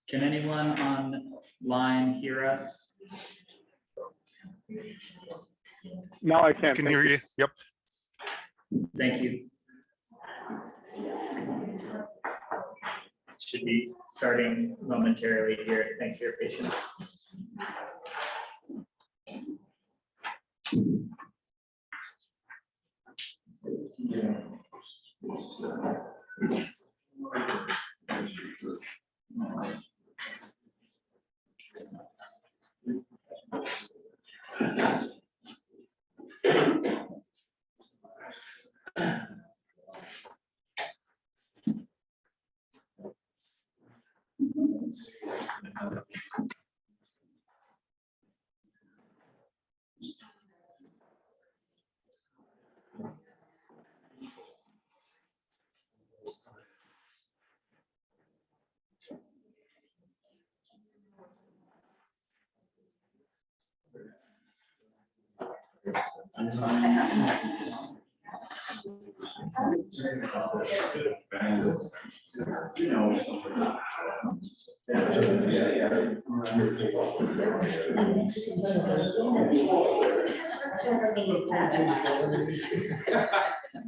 Can anyone online hear us? No, I can't. Can hear you. Yep. Thank you. Should be starting momentarily here. Thank you for your patience.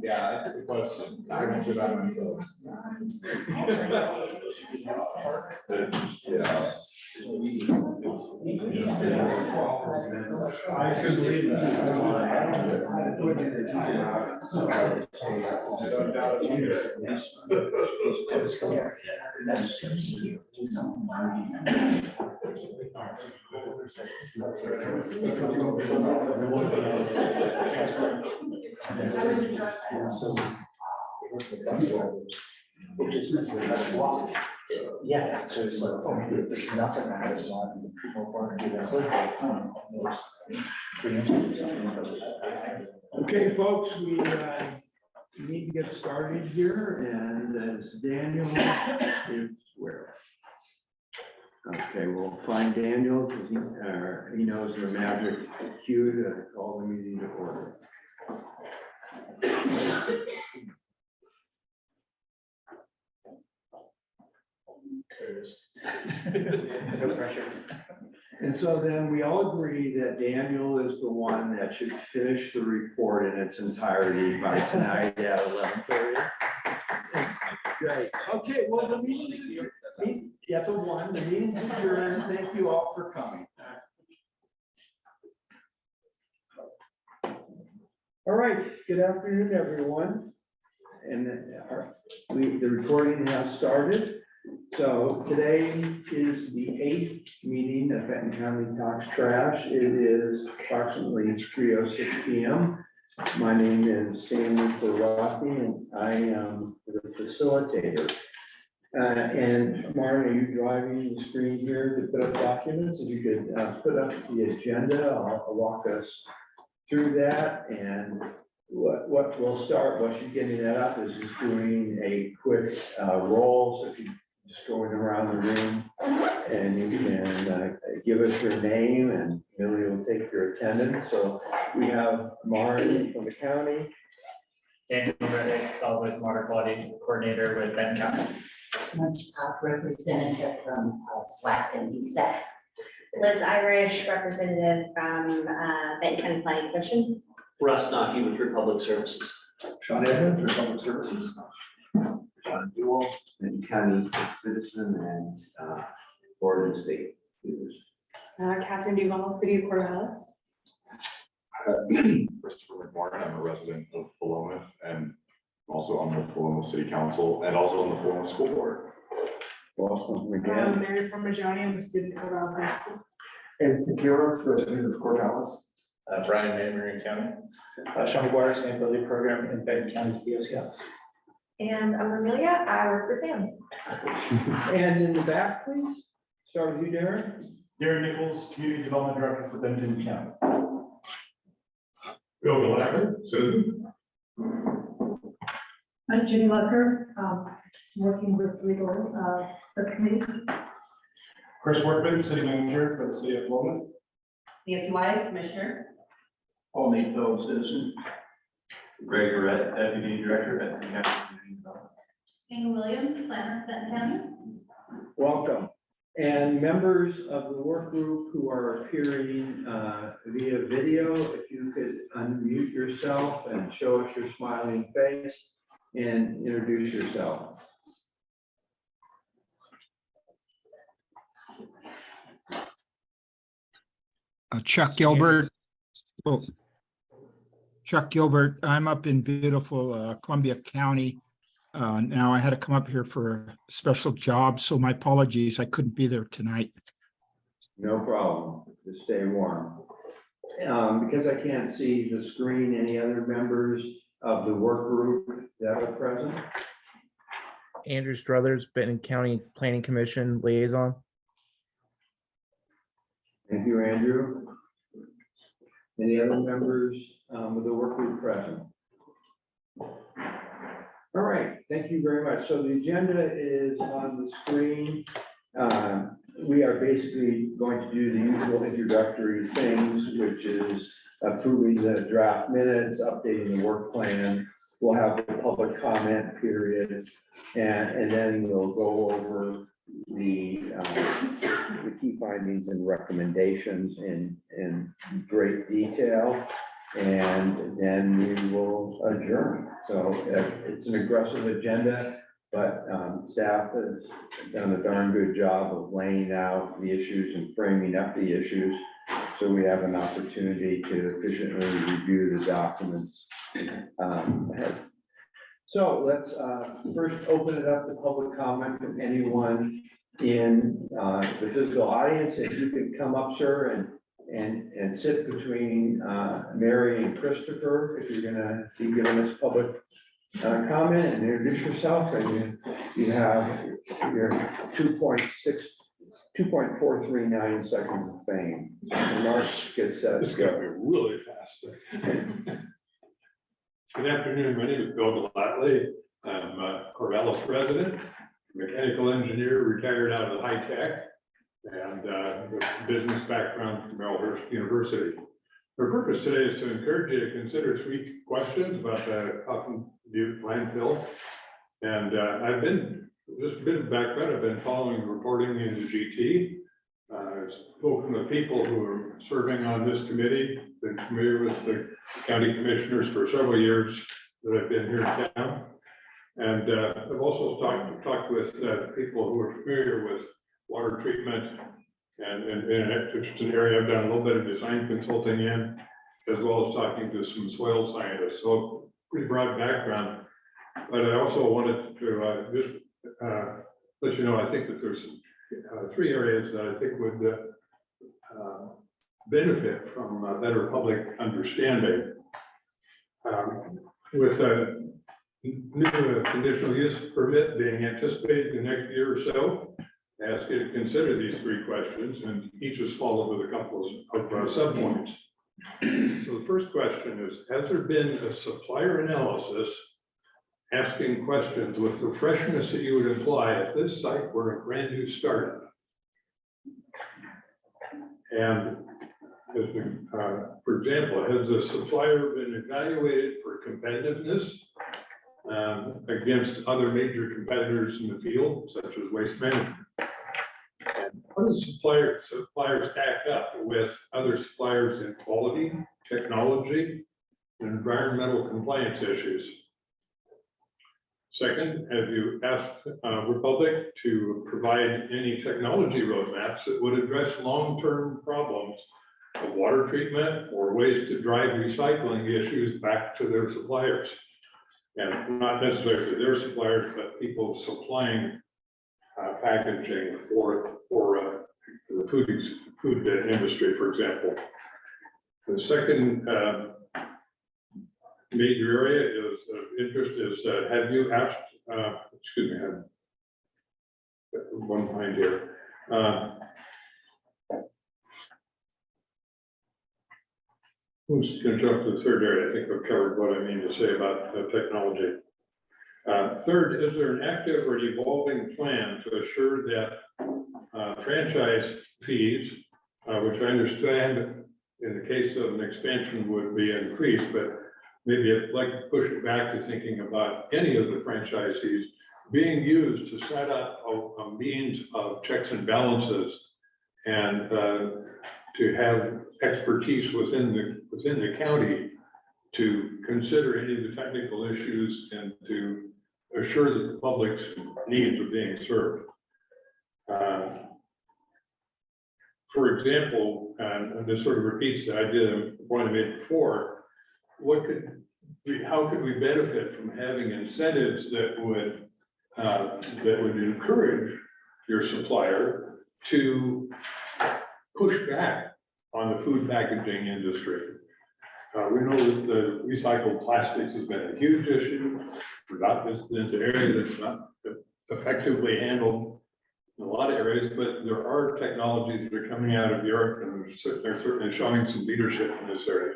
Yeah, that's the question. I went to that myself. It's, yeah. I could believe Yeah, so it's like, oh, this is nothing. Okay, folks, we need to get started here, and as Daniel is where? Okay, we'll find Daniel because he knows the magic cue to call the meeting to order. No pressure. And so then we all agree that Daniel is the one that should finish the report in its entirety by tonight at 11:30. Great. Okay, well, the meeting, that's a one. The meeting's adjourned. Thank you all for coming. All right, good afternoon, everyone. And the recording has started. So today is the 8th meeting of Benton County Talks Trash. It is approximately 3:06 p.m. My name is Sammy Barati, and I am the facilitator. And Martin, are you driving the screen here to put up documents? If you could put up the agenda, I'll walk us through that. And what we'll start, what you're getting that up is just doing a quick roll. So if you just going around the room and you can give us your name and Millie will take your attendance. So we have Martin from the county. Daniel Reddick, Solid Waste Water Quality Coordinator with Benton County. Representative from SWAC and DSAC. Liz Irish, representative from Benton County Planning Commission. Russ Knocky with Republic Services. Sean Edmonds for Public Services. John Dual. And county citizen and board and state leaders. Catherine Duval, City of Corvallis. Christopher McMorgan, I'm a resident of Philomath and also on the Philomath City Council and also on the Philomath School Board. Welcome again. Mary Parmigiani, I'm a student at Corvallis High School. And Kira, resident of Corvallis. Brian May, Marion County. Sean McGuire, Sustainability Program in Benton County, BCTT. And I'm Amelia, I work for Sam. And in the back, please, start with you, Darren. Darren Nichols, Community Development Director for Benton County. Bill Gallagher, citizen. I'm Judy Lucker, working with legal subcommittee. Chris Workman, City Manager for the City of Philomath. Nancy Wise, Commissioner. Paul Nato, citizen. Greg Barrett, Deputy Director at Benton County Community Development. Anna Williams, planner, Benton County. Welcome. And members of the work group who are appearing via video, if you could unmute yourself and show us your smiling face and introduce yourself. Chuck Gilbert. Oh, Chuck Gilbert. I'm up in beautiful Columbia County. Now I had to come up here for a special job, so my apologies. I couldn't be there tonight. No problem. Just stay warm. Because I can't see the screen, any other members of the work group that are present? Andrew Struthers, Benton County Planning Commission Liaison. Thank you, Andrew. Any other members of the work group present? All right, thank you very much. So the agenda is on the screen. We are basically going to do the usual introductory things, which is approving the draft minutes, updating the work plan. We'll have the public comment period, and then we'll go over the key findings and recommendations in great detail, and then we will adjourn. So it's an aggressive agenda, but staff has done a darn good job of laying out the issues and framing up the issues, so we have an opportunity to efficiently review the documents ahead. So let's first open it up to public comment from anyone in the physical audience. If you could come up, sir, and sit between Mary and Christopher, if you're gonna be giving us public comment, and introduce yourself, and you have your 2.439 seconds of fame. Mark gets This is gonna be really fast. Good afternoon, my name is Bill Gladley. I'm a Corvallis resident, mechanical engineer, retired out of high tech, and with business background from Marylhurst University. Our purpose today is to encourage you to consider 3 questions about the Coffin Butte landfill. And I've been, just a bit of background, I've been following reporting in the GT. I've spoken with people who are serving on this committee, been familiar with the county commissioners for several years that I've been here in town. And I've also talked with people who are familiar with water treatment, and it's an area I've done a little bit of design consulting in, as well as talking to some soil scientists. So pretty broad background. But I also wanted to just let you know, I think that there's 3 areas that I think would benefit from a better public understanding. With a new conditional use permit being anticipated the next year or so, I ask you to consider these 3 questions, and each is followed with a couple of subpoints. So the first question is, has there been a supplier analysis asking questions with the freshness that you would imply if this site were a brand new startup? And for example, has the supplier been evaluated for competitiveness against other major competitors in the field, such as waste management? And how does suppliers stack up with other suppliers in quality, technology, and environmental compliance issues? Second, have you asked Republic to provide any technology roadmaps that would address long-term problems of water treatment or ways to drive recycling issues back to their suppliers? And not necessarily their suppliers, but people supplying packaging for the food industry, for example. The second major area is of interest is, have you asked, excuse me, I have one behind here. Who's going to jump to the third area? I think I've covered what I mean to say about technology. Third, is there an active or evolving plan to assure that franchise fees, which I understand in the case of an expansion would be increased, but maybe I'd like to push it back to thinking about any of the franchisees being used to set up a means of checks and balances and to have expertise within the county to consider any of the technical issues and to assure that the public's needs are being served. For example, and this sort of repeats the idea I made before, how could we benefit from having incentives that would encourage your supplier to push back on the food packaging industry? We know that the recycled plastics has been a huge issue. It's an area that's not effectively handled in a lot of areas, but there are technologies that are coming out of Europe, and they're certainly showing some leadership in this area.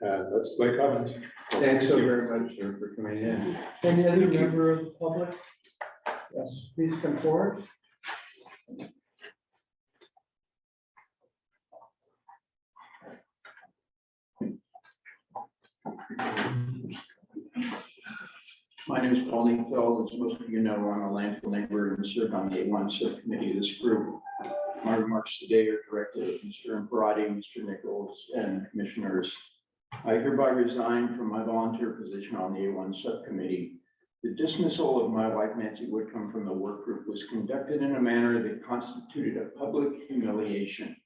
That's my comments. Thanks so very much, sir, for coming in. Any other member of the public? Yes, please come forward. My name is Paul Feld. As most of you know, I'm a landfill neighbor and serve on the A1 subcommittee of this group. My remarks today are directed at Mr. Imparati, Mr. Nichols, and commissioners. I hereby resign from my volunteer position on the A1 subcommittee. The dismissal of my wife, Nancy Woodcomb, from the work group was conducted in a manner that constituted a public humiliation,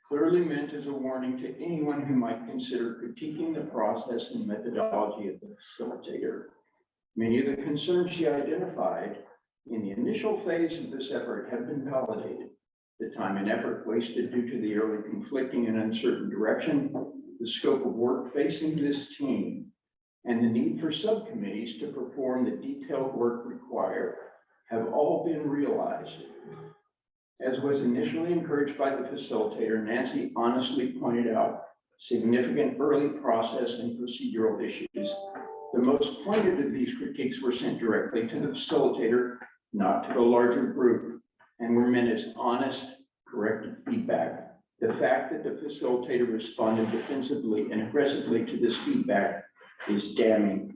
clearly meant as a warning to anyone who might consider critiquing the process and methodology of the facilitator. Many of the concerns she identified in the initial phase of this effort have been validated. The time and effort wasted due to the early conflicting and uncertain direction, the scope of work facing this team, and the need for subcommittees to perform the detailed work required have all been realized. As was initially encouraged by the facilitator, Nancy honestly pointed out significant early process and procedural issues. The most pointed of these critiques were sent directly to the facilitator, not to the larger group, and were meant as honest, corrective feedback. The fact that the facilitator responded defensively and aggressively to this feedback is damning.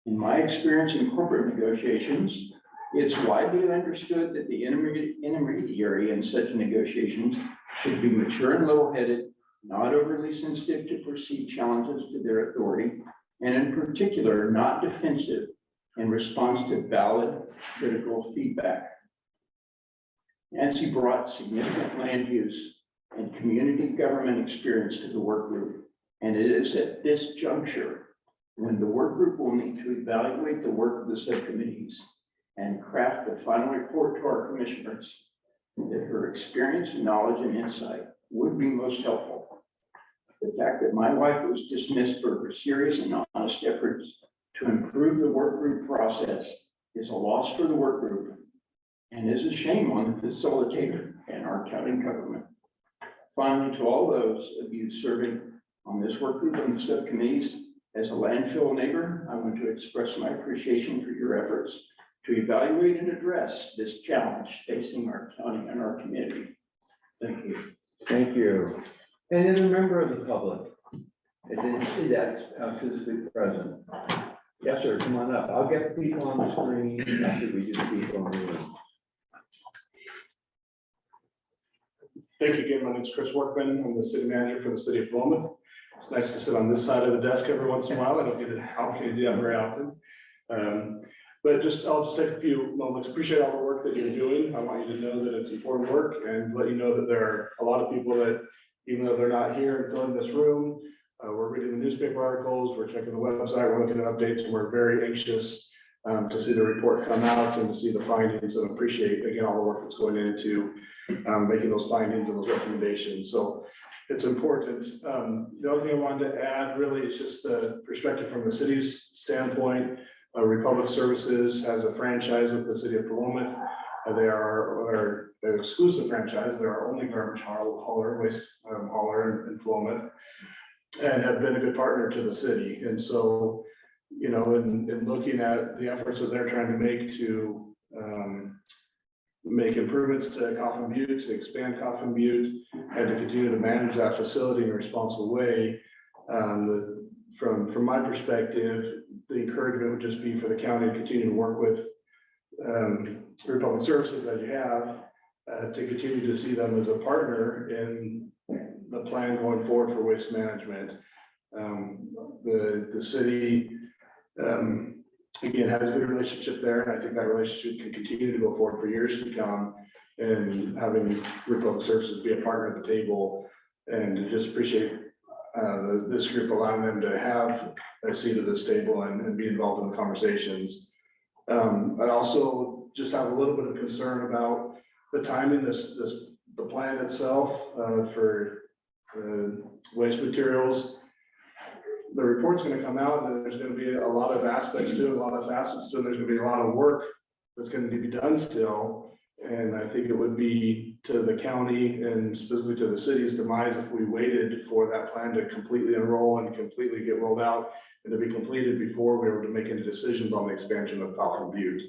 In my experience in corporate negotiations, it's widely understood that the intermediary in such negotiations should be mature and level-headed, not overly sensitive to perceived challenges to their authority, and in particular, not defensive in response to valid, critical feedback. Nancy brought significant land use and community government experience to the work group, and it is at this juncture when the work group will need to evaluate the work of the subcommittees and craft the final report to our commissioners that her experience, knowledge, and insight would be most helpful. The fact that my wife was dismissed for her serious and honest efforts to improve the work group process is a loss for the work group and is a shame on the facilitator and our county government. Finally, to all those of you serving on this work group and the subcommittees, as a landfill neighbor, I want to express my appreciation for your efforts to evaluate and address this challenge facing our county and our community. Thank you. Thank you. Any other member of the public? I didn't see that physically present. Yes, sir, come on up. I'll get the people on the screen after we do the people in the room. Thank you again. My name is Chris Workman. I'm the city manager for the city of Philomath. It's nice to sit on this side of the desk every once in a while. I don't get an opportunity to do that very often. But I'll just take a few moments. Appreciate all the work that you're doing. I want you to know that it's important work and let you know that there are a lot of people that, even though they're not here and filling this room, we're reading the newspaper articles, we're checking the website, we're looking at updates, and we're very anxious to see the report come out and to see the findings, and appreciate again all the work that's going into making those findings and those recommendations. So it's important. The other thing I wanted to add really is just the perspective from the city's standpoint. Republic Services has a franchise with the city of Philomath. They are an exclusive franchise. They're our only garbage hauler, waste hauler in Philomath, and have been a good partner to the city. And so, you know, in looking at the efforts that they're trying to make improvements to Coffin Butte, to expand Coffin Butte, and to continue to manage that facility in a responsible way, the from my perspective, the encouragement would just be for the county to continue to work with Republic Services that you have, to continue to see them as a partner in the plan going forward for waste management. The city, again, has a good relationship there, and I think that relationship can continue to go forward for years to come. And having Republic Services be a partner at the table, and to just appreciate this group allowing them to have a seat at this table and be involved in the conversations. I also just have a little bit of concern about the timing, the plan itself for waste materials. The report's going to come out, and there's going to be a lot of aspects to it, a lot of facets to it. There's going to be a lot of work that's going to be done still. And I think it would be to the county and specifically to the city's demise if we waited for that plan to completely enroll and completely get rolled out and to be completed before we were to make any decisions on the expansion of Falcon Butte.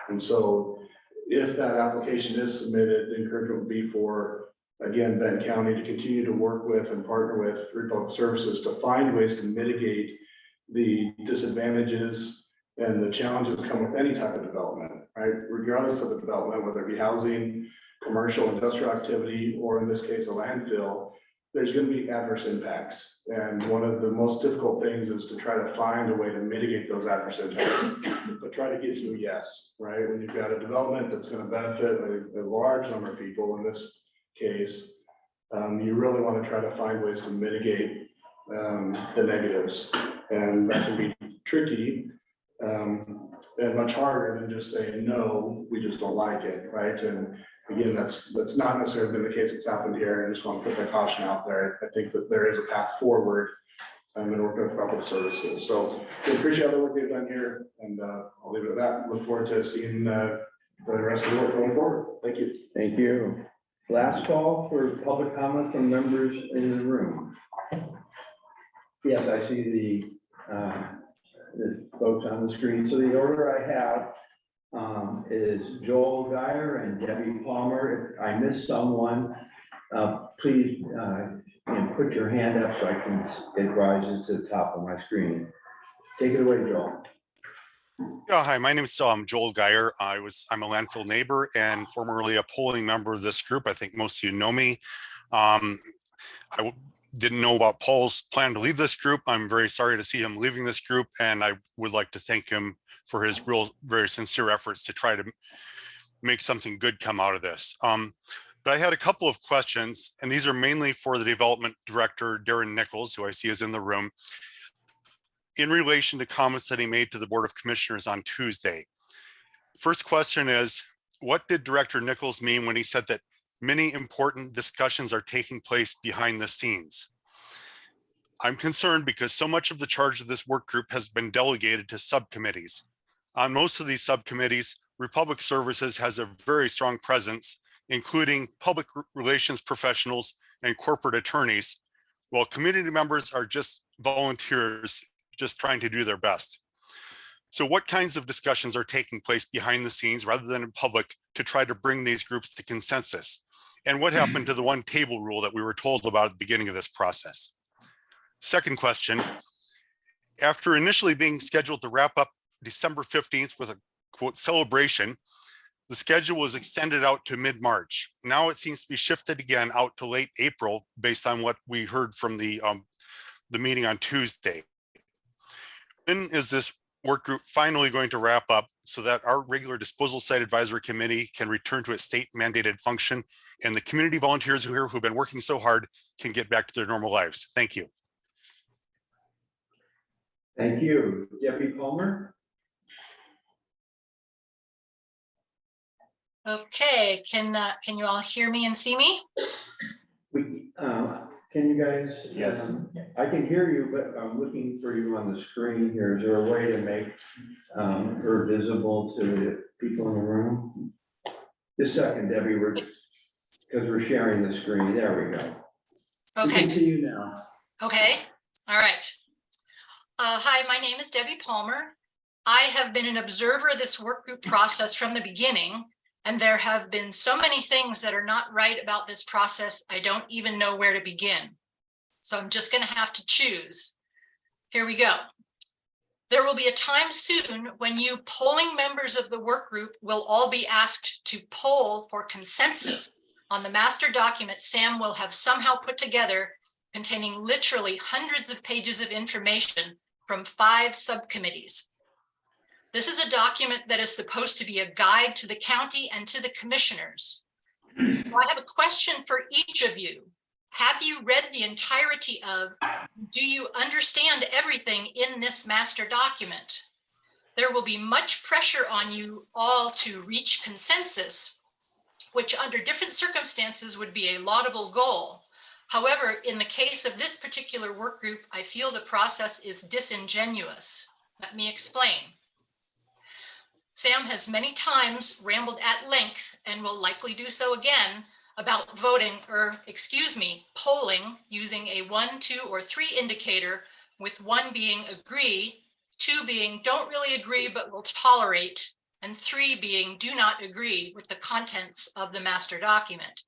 And so if that application is submitted, the encouragement would be for, again, Benton County to continue to work with and partner with Republic Services to find ways to mitigate the disadvantages and the challenges that come with any type of development, right? Regardless of the development, whether it be housing, commercial, industrial activity, or in this case, a landfill, there's going to be adverse impacts. And one of the most difficult things is to try to find a way to mitigate those adverse impacts, but try to get to a yes, right? When you've got a development that's going to benefit a large number of people in this case, you really want to try to find ways to mitigate the negatives. And that can be tricky. And much harder than just saying, no, we just don't like it, right? And again, that's not necessarily been the case that's happened here. I just want to put that caution out there. I think that there is a path forward and working with Republic Services. So we appreciate all the work they've done here, and I'll leave it at that. Look forward to seeing the rest of the work going forward. Thank you. Thank you. Last call for public comment from members in the room. Yes, I see the folks on the screen. So the order I have is Joel Geyer and Debbie Palmer. If I miss someone, please put your hand up so I can, it rises to the top of my screen. Take it away, Joel. Yeah, hi, my name is Joel Geyer. I'm a landfill neighbor and formerly a polling member of this group. I think most of you know me. I didn't know about Paul's plan to leave this group. I'm very sorry to see him leaving this group, and I would like to thank him for his very sincere efforts to try to make something good come out of this. But I had a couple of questions, and these are mainly for the development director, Darren Nichols, who I see is in the room, in relation to comments that he made to the Board of Commissioners on Tuesday. First question is, what did Director Nichols mean when he said that many important discussions are taking place behind the scenes? I'm concerned because so much of the charge of this work group has been delegated to subcommittees. On most of these subcommittees, Republic Services has a very strong presence, including public relations professionals and corporate attorneys, while community members are just volunteers just trying to do their best. So what kinds of discussions are taking place behind the scenes rather than in public to try to bring these groups to consensus? And what happened to the one table rule that we were told about at the beginning of this process? Second question, after initially being scheduled to wrap up December 15th with a quote celebration, the schedule was extended out to mid-March. Now it seems to be shifted again out to late April based on what we heard from the meeting on Tuesday. When is this work group finally going to wrap up so that our regular disposal site advisory committee can return to its state mandated function and the community volunteers who've been working so hard can get back to their normal lives? Thank you. Thank you. Debbie Palmer. Okay, can you all hear me and see me? Can you guys? Yes. I can hear you, but I'm looking for you on the screen here. Is there a way to make her visible to the people in the room? Just a second, Debbie, because we're sharing the screen. There we go. Okay. We can see you now. Okay, all right. Hi, my name is Debbie Palmer. I have been an observer of this work group process from the beginning, and there have been so many things that are not right about this process, I don't even know where to begin. So I'm just going to have to choose. Here we go. There will be a time soon when you polling members of the work group will all be asked to poll for consensus on the master document Sam will have somehow put together, containing literally hundreds of pages of information from 5 subcommittees. This is a document that is supposed to be a guide to the county and to the commissioners. I have a question for each of you. Have you read the entirety of, do you understand everything in this master document? There will be much pressure on you all to reach consensus, which under different circumstances would be a laudable goal. However, in the case of this particular work group, I feel the process is disingenuous. Let me explain. Sam has many times rambled at length and will likely do so again about voting, or excuse me, polling using a 1, 2, or 3 indicator, with 1 being agree, 2 being don't really agree but will tolerate, and 3 being do not agree with the contents of the master document.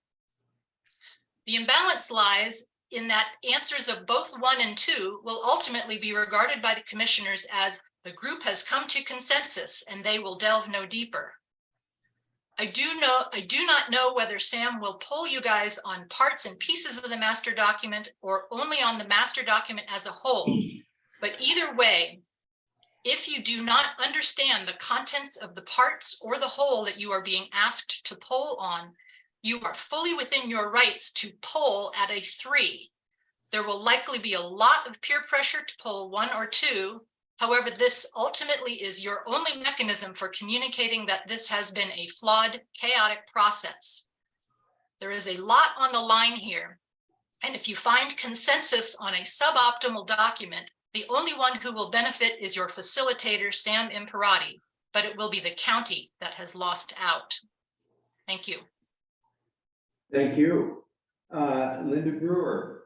The imbalance lies in that answers of both 1 and 2 will ultimately be regarded by the commissioners as the group has come to consensus and they will delve no deeper. I do not know whether Sam will poll you guys on parts and pieces of the master document or only on the master document as a whole. But either way, if you do not understand the contents of the parts or the whole that you are being asked to poll on, you are fully within your rights to poll at a 3. There will likely be a lot of peer pressure to poll 1 or 2. However, this ultimately is your only mechanism for communicating that this has been a flawed, chaotic process. There is a lot on the line here. And if you find consensus on a suboptimal document, the only one who will benefit is your facilitator, Sam Imperati, but it will be the county that has lost out. Thank you. Thank you. Linda Brewer.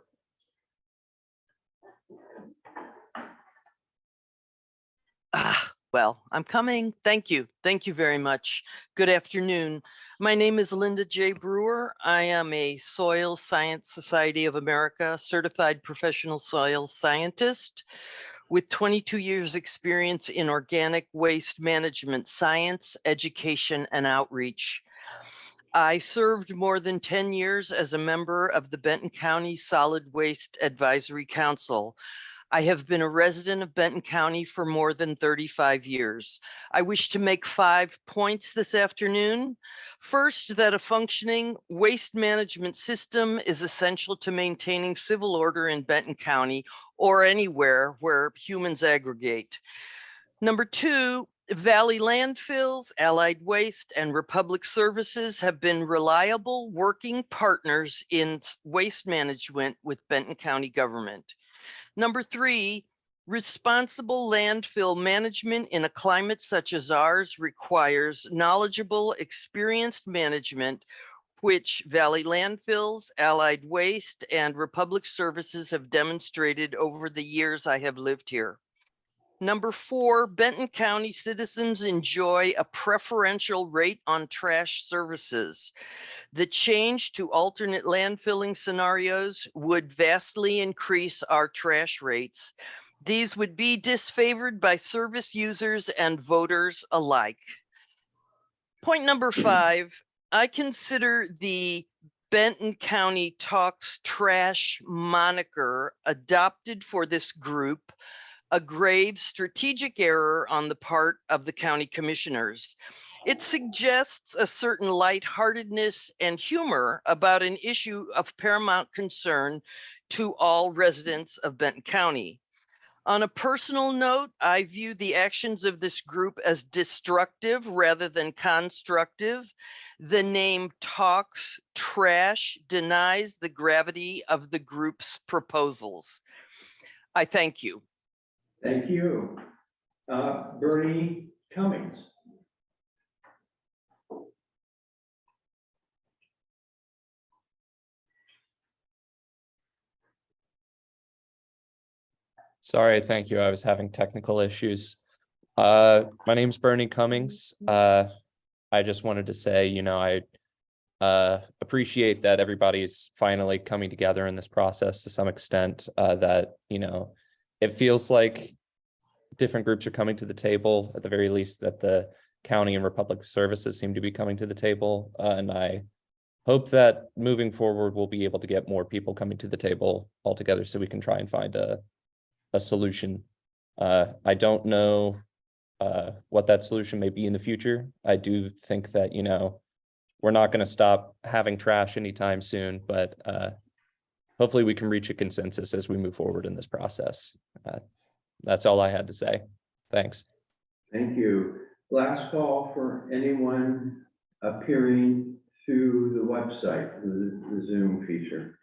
Well, I'm coming. Thank you. Thank you very much. Good afternoon. My name is Linda J. Brewer. I am a Soil Science Society of America certified professional soil scientist with 22 years experience in organic waste management science, education, and outreach. I served more than 10 years as a member of the Benton County Solid Waste Advisory Council. I have been a resident of Benton County for more than 35 years. I wish to make 5 points this afternoon. First, that a functioning waste management system is essential to maintaining civil order in Benton County or anywhere where humans aggregate. Number 2, Valley Landfills, Allied Waste, and Republic Services have been reliable working partners in waste management with Benton County government. Number 3, responsible landfill management in a climate such as ours requires knowledgeable, experienced management, which Valley Landfills, Allied Waste, and Republic Services have demonstrated over the years I have lived here. Number 4, Benton County citizens enjoy a preferential rate on trash services. The change to alternate landfilling scenarios would vastly increase our trash rates. These would be disfavored by service users and voters alike. Point number 5, I consider the Benton County Talks Trash moniker adopted for this group a grave strategic error on the part of the county commissioners. It suggests a certain lightheartedness and humor about an issue of paramount concern to all residents of Benton County. On a personal note, I view the actions of this group as destructive rather than constructive. The name Talks Trash denies the gravity of the group's proposals. I thank you. Thank you. Bernie Cummings. Sorry, thank you. I was having technical issues. My name's Bernie Cummings. I just wanted to say, I appreciate that everybody's finally coming together in this process to some extent, that, it feels like different groups are coming to the table, at the very least, that the county and Republic Services seem to be coming to the table. And I hope that moving forward, we'll be able to get more people coming to the table altogether so we can try and find a solution. I don't know what that solution may be in the future. I do think that, you know, we're not going to stop having trash anytime soon, but hopefully we can reach a consensus as we move forward in this process. That's all I had to say. Thanks. Thank you. Last call for anyone appearing through the website, the Zoom feature.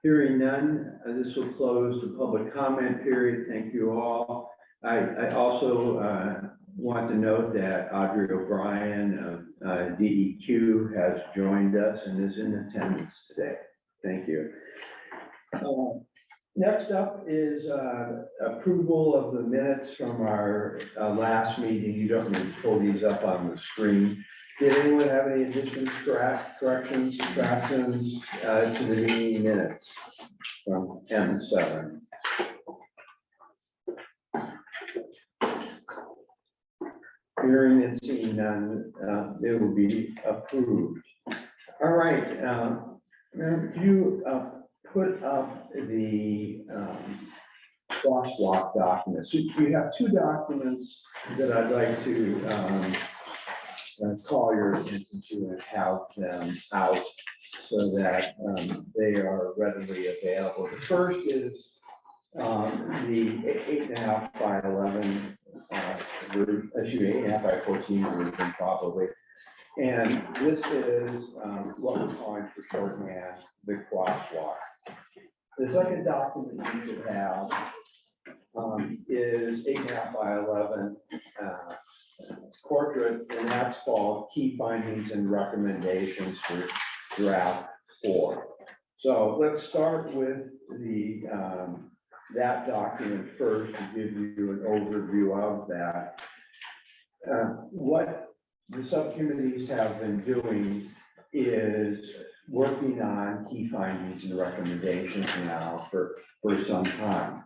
Hearing none, this will close the public comment period. Thank you all. I also want to note that Audrey O'Brien of DEQ has joined us and is in attendance today. Thank you. Next up is approval of the minutes from our last meeting. You don't need to pull these up on the screen. Did anyone have any additions, corrections, subtractions to the meeting minutes from M7? Hearing and seeing none, they will be approved. All right, you put up the crosswalk documents. We have two documents that I'd like to call your attention to and have them out so that they are readily available. The first is the 8.5 by 11 group, 8.5 by 14 version probably. And this is what we're calling for shorthand the crosswalk. The second document you should have is 8.5 by 11 portrait, and that's called Key Findings and Recommendations for Draft 4. So let's start with the that document first to give you an overview of that. What the subcommittees have been doing is working on key findings and recommendations now for some time.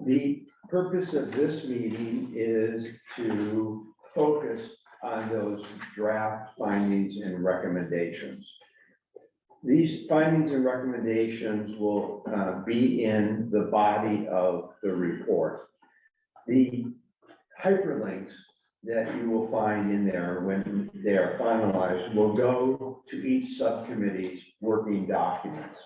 The purpose of this meeting is to focus on those draft findings and recommendations. These findings and recommendations will be in the body of the report. The hyperlinks that you will find in there when they are finalized will go to each subcommittee's working documents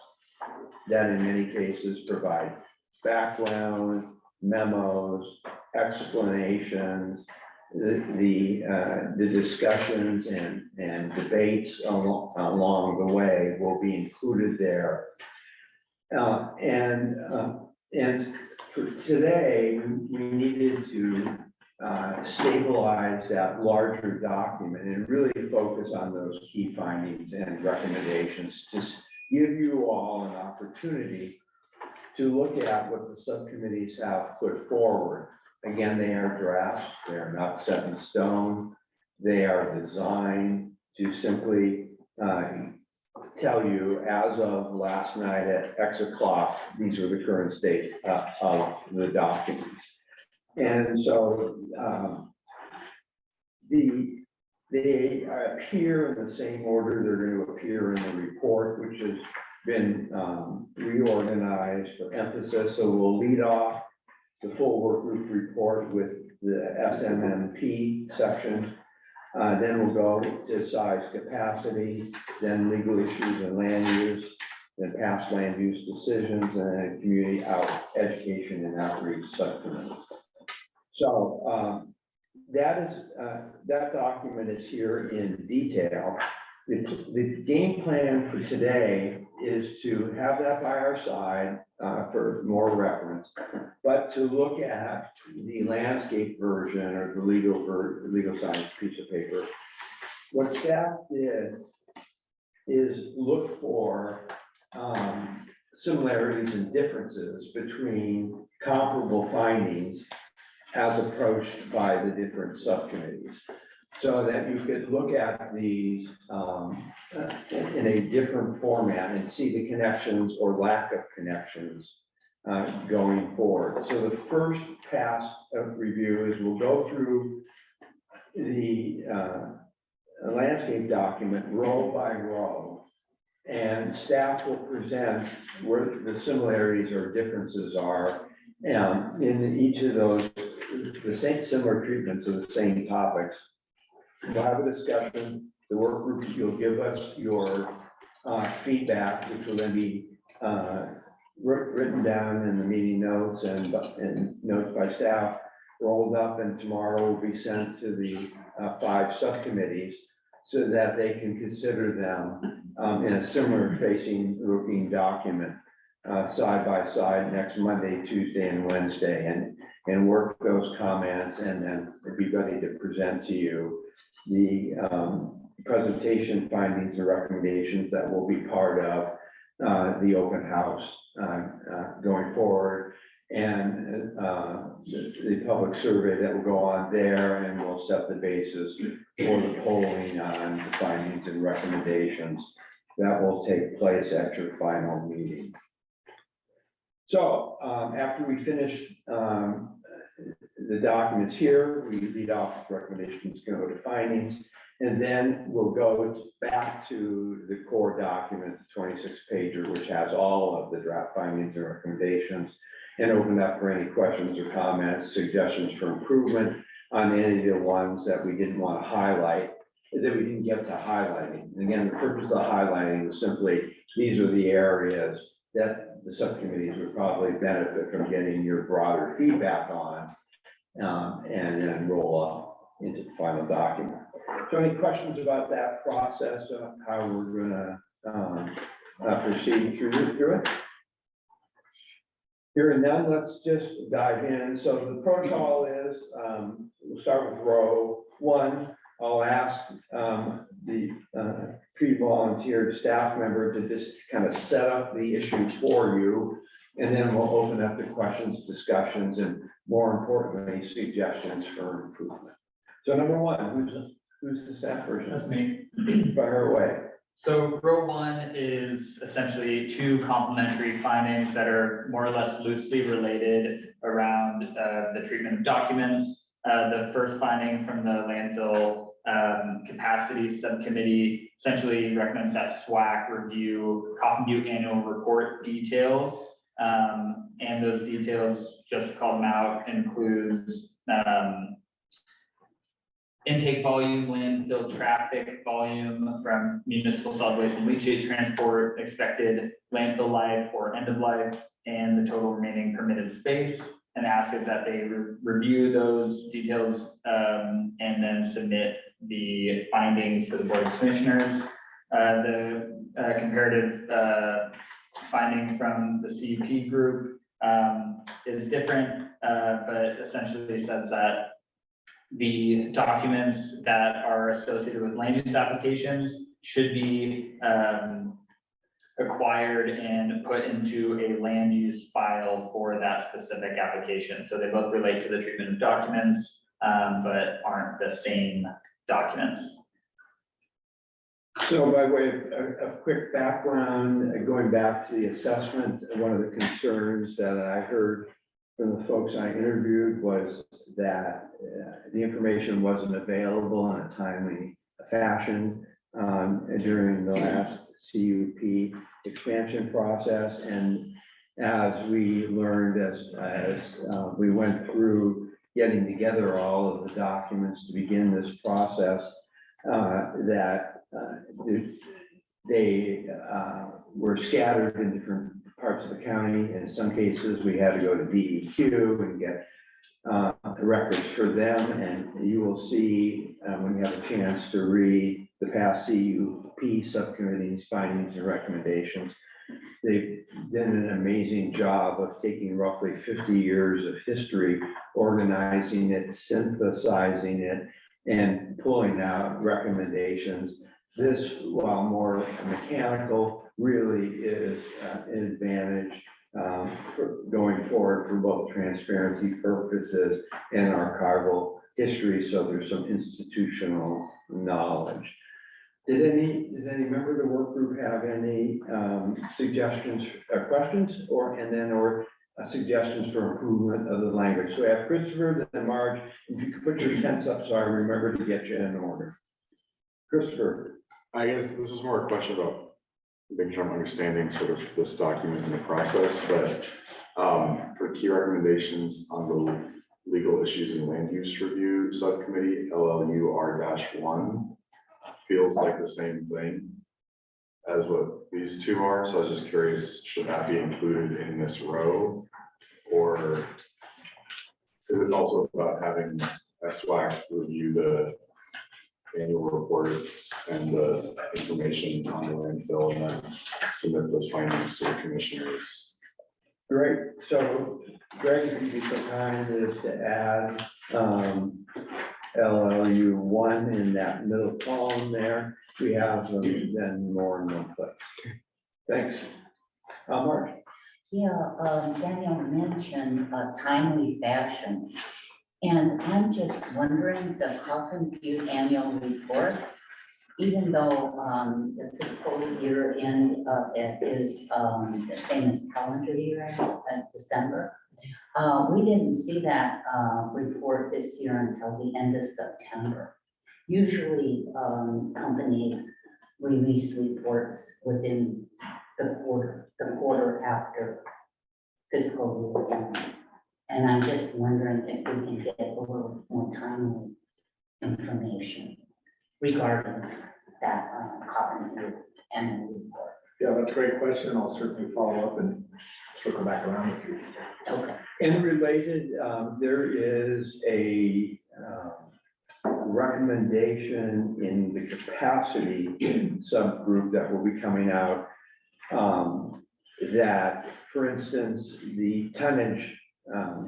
that in many cases provide background, memos, explanations, the discussions and debates along the way will be included there. And for today, we needed to stabilize that larger document and really focus on those key findings and recommendations to give you all an opportunity to look at what the subcommittees have put forward. Again, they are drafts, they are not set in stone. They are designed to simply tell you as of last night at X o'clock, these are the current state of the documents. And so they appear in the same order they're going to appear in the report, which has been reorganized for emphasis. So we'll lead off the full work group report with the SMMP section. Then we'll go to size capacity, then legal issues and land use, then past land use decisions, and then community education and outreach subcommittees. So that document is here in detail. The game plan for today is to have that by our side for more reference, but to look at the landscape version or the legal science piece of paper. What staff did is look for similarities and differences between comparable findings as approached by the different subcommittees, so that you could look at these in a different format and see the connections or lack of connections going forward. So the first pass of review is we'll go through the landscape document row by row. And staff will present where the similarities or differences are. In each of those, the same similar treatments of the same topics. We'll have a discussion. The work group, you'll give us your feedback, which will then be written down in the meeting notes and notes by staff, rolled up, and tomorrow will be sent to the 5 subcommittees so that they can consider them in a similar facing looking document side by side next Monday, Tuesday, and Wednesday, and work those comments and then be ready to present to you the presentation findings and recommendations that will be part of the open house going forward, and the public survey that will go on there, and we'll set the basis for the polling on the findings and recommendations that will take place at your final meeting. So after we finish the documents here, we lead off with recommendations, go to findings, and then we'll go back to the core document, the 26-pager, which has all of the draft findings and recommendations, and open up for any questions or comments, suggestions for improvement on any of the ones that we didn't want to highlight, that we didn't get to highlighting. And again, the purpose of the highlighting was simply, these are the areas that the subcommittees would probably benefit from getting your broader feedback on, and then roll up into the final document. So any questions about that process, how we're gonna proceed through it? Here and now, let's just dive in. So the protocol is, we'll start with row 1. I'll ask the pre-volunteered staff member to just kind of set up the issue for you. And then we'll open up to questions, discussions, and more importantly, suggestions for improvement. So number 1, who's the staff person? That's me. Fire away. So row 1 is essentially 2 complementary findings that are more or less loosely related around the treatment of documents. The first finding from the landfill capacity subcommittee essentially recommends that SWAC review Coffin Butte annual report details. And those details, just call them out, includes intake volume, landfill traffic volume from municipal solid waste and leachate transport, expected landfill life or end of life, and the total remaining permitted space. And asks that they review those details and then submit the findings to the Board of Commissioners. The comparative finding from the CUP group is different, but essentially says that the documents that are associated with land use applications should be acquired and put into a land use file for that specific application. So they both relate to the treatment of documents, but aren't the same documents. So by way of quick background, going back to the assessment, one of the concerns that I heard from the folks I interviewed was that the information wasn't available in a timely fashion during the last CUP expansion process. And as we learned, as we went through getting together all of the documents to begin this process, that they were scattered in different parts of the county. In some cases, we had to go to DEQ and get records for them. And you will see when you have a chance to read the past CUP subcommittee's findings and recommendations, they've done an amazing job of taking roughly 50 years of history, organizing it, synthesizing it, and pulling out recommendations. This, while more mechanical, really is an advantage for going forward for both transparency purposes and archival history. So there's some institutional knowledge. Does any member of the work group have any suggestions or questions, or suggestions for improvement of the language. So we have Christopher, then Marge, if you could put your tents up so I remember to get you in order. Christopher. I guess this is more a question about making sure I'm understanding sort of this document and the process, but for key recommendations on the legal issues and land use review subcommittee, LLU-R-1 feels like the same thing as what these two are. So I was just curious, should that be included in this row? Or because it's also about having SWAC review the annual reports and the information on the landfill and then submit those findings to the commissioners. Great, so Greg, if you could put time is to add LLU-1 in that middle column there. We have them then more in one place. Thanks. Mark. Yeah, Daniel mentioned a timely fashion. And I'm just wondering, the Coffin Butte annual reports, even though the fiscal year end it is the same as calendar year end, December, we didn't see that report this year until the end of September. Usually companies release reports within the quarter after fiscal year end. And I'm just wondering if we can get a little more timely information regarding that Coffin Butte annual report. Yeah, that's a great question. I'll certainly follow up and circle back around with you. Okay. And related, there is a recommendation in the capacity subgroup that will be coming out that, for instance, the tonnage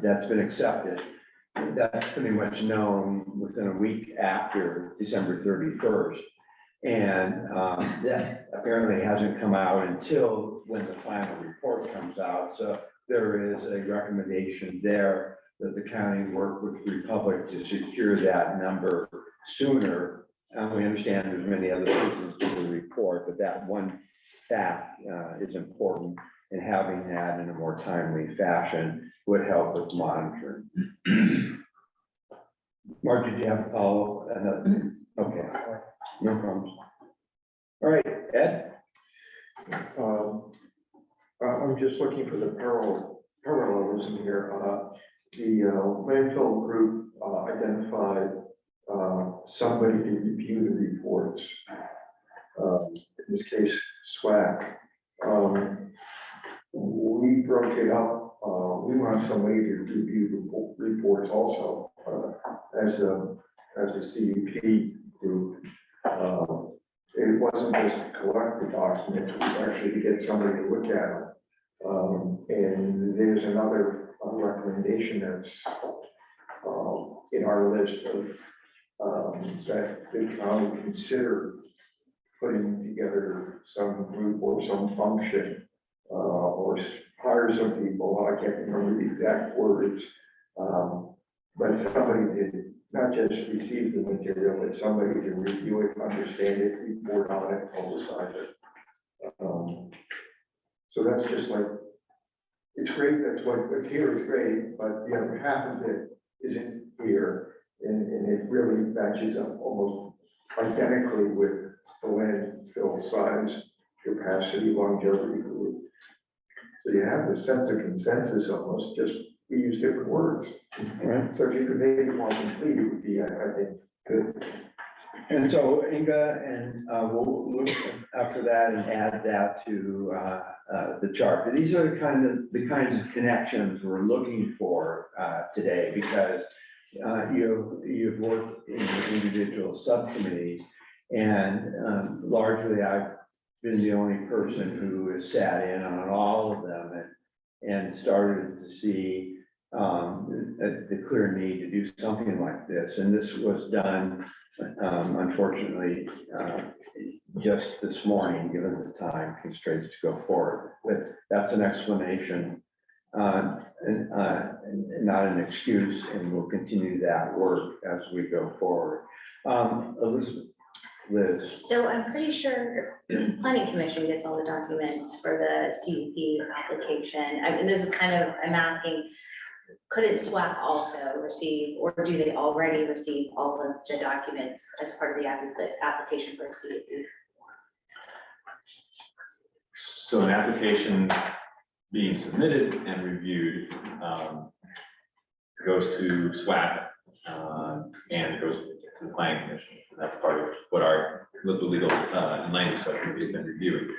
that's been accepted, that's pretty much known within a week after December 31st. And that apparently hasn't come out until when the final report comes out. So there is a recommendation there that the county work with Republic to secure that number sooner. We understand there's many other pieces to the report, but that one fact is important, and having that in a more timely fashion would help with monitoring. Mark, did you have a follow? Okay, no problems. All right, Ed? I'm just looking for the parallelism here. The landfill group identified somebody to review the reports. In this case, SWAC. We broke it up. We want somebody to review the reports also as the CDP group. It wasn't just to collect the documents, it was actually to get somebody to look at them. And there's another recommendation that's in our list of that the county consider putting together some group or some function or hire some people. I can't remember the exact words, but somebody to not just receive the material, but somebody to review it, understand it, report on it, publicize it. So that's just like, it's great, that's what's here, it's great, but the other half of it isn't here. And it really matches up almost identically with the landfill size, capacity, longevity group. So you have this sense of consensus almost, just we use different words. Right. So if you could make it more complete, it would be, I think, good. And so Inga, and we'll look after that and add that to the chart. These are the kinds of connections we're looking for today, because you've worked in the individual subcommittees, and largely I've been the only person who has sat in on all of them and started to see the clear need to do something like this. And this was done, unfortunately, just this morning, given the time constraints to go forward. But that's an explanation and not an excuse, and we'll continue that work as we go forward. Elizabeth. Liz? So I'm pretty sure planning commission gets all the documents for the CUP application. I mean, this is kind of, I'm asking, couldn't SWAC also receive, or do they already receive all of the documents as part of the application for CUP? So an application being submitted and reviewed goes to SWAC and goes to the planning commission. That's part of what the legal and land use subcommittee has been reviewing.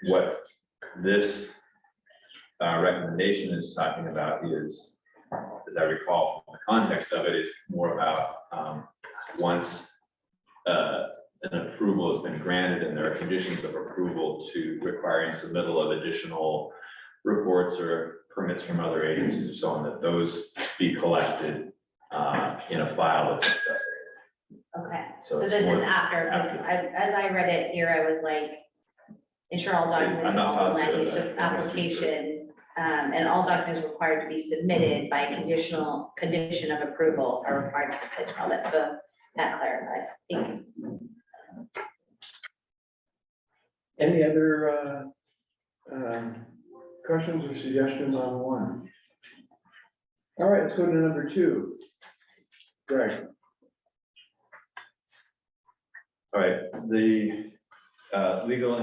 What this recommendation is talking about is, as I recall from the context of it, is more about once an approval has been granted and there are conditions of approval to requiring submittal of additional reports or permits from other agencies or so on, that those be collected in a file that's accessible. Okay, So so it's this is more after, because as I read it here, I was like, ensure all documents, I'm not all land positive use that that must be application, and all documents required to be submitted by condition of approval are required to be placed from it, so that clarifies. Thank you. Any other questions or suggestions on one? All right, let's go to number 2. Greg. All right, the legal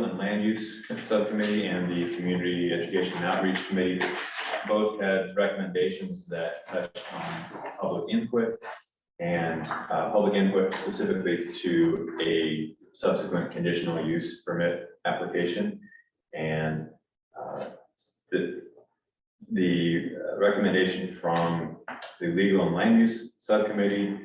and land use subcommittee and the community education and outreach committee both had recommendations that touched on public input and public input specifically to a subsequent conditional use permit application. And the recommendation from the legal and land use subcommittee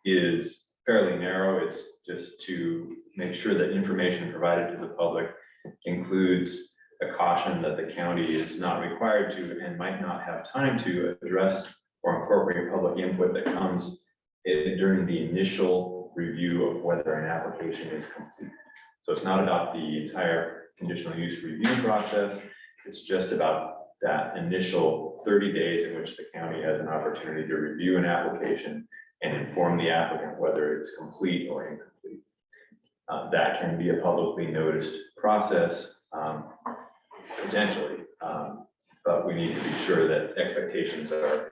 is fairly narrow. It's just to make sure that information provided to the public includes a caution that the county is not required to and might not have time to address or incorporate public input that comes during the initial review of whether an application is complete. So it's not about the entire conditional use review process. It's just about that initial 30 days in which the county has an opportunity to review an application and inform the applicant whether it's complete or incomplete. That can be a publicly noticed process, potentially, but we need to be sure that expectations are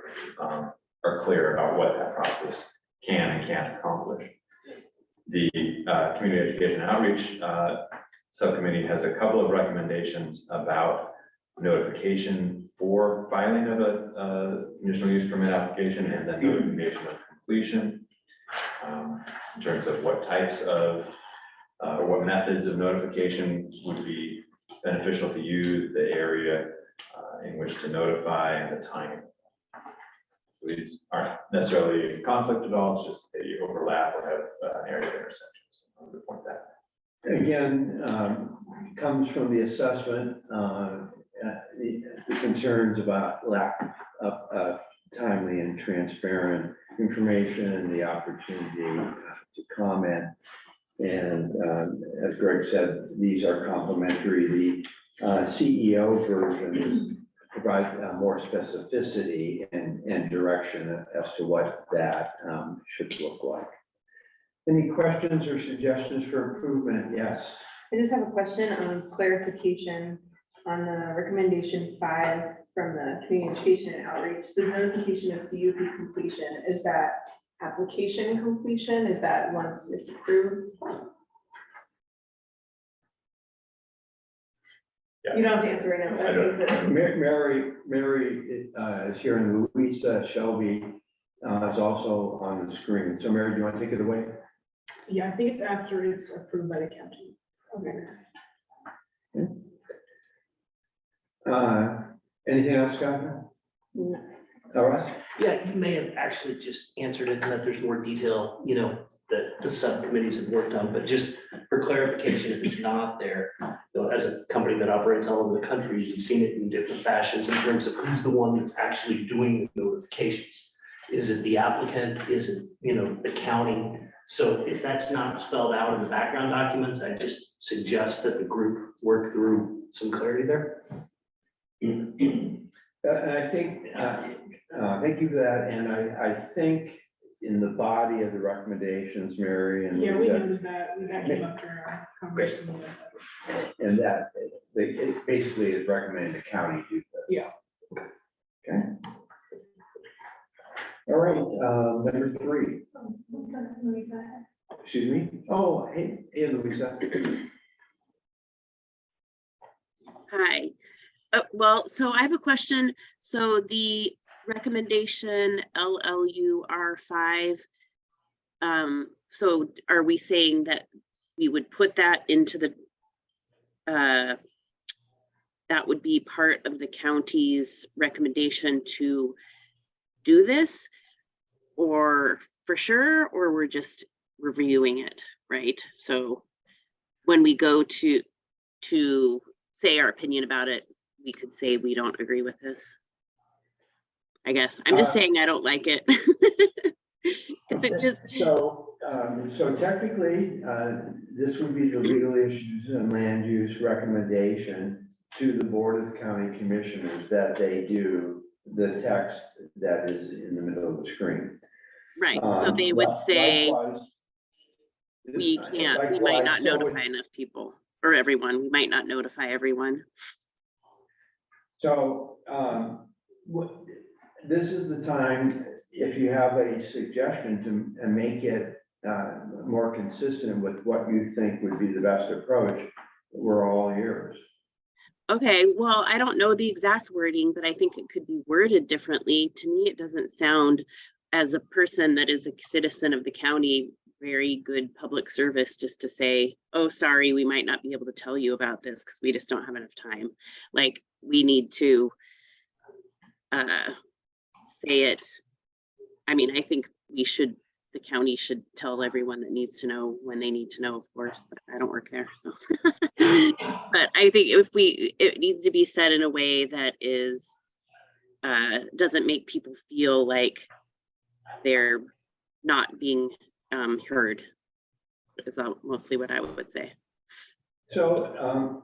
clear about what that process can and can't accomplish. The community education outreach subcommittee has a couple of recommendations about notification for filing of a conditional use permit application and then notification of completion, in terms of what types of or what methods of notification would be beneficial to you, the area in which to notify, and the timing. These aren't necessarily in conflict at all, it's just they overlap or have area of intersections. I would point that. Again, comes from the assessment, the concerns about lack of timely and transparent information and the opportunity to comment. And as Greg said, these are complementary. The CEO version provides more specificity and direction as to what that should look like. Any questions or suggestions for improvement? Yes. I just have a question on clarification on the recommendation 5 from the community education and outreach. The notification of CUP completion, is that application completion? Is that once it's approved? Yeah. You don't have to answer right now. But I think that Mary is here, and Louisa Shelby is also on the screen. So Mary, do you want to take it away? yeah, I think it's after it's approved by the county. Okay. Anything else, Scott? No. All right. Yeah, you may have actually just answered it, and that there's more detail, that the subcommittees have worked on, but just for clarification, if it's not there, as a company that operates all over the country, you've seen it in different fashions in terms of who's the one that's actually doing the notifications. Is it the applicant? Is it, the county? So if that's not spelled out in the background documents, I just suggest that the group work through some clarity there. And I think, thank you for that. And I think in the body of the recommendations, Mary, and. Yeah, we noted that, that came up during our conversation. And that, it basically is recommending the county do this. Yeah. Okay. All right, number 3, excuse me. Oh, hey, Louisa. Hi. Well, so I have a question. So the recommendation LLUR5, so are we saying that we would put that into the, that would be part of the county's recommendation to do this, or for sure, or we're just reviewing it, right? So when we go to say our opinion about it, we could say we don't agree with this. I guess I'm just saying I don't like it. It's just So technically, this would be the legal issues and land use recommendation to the Board of County Commissioners that they do the text that is in the middle of the screen. right. So they would say Likewise, we can't, we might not notify enough people or everyone. We might not notify everyone. So this is the time, if you have a suggestion to make it more consistent with what you think would be the best approach, we're all ears. Okay, well, I don't know the exact wording, but I think it could be worded differently. To me, it doesn't sound, as a person that is a citizen of the county, very good public service just to say, oh, sorry, we might not be able to tell you about this because we just don't have enough time. Like, we need to say it. I mean, I think we should, the county should tell everyone that needs to know when they need to know, of course, but I don't work there, so. But I think it needs to be said in a way that is, doesn't make people feel like they're not being heard, is mostly what I would say. So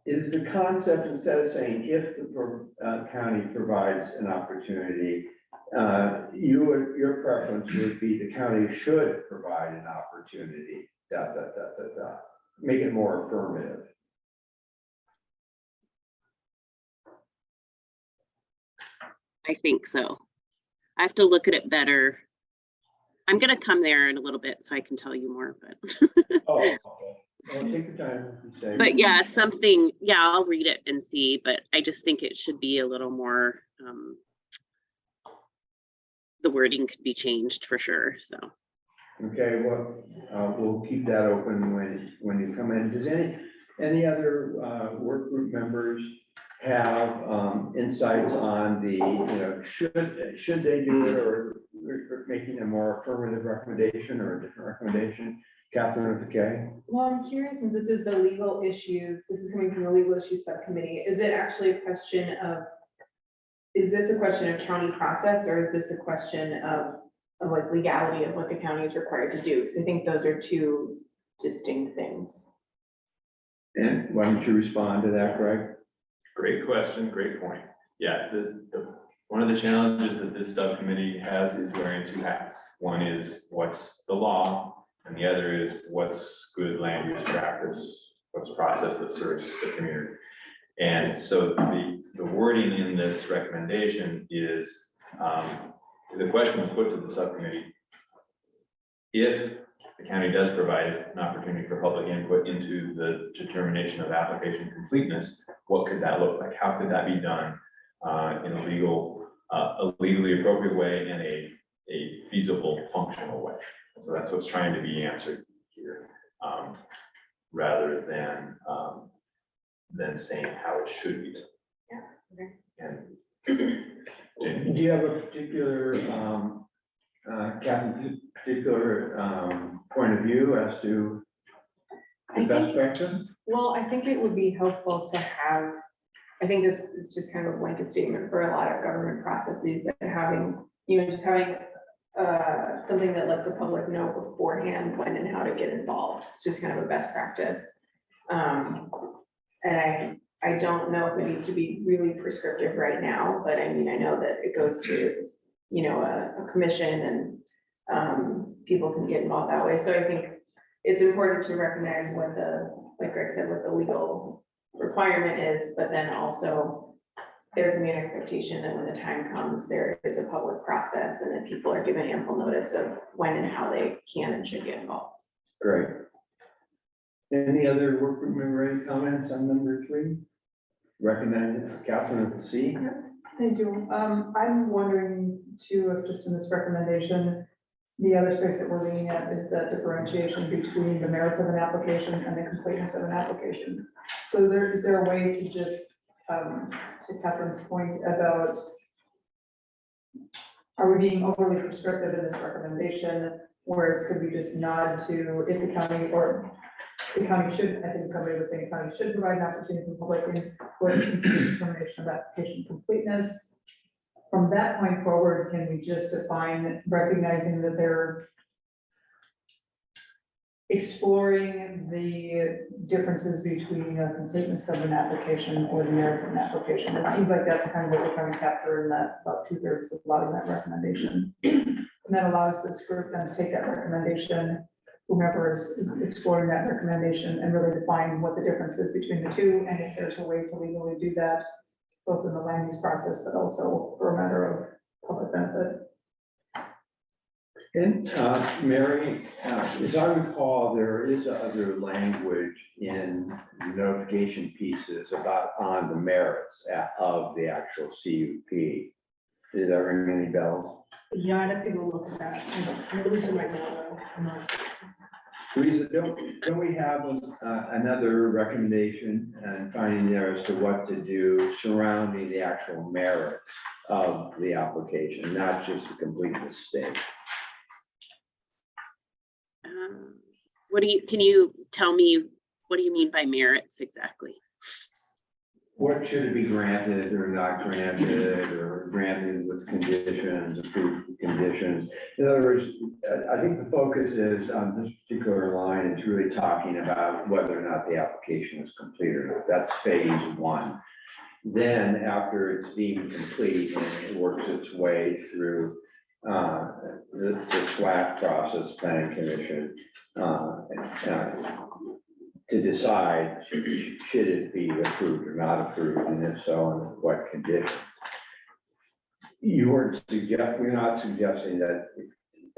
is the concept, instead of saying if the county provides an opportunity, your preference would be the county should provide an opportunity, ... Make it more affirmative. I think so. I have to look at it better. I'm gonna come there in a little bit so I can tell you more, but. Oh, okay. Well, take your time. But yeah, something, yeah, I'll read it and see, but I just think it should be a little more, the wording could be changed for sure, so. Okay, well, we'll keep that open when you come in. Does any other work group members have insights on the, should they do it, or making a more affirmative recommendation or a different recommendation? Catherine with the K. Well, I'm curious, since this is the legal issues, this is coming from the legal issues subcommittee, is it actually a question of, is this a question of county process, or is this a question of like legality of what the county is required to do? Because I think those are two distinct things. And why don't you respond to that, Greg? Great question, great point. Yeah, one of the challenges that this subcommittee has is wearing two hats. One is what's the law, and the other is what's good land use practice, what's process that serves the community. And so the wording in this recommendation is, the question was put to the subcommittee: if the county does provide an opportunity for public input into the determination of application completeness, what could that look like? How could that be done in a legally appropriate way and a feasible, functional way? And so that's what's trying to be answered here, rather than saying how it should be done. Yeah. Okay. And do you have a particular, Catherine, point of view as to the best practice? Well, I think it would be helpful to have, I think this is just kind of a blanket statement for a lot of government processes, that having, just having something that lets the public know beforehand when and how to get involved. It's just kind of a best practice. And I don't know if it needs to be really prescriptive right now, but I mean, I know that it goes to, a commission, and people can get involved that way. So I think it's important to recognize what the, like Greg said, what the legal requirement is, but then also there can be an expectation that when the time comes, there is a public process and that people are given ample notice of when and how they can and should get involved. Great. Any other work group member, any comments on number 3? Recognize Catherine with the C. Thank you. I'm wondering too, if just in this recommendation, the other space that we're looking at is that differentiation between the merits of an application and the completeness of an application. So is there a way to just, to Catherine's point about, are we being overly prescriptive in this recommendation? Whereas could we just nod to if the county or the county should, I think somebody was saying the county should provide an opportunity for public input into determination of application completeness. From that point forward, can we just define recognizing that they're exploring the differences between the completeness of an application or the merits of an application? It seems like that's kind of what we're trying to capture in that about 2/3 of a lot of that recommendation. And that allows this group then to take that recommendation, whomever is exploring that recommendation, and really define what the difference is between the two, and if there's a way to legally do that, both in the land use process, but also for a matter of public benefit. And Mary, as I recall, there is other language in notification pieces about on the merits of the actual CUP. Did that ring any bells? Yeah, I'd have to go look at that. I'm releasing right now. I'm not. Teresa, don't we have another recommendation and finding there as to what to do surrounding the actual merits of the application, not just the completeness stage? Can you tell me, what do you mean by merits exactly? What should it be granted or not granted, or granted with conditions, approved with conditions? In other words, I think the focus is on this particular line is really talking about whether or not the application is complete or not. That's phase 1. Then after it's deemed complete and it works its way through the SWAC process, planning commission, to decide should it be approved or not approved, and if so, under what conditions. We're not suggesting that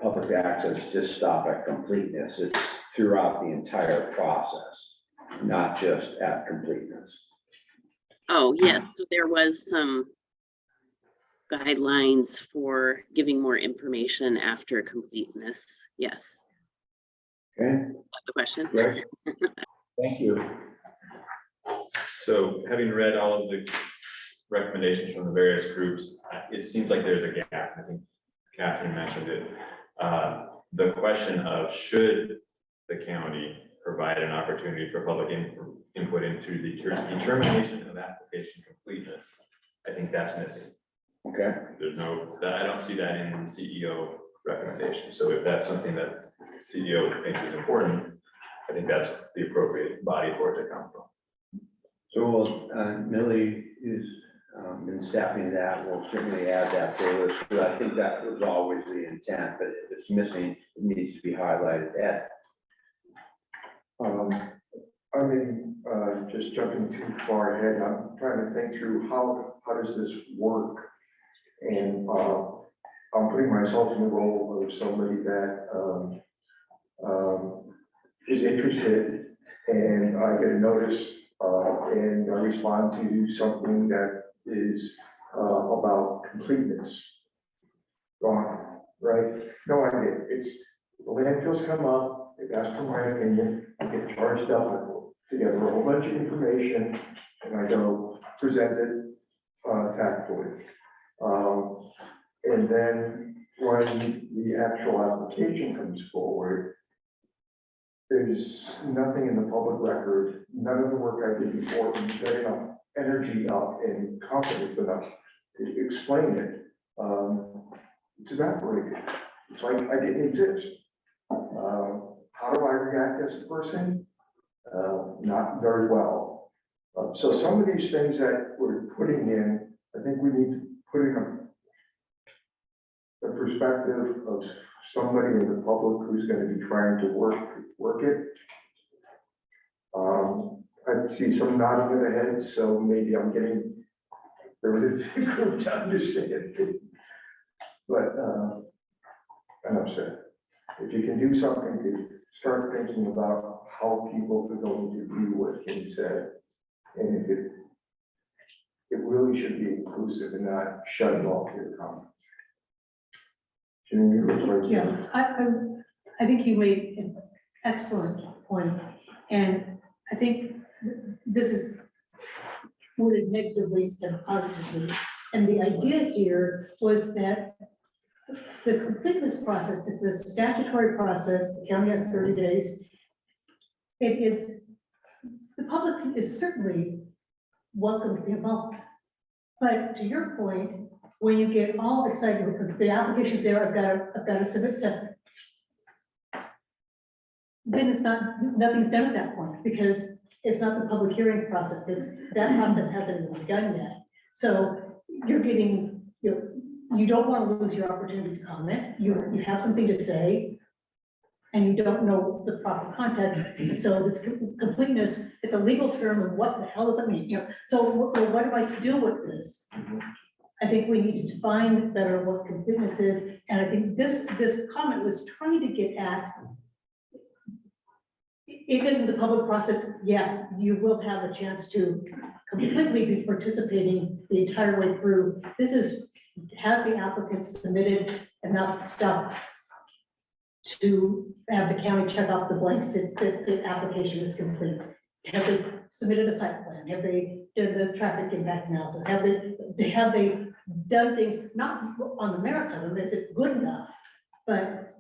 public access just stop at completeness. It's throughout the entire process, not just at completeness. Oh, yes, so there was some guidelines for giving more information after completeness. Yes. Okay. That's the question. Great. Thank you. So having read all of the recommendations from the various groups, it seems like there's a gap. I think Catherine mentioned it. The question of should the county provide an opportunity for public input into the determination of application completeness, I think that's missing. Okay. I don't see that in the CEO recommendation. So if that's something that CEO thinks is important, I think that's the appropriate body for it to come from. So Millie has been staffing that. We'll certainly add that to the list, but I think that was always the intent, but if it's missing, it needs to be highlighted. Ed? I mean, just jumping too far ahead, I'm trying to think through how does this work? And I'm putting myself in the role of somebody that is interested, and I get a notice and I respond to something that is about completeness. Gone, right? No idea. It's the landfills come up, they've asked for my opinion, I get charged up, I put together a whole bunch of information, and I go present it tactfully. And then when the actual application comes forward, there's nothing in the public record, none of the work I did before, and get enough energy up and confidence enough to explain it. It's evaporated. It's like I didn't exist. How do I react as a person? Not very well. So some of these things that we're putting in, I think we need to put in a perspective of somebody in the public who's gonna be trying to work it. I see some nodding of the head, so maybe I'm getting the group to understand it. But, I'm sorry, if you can do something to start thinking about how people are going to view what's being said, and if it really should be inclusive and not shutting off your comments. Jimmy, you look like. Yeah, I think you made an excellent point, and I think this is worded negatively instead of positively. And the idea here was that the completeness process, it's a statutory process, the county has 30 days. It is, the public is certainly welcome to be involved. But to your point, when you get all excited with the applications there, I've got to submit stuff. Then it's not, nothing's done at that point, because it's not the public hearing process. It's, that process hasn't even begun yet. So you're getting, you don't want to lose your opportunity to comment. You have something to say, and you don't know the proper context. So this completeness, it's a legal term, and what the hell does that mean? So what do I do with this? I think we need to define better what completeness is, and I think this comment was trying to get at. It isn't the public process yet. You will have a chance to completely be participating the entire way through. This is, has the applicant submitted enough stuff to have the county check off the blanks that the application is complete? Have they submitted a site plan? Have they done the traffic impact analysis? Have they done things, not on the merits of them, is it good enough, but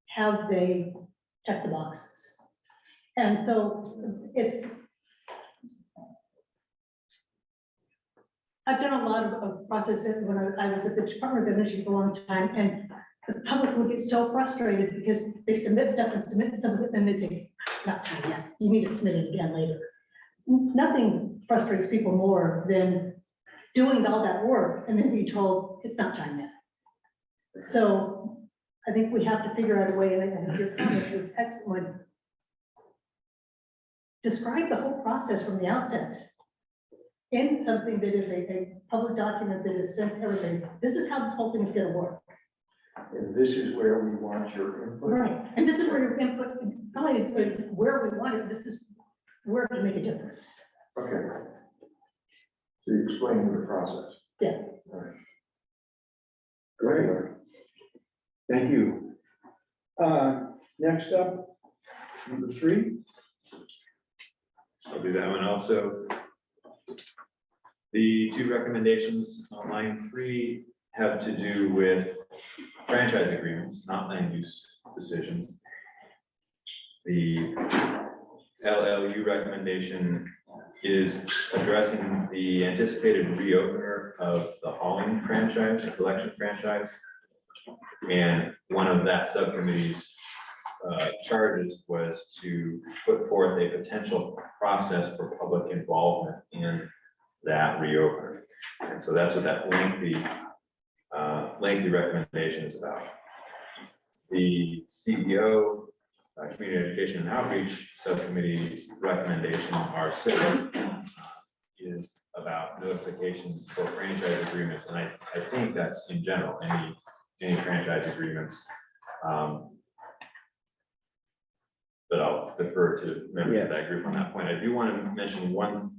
have they checked the boxes? And so it's, I've done a lot of processes when I was at the Department of Energy for a long time, and the public would get so frustrated because they submit stuff and they'd say, not time yet, you need to submit it again later. Nothing frustrates people more than doing all that work and then being told it's not time yet. So I think we have to figure out a way, and I think your comment was excellent. Describe the whole process from the outset in something that is a public document that is sent to everybody. This is how this whole thing is going to work. And this is where we want your input. Right, and this is where your input, not only is where we want it, this is where it can make a difference. Okay. So you explain the process. Yeah. All right. Great. Thank you. Next up, number 3. I'll do that one also. The 2 recommendations on line 3 have to do with franchise agreements, not land use decisions. The LLU recommendation is addressing the anticipated reopener of the hauling franchise, the collection franchise. And one of that subcommittee's charges was to put forth a potential process for public involvement in that reopener. And so that's what that lengthy recommendation is about. The CEO, Community Education and Outreach Subcommittee's recommendation, R6, is about notifications for franchise agreements. And I think that's in general, any franchise agreements. But I'll defer to members of that group on that point. I do want to mention one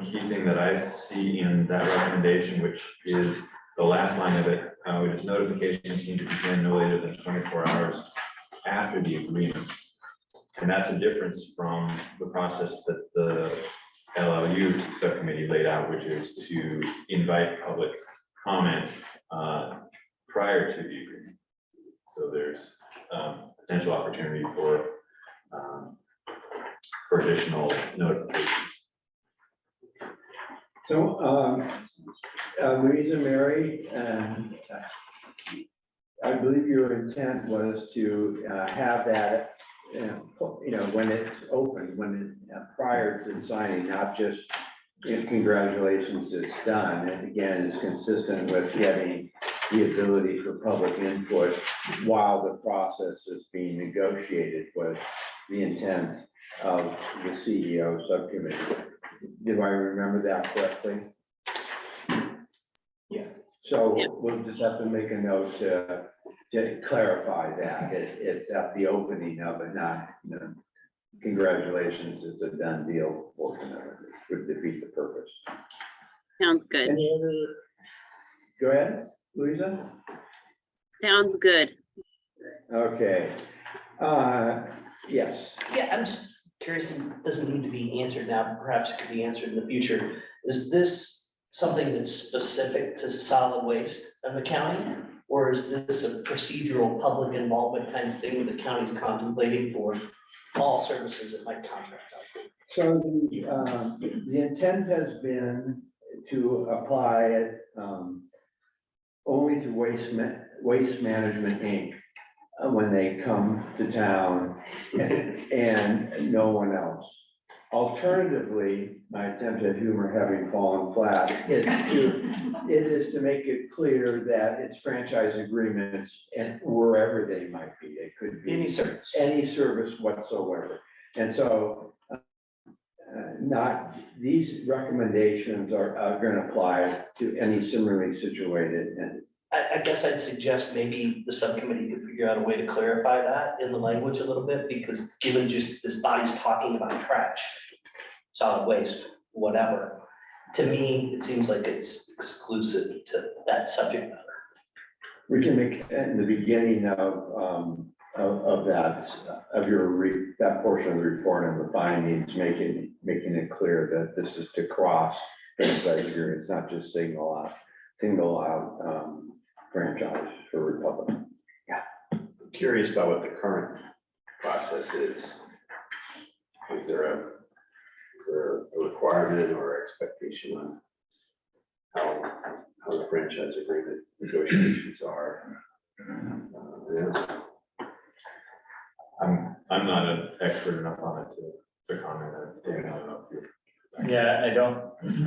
key thing that I see in that recommendation, which is the last line of it, which is notifications need to begin no later than 24 hours after the agreement. And that's a difference from the process that the LLU subcommittee laid out, which is to invite public comment prior to the agreement. So there's potential opportunity for additional notifications. So, Louise and Mary, I believe your intent was to have that, when it's open, prior to signing, not just congratulations, it's done. And again, it's consistent with getting the ability for public input while the process is being negotiated was the intent of the CEO subcommittee. Do I remember that correctly? Yeah. So we'll just have to make a note to clarify that. It's at the opening of it, not, you know, congratulations, it's a done deal, would defeat the purpose. Sounds good. Any other? Go ahead, Louisa. Sounds good. Okay. Yes. Yeah, I'm just curious, it doesn't need to be answered now, but perhaps it could be answered in the future. Is this something that's specific to solid waste of the county? Or is this a procedural public involvement kind of thing that the county's contemplating for all services it might contract out? So the intent has been to apply it only to Waste Management, Inc. When they come to town and no one else. Alternatively, my attempt at humor having fallen flat, it is to make it clear that it's franchise agreements and wherever they might be, they could be any service whatsoever. And so not, these recommendations are going to apply to any similarly situated entity. I guess I'd suggest maybe the subcommittee could figure out a way to clarify that in the language a little bit, because given just this body's talking about trash, solid waste, whatever, to me, it seems like it's exclusive to that subject matter. We can make in the beginning of that, that portion of the report and the findings, making it clear that this is to cross franchise agreements, not just single out franchise for Republic. Yeah. I'm curious about what the current process is. Is there a requirement or expectation on how the franchise agreement negotiations are? I'm not an expert enough on it to comment. I don't know if you're. Yeah,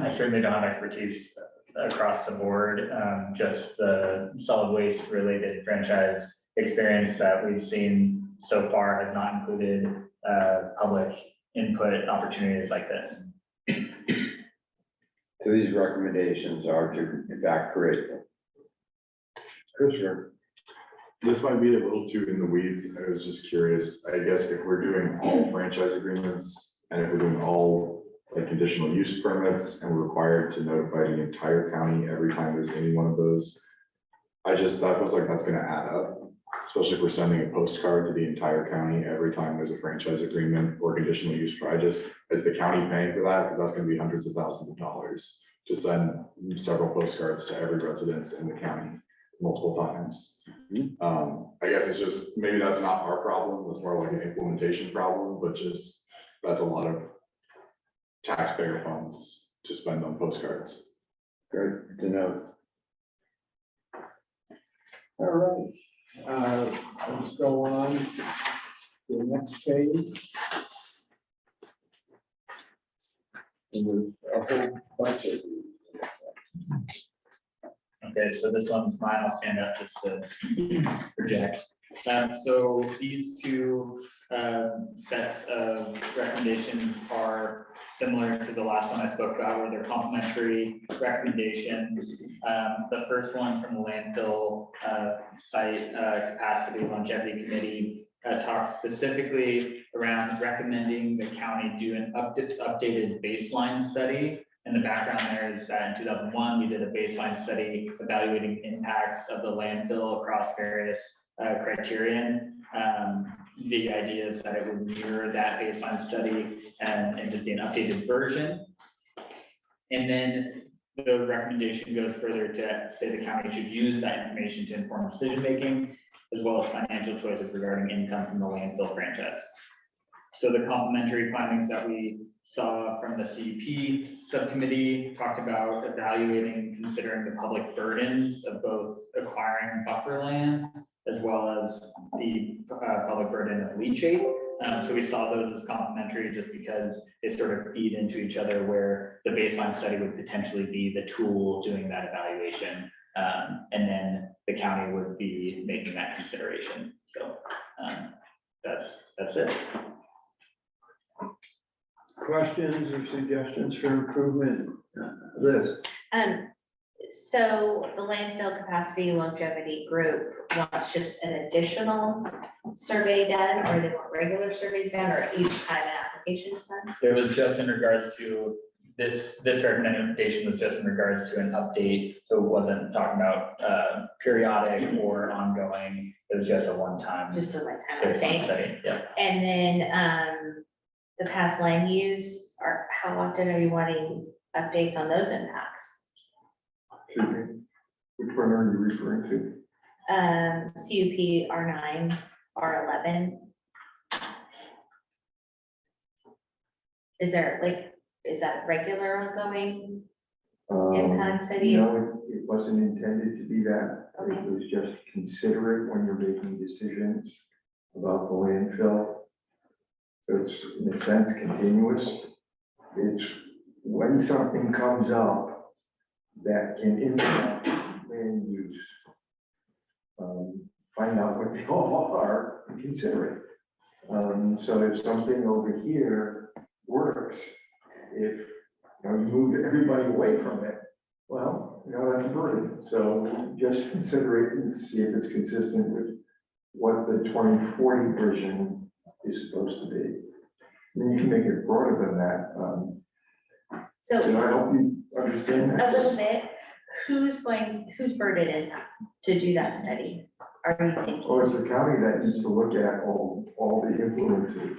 I certainly don't have expertise across the board. Just the solid waste related franchise experience that we've seen so far has not included public input opportunities like this. So these recommendations are to, in fact, create. Christopher. This might be a little too in the weeds. I was just curious, I guess if we're doing all franchise agreements and if we're doing all like conditional use permits and we're required to notify the entire county every time there's any one of those. That feels like that's gonna add up, especially if we're sending a postcard to the entire county every time there's a franchise agreement or conditional use. Is the county paying for that? Because that's gonna be hundreds of thousands of dollars to send several postcards to every residence in the county multiple times. I guess it's just, maybe that's not our problem, it's more like an implementation problem, but just, that's a lot of taxpayer funds to spend on postcards. Good to know. All right, let's go on to the next page. And there's a whole bunch of Okay, so this one's mine. I'll stand up just to project. So these two sets of recommendations are similar to the last one I spoke about, where they're complementary recommendations. The first one from the landfill site capacity longevity committee talks specifically around recommending the county do an updated baseline study. And the background there is that in 2001, we did a baseline study evaluating impacts of the landfill across various criterion. The idea is that it would mirror that baseline study and just be an updated version. And then the recommendation goes further to say the county should use that information to inform decision-making, as well as financial choices regarding income from the landfill franchise. So the complementary findings that we saw from the CEP subcommittee talked about evaluating, considering the public burdens of both acquiring buffer land as well as the public burden of leachate. So we saw those as complementary just because they sort of feed into each other, where the baseline study would potentially be the tool doing that evaluation. And then the county would be making that consideration. So that's it. Questions or suggestions for improvement? Liz? So the landfill capacity longevity group wants just an additional survey done, or they want regular surveys done, or each time an application is done? It was just in regards to this recommendation was just in regards to an update. So it wasn't talking about periodic or ongoing. It was just a one-time. Just a one-time update. Study, yeah. And then the past land use, or how often are you wanting updates on those impacts? Excuse me, which one are you referring to? CUP R9, R11. Is that regular ongoing impact studies? No, it wasn't intended to be that. Okay. It was just consider it when you're making decisions about the landfill. So it's in a sense continuous. It's when something comes up that can impact land use. Find out what they all are and consider it. So if something over here works, if you move everybody away from it, well, that's a burden. So just consider it and see if it's consistent with what the 2040 version is supposed to be. And you can make it broader than that. So Can I help you understand a that? little bit, whose burden is that to do that study? Are you thinking? Oh, it's the county that needs to look at all the influences.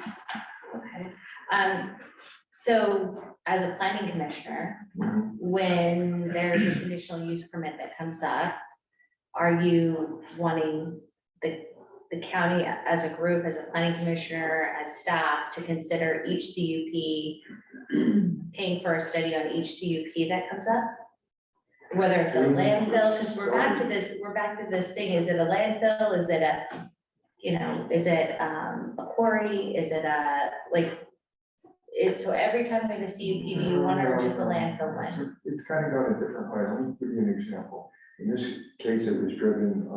Okay. So as a planning commissioner, Mhm. when there's a conditional use permit that comes up, are you wanting the county as a group, as a planning commissioner, as staff to consider each CUP, paying for a study on each CUP that comes up? Whether it's a landfill, because we're back to this thing, is it a landfill, is it a, is it a quarry, is it so every time we have a CUP, do you want or just the landfill one? It's kind of done a different way. Let me give you an example. In this case, it was driven,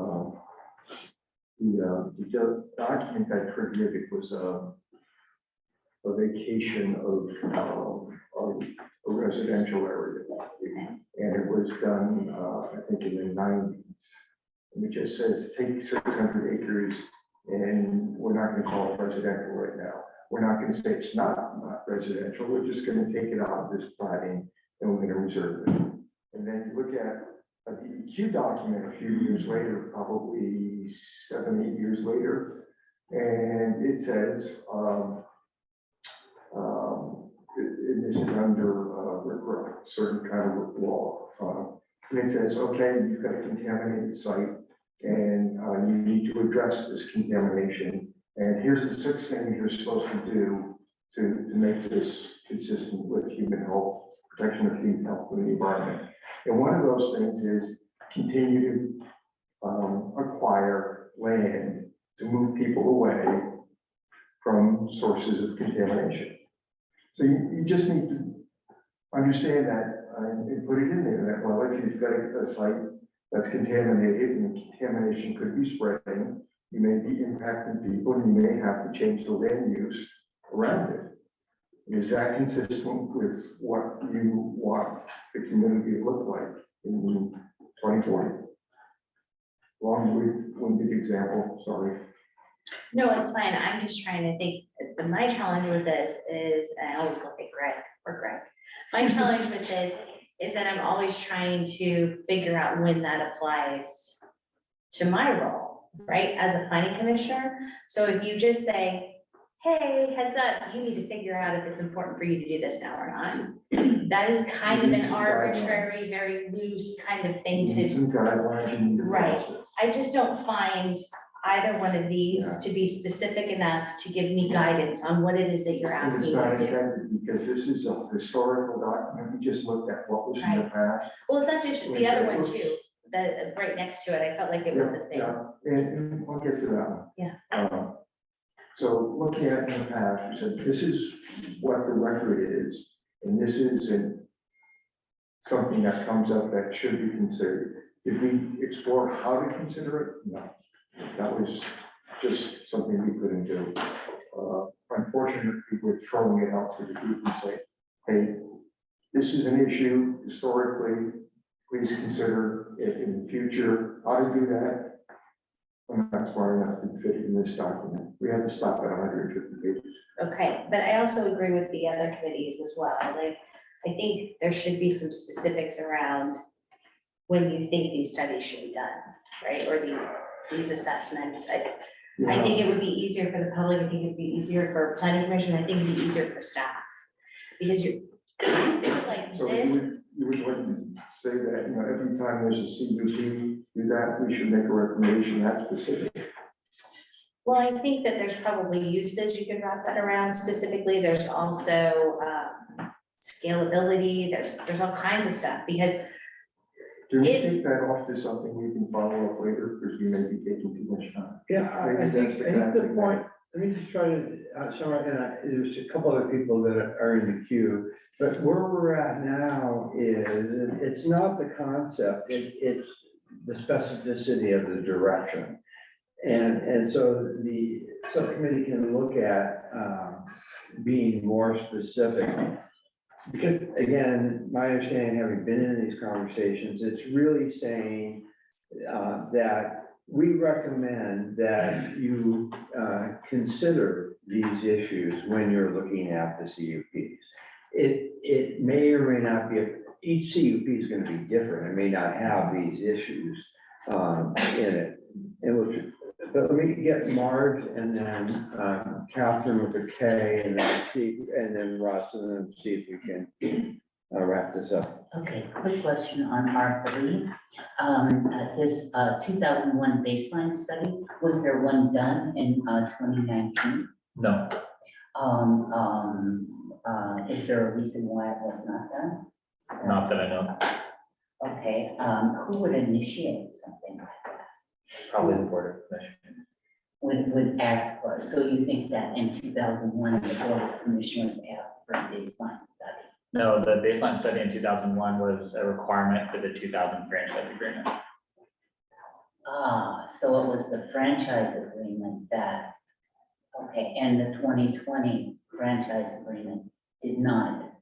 the document I triggered, it was a vacation of a residential area. And it was done, I think in the 90s. And it just says, take 600 acres and we're not going to call it residential right now. We're not going to say it's not residential. We're just going to take it out of this planning and we're going to reserve it. And then you look at a DEQ document a few years later, probably 7, 8 years later, and it says, it is under a certain kind of law. And it says, okay, you've got a contaminated site and you need to address this contamination. And here's the 6 things you're supposed to do to make this consistent with human health, protection of human health and the environment. And one of those things is continue to acquire land to move people away from sources of contamination. So you just need to understand that and put it in there that, well, if you've got a site that's contaminated and the contamination could be spreading, you may be impacting people and you may have to change the land use around it. Is that consistent with what you want the community to look like in 2040? Long-winded example, sorry. No, it's fine. I'm just trying to think, my challenge with this is, and I always look at Greg. My challenge with this is that I'm always trying to figure out when that applies to my role, right, as a planning commissioner. So if you just say, hey, heads up, you need to figure out if it's important for you to do this now or not. That is kind of an arbitrary, very loose kind of thing to. Some guidelines in your Right. process. I just don't find either one of these to be specific enough to give me guidance on what it is that you're It's asking me not to do. intended because this is a historical document. We just looked at what was in the past. Well, it's not just the other one too, the right next to it. I felt like it was the same. And we'll get to that one. Yeah. So looking at in the past, we said, this is what the record is, and this isn't something that comes up that should be considered. Did we explore how to consider it? No, that was just something we couldn't do. Unfortunately, we're throwing it out to the group and say, hey, this is an issue historically, please consider it in the future, how to do that. And that's why we have to fit it in this document. We have to stop at 150 pages. Okay, but I also agree with the other committees as well. Like, I think there should be some specifics around when you think these studies should be done, right? Or these assessments. I think it would be easier for the public. I think it'd be easier for planning commission. I think it'd be easier for staff. Because you feel like So this. you would like to say that, every time there's a CUP, do that, we should make a recommendation that specific. Well, I think that there's probably uses you could wrap that around specifically. There's also scalability. There's all kinds of stuff because. Can we take that off to something we can follow up later, because we may be taking too much time? Yeah, I think the point, let me just try to, summarize, and there's a couple other people that are in the queue, but where we're at now is, it's not the concept, it's the specificity of the direction. And so the subcommittee can look at being more specific. Because again, my understanding, having been in these conversations, it's really saying that we recommend that you consider these issues when you're looking at the CUPs. It may or may not be, each CUP is going to be different. It may not have these issues in it. But let me get Marge and then Catherine with a K and then Steve and then Russ and then see if we can wrap this up. Okay, quick question on R3. This 2001 baseline study, was there one done in 2019? No. Is there a reason why it was not done? Not that I know. Okay, who would initiate something like that? Probably the Board of Commissioners. Would ask for, so you think that in 2001, the Board of Commissioners asked for a baseline study? No, the baseline study in 2001 was a requirement for the 2000 franchise agreement. So it was the franchise agreement that, okay, and the 2020 franchise agreement did not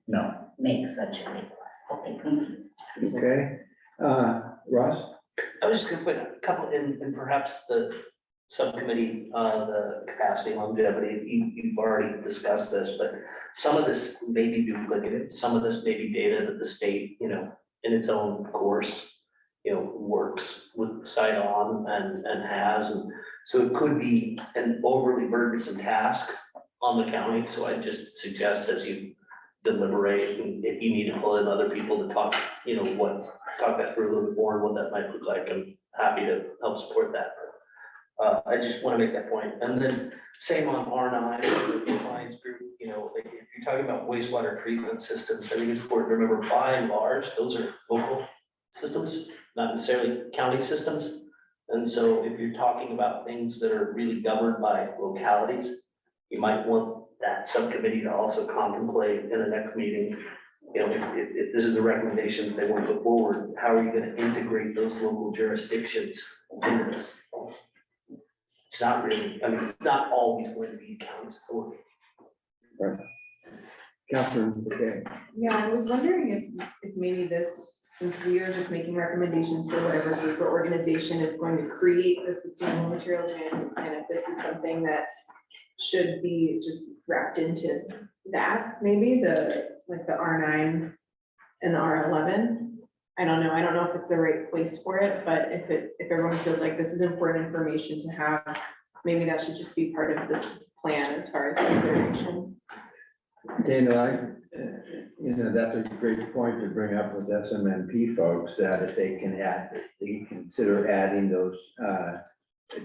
make such a request. Okay, thank you. Okay, Russ? I was just gonna put a couple in perhaps the subcommittee, the capacity longevity, you've already discussed this, but some of this may be duplicated, some of this may be data that the state, in its own course, works with side on and has, and so it could be an overly burdensome task on the county, so I just suggest as you deliberate, and if you need to pull in other people to talk, talk that through a little bit more, what that might look like, I'm happy to help support that. I just want to make that point. And then same on R9, the compliance group, if you're talking about wastewater treatment systems, I think it's important to remember by and large, those are local systems, not necessarily county systems. And so if you're talking about things that are really governed by localities, you might want that subcommittee to also contemplate in the next meeting, if this is a recommendation they want to put forward, how are you going to integrate those local jurisdictions into this? It's not really, it's not always going to be county's authority. Right. Catherine, okay. Yeah, I was wondering if maybe this, since we are just making recommendations for whatever group or organization is going to create the sustainable materials management plan, if this is something that should be just wrapped into that, maybe the R9 and the R11. I don't know if it's the right place for it, but if everyone feels like this is important information to have, maybe that should just be part of the plan as far as consideration. Dana, that's a great point to bring up with SMMP folks, that if they can consider adding those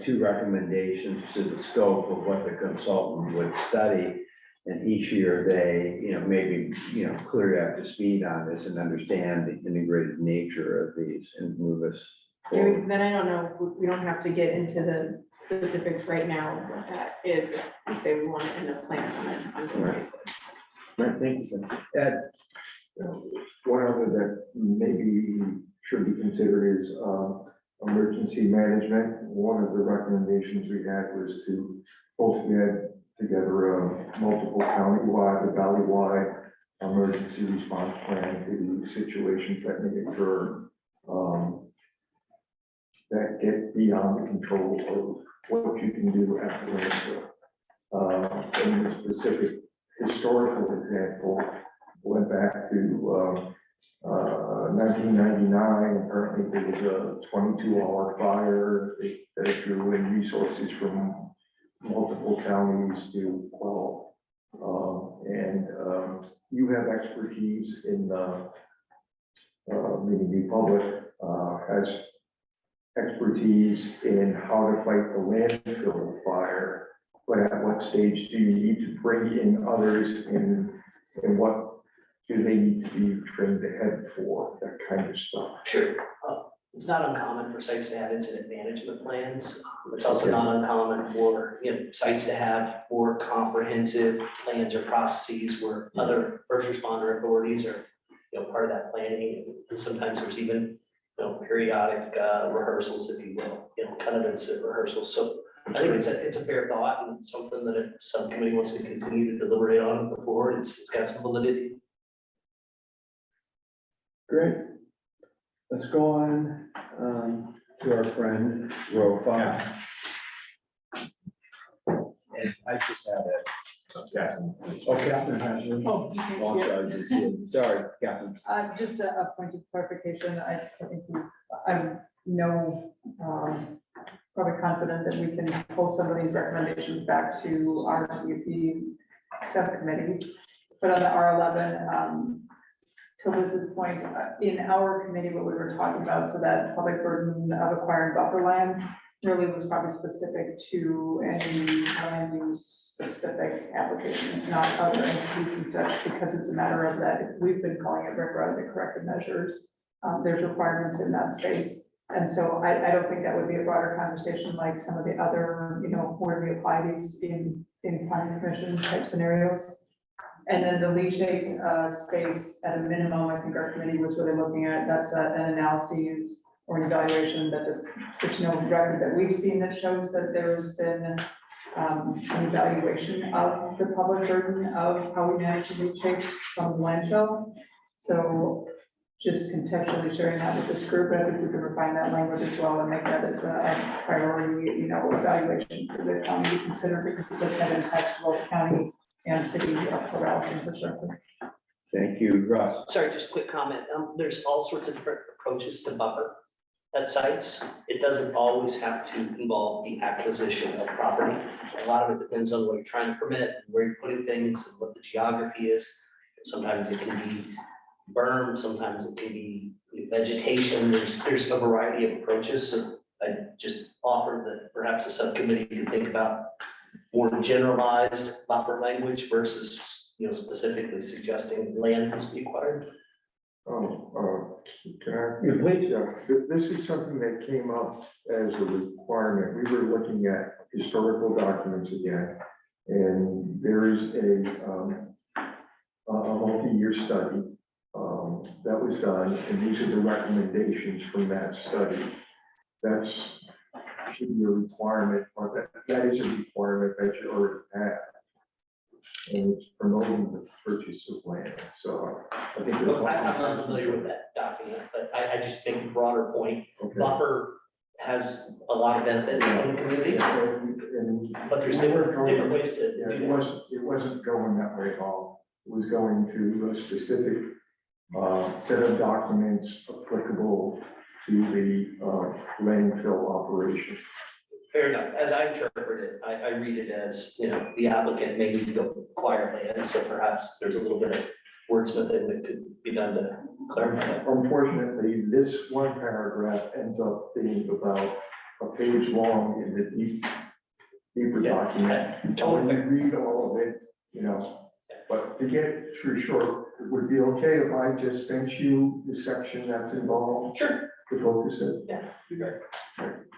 two recommendations to the scope of what the consultant would study, and she or they, maybe, clearly up to speed on this and understand the integrated nature of these and move us forward. Then I don't know, we don't have to get into the specifics right now of what that is, if we say we want to end up plan on an ongoing basis. Right, thank you. One other that maybe should be considered is emergency management. One of the recommendations we had was to both get together a multiple countywide, or valley-wide emergency response plan to situations that may occur that get beyond the control of what you can do after landfill. In the specific historical example, went back to 1999. Apparently there was a 22-hour fire that drew in resources from multiple counties to quell. You have expertise in meaning the public has expertise in how to fight the landfill fire, but at what stage do you need to bring in others, and what do they need to be trained ahead for, that kind of stuff? Sure. It's not uncommon for sites to have incident management plans. It's also not uncommon for, sites to have more comprehensive plans or processes where other first responder authorities are, part of that planning. And sometimes there's even, periodic rehearsals, if you will, kind of incident rehearsals. So I think it's a fair thought and something that if subcommittee wants to continue to deliberate on before, it's got some validity. Great. Let's go on to our friend, row 5. And I just had it. Oh, Catherine has it. Oh, sorry, Catherine. Just a point of clarification, I think I'm probably confident that we can pull some of these recommendations back to our CUP subcommittee. But on the R11, to Liz's point, in our committee, what we were talking about, so that public burden of acquiring buffer land really was probably specific to any land use specific applications, not other entities and such, because it's a matter of that, we've been calling it RCRA, the corrective measures. There's requirements in that space. And so I don't think that would be a broader conversation like some of the other, where we apply these in planning commission type scenarios. And then the leachate space at a minimum, I think our committee was really looking at, that's an analysis or an evaluation that there's no record that we've seen that shows that there's been an evaluation of the public burden of how we manage leachate from the landfill. So just contextually sharing that with this group, I think we can refine that language as well and make that as a priority, evaluation for the county to consider, because it does have impacts to both county and city Corvallis infrastructure. Thank you, Russ. Sorry, just a quick comment. There's all sorts of different approaches to buffer at sites. It doesn't always have to involve the acquisition of property. A lot of it depends on what you're trying to permit, and where you're putting things, and what the geography is. Sometimes it can be berm, sometimes it can be vegetation. There's a variety of approaches. So I just offer that perhaps a subcommittee can think about more generalized buffer language versus, specifically suggesting land has to be acquired. Can I, please, this is something that came up as a requirement. We were looking at historical documents again, and there is a multi-year study that was done, and these are the recommendations from that study. That's should be a requirement, or that is a requirement that you already have. And it's promoting the purchase of land. So I think. Look, I'm not familiar with that document, but I just think the broader point, buffer has a lot of benefit in the community. But there's different ways to do that. It wasn't going that way at all. It was going to a specific set of documents applicable to the landfill operation. Fair enough. As I interpret it, I read it as, the applicant may need to go acquire land, so perhaps there's a little bit of wordsmithing that could be done to clarify that. Unfortunately, this one paragraph ends up being about a page long in the deeper document. Totally. You read all of it, but to get it through short, it would be okay if I just sent you the section that's involved. Sure. To focus it. Yeah.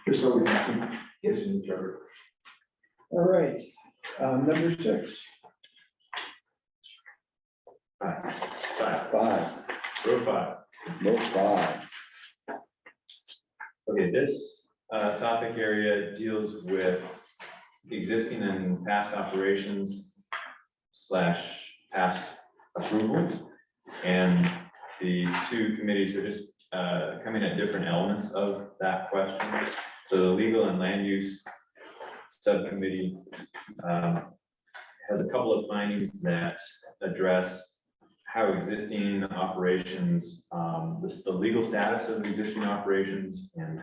Just so we can keep guessing each other. All right, number 6. Five. Row 5. Okay, this topic area deals with existing and past operations / past approvals. And the two committees are just coming at different elements of that question. So the legal and land use subcommittee has a couple of findings that address how existing operations, the legal status of existing operations, and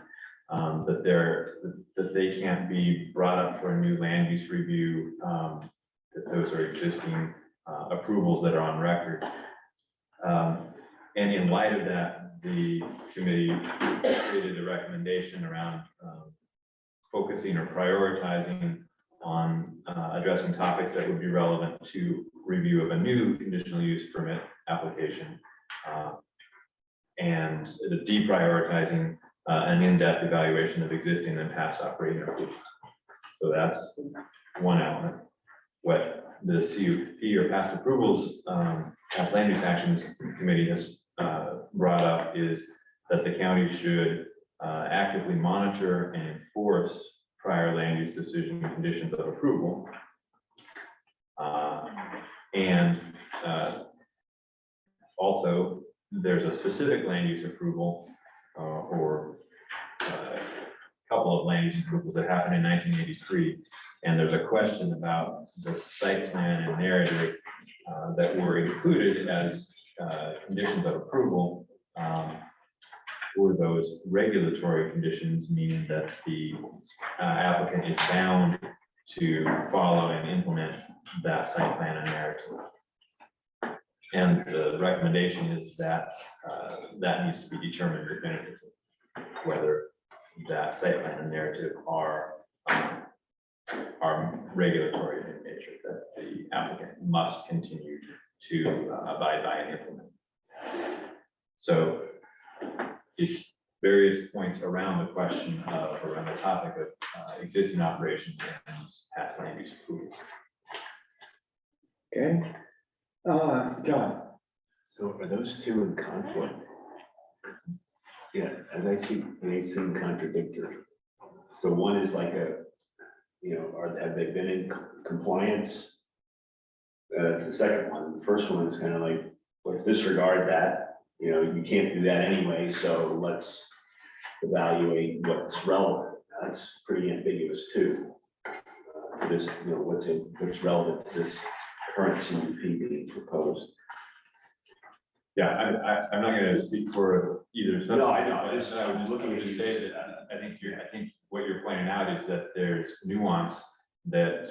that they can't be brought up for a new land use review, that those are existing approvals that are on record. And in light of that, the committee created a recommendation around focusing or prioritizing on addressing topics that would be relevant to review of a new conditional use permit application, and the deprioritizing an in-depth evaluation of existing and past operating approvals. So that's one element. What the CUP or past approvals, past land use actions committee has brought up is that the county should actively monitor and enforce prior land use decision conditions of approval. And also, there's a specific land use approval or a couple of land use approvals that happened in 1983. And there's a question about the site plan and narrative that were included as conditions of approval. Were those regulatory conditions, meaning that the applicant is bound to follow and implement that site plan and narrative? And the recommendation is that that needs to be determined definitively, whether that site plan and narrative are regulatory in nature, that the applicant must continue to abide by and implement. So it's various points around the question of, around the topic of existing operations and past land use approvals. Okay, John. So are those two in conflict? Yeah, as I see, they seem contradictory. So one is like have they been in compliance? That's the second one. The first one is kind of like, let's disregard that. You can't do that anyway, so let's evaluate what's relevant. That's pretty ambiguous too. To this, what's relevant to this current CUP being proposed. Yeah, I'm not gonna speak for either. No, I know. I would just say that I think what you're pointing out is that there's nuance that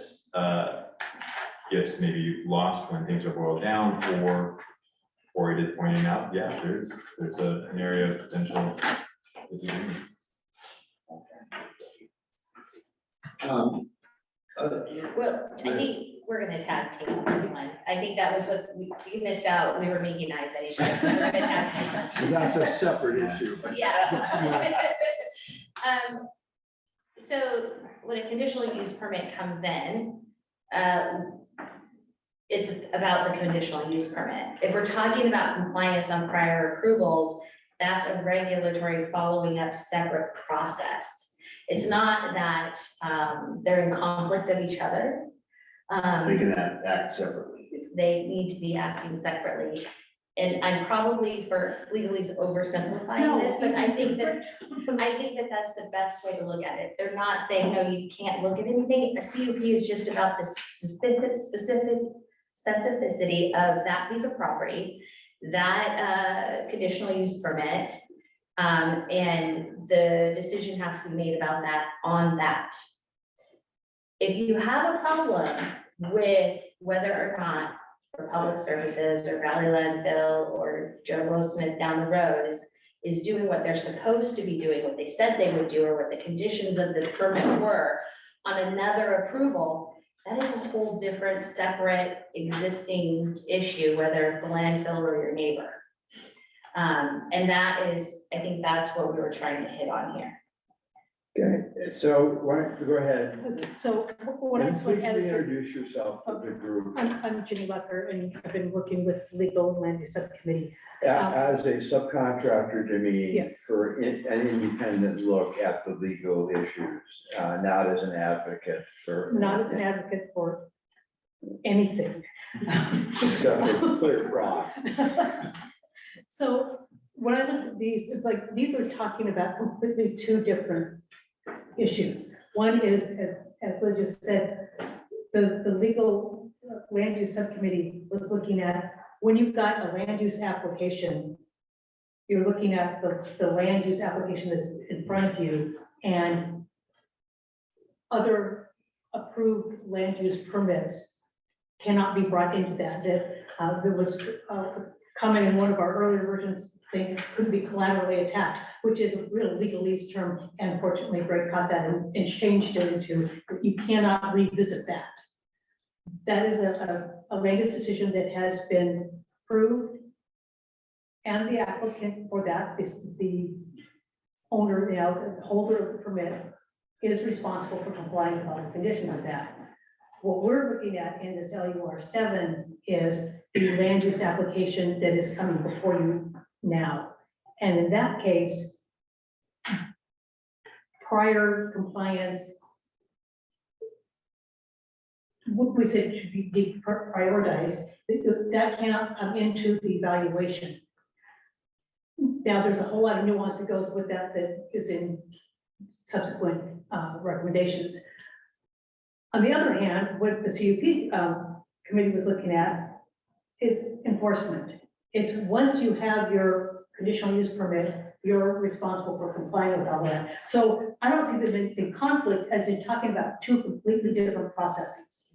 gets maybe lost when things are boiled down, or it is pointing out, yeah, there's an area of potential disagreement. Well, I think we're gonna tag team this one. I think that was what you missed out. We were making eyes at each other. We're gonna tag team. That's a separate issue. Yeah. So when a conditional use permit comes in, it's about the conditional use permit. If we're talking about compliance on prior approvals, that's a regulatory following up separate process. It's not that they're in conflict of each other. They can act separately. They need to be acting separately. And I'm probably for legalese oversimplifying this, but I think that that's the best way to look at it. They're not saying, no, you can't look at anything. A CUP is just about the specificity of that piece of property, that conditional use permit, and the decision has to be made about that on that. If you have a problem with whether or not for public services or Valley Landfill or Joe Blow Smith down the road is doing what they're supposed to be doing, what they said they would do, or what the conditions of the permit were on another approval, that is a whole different, separate, existing issue, whether it's the landfill or your neighbor. And that is, I think that's what we were trying to hit on here. Okay, So why don't you go ahead? Okay, so what I'm And going please to add is that reintroduce yourself to the group I'm Ginny Lucker, and I've been working with legal and land use subcommittee. as a subcontractor to me Yes. for an independent look at the legal issues, not as an advocate for. Not as an advocate for anything. Except for clear fraud. So when I look at these, it's like, these are talking about completely two different issues. One is, as Liz just said, the legal land use subcommittee was looking at, when you've got a land use application, you're looking at the land use application that's in front of you, and other approved land use permits cannot be brought into that. There was a comment in one of our earlier versions saying couldn't be collaterally attacked, which is a real legalese term. And unfortunately, Greg caught that and changed it into, you cannot revisit that. That is a land use decision that has been approved. And the applicant for that is the owner, the holder of the permit is responsible for complying with all the conditions of that. What we're looking at in this LUR 7 is the land use application that is coming before you now. And in that case, prior compliance, what we said should be prioritized, that cannot come into the evaluation. Now, there's a whole lot of nuance that goes with that is in subsequent recommendations. On the other hand, what the CUP committee was looking at is enforcement. It's once you have your conditional use permit, you're responsible for complying with all that. So I don't see that it's in conflict as in talking about two completely different processes.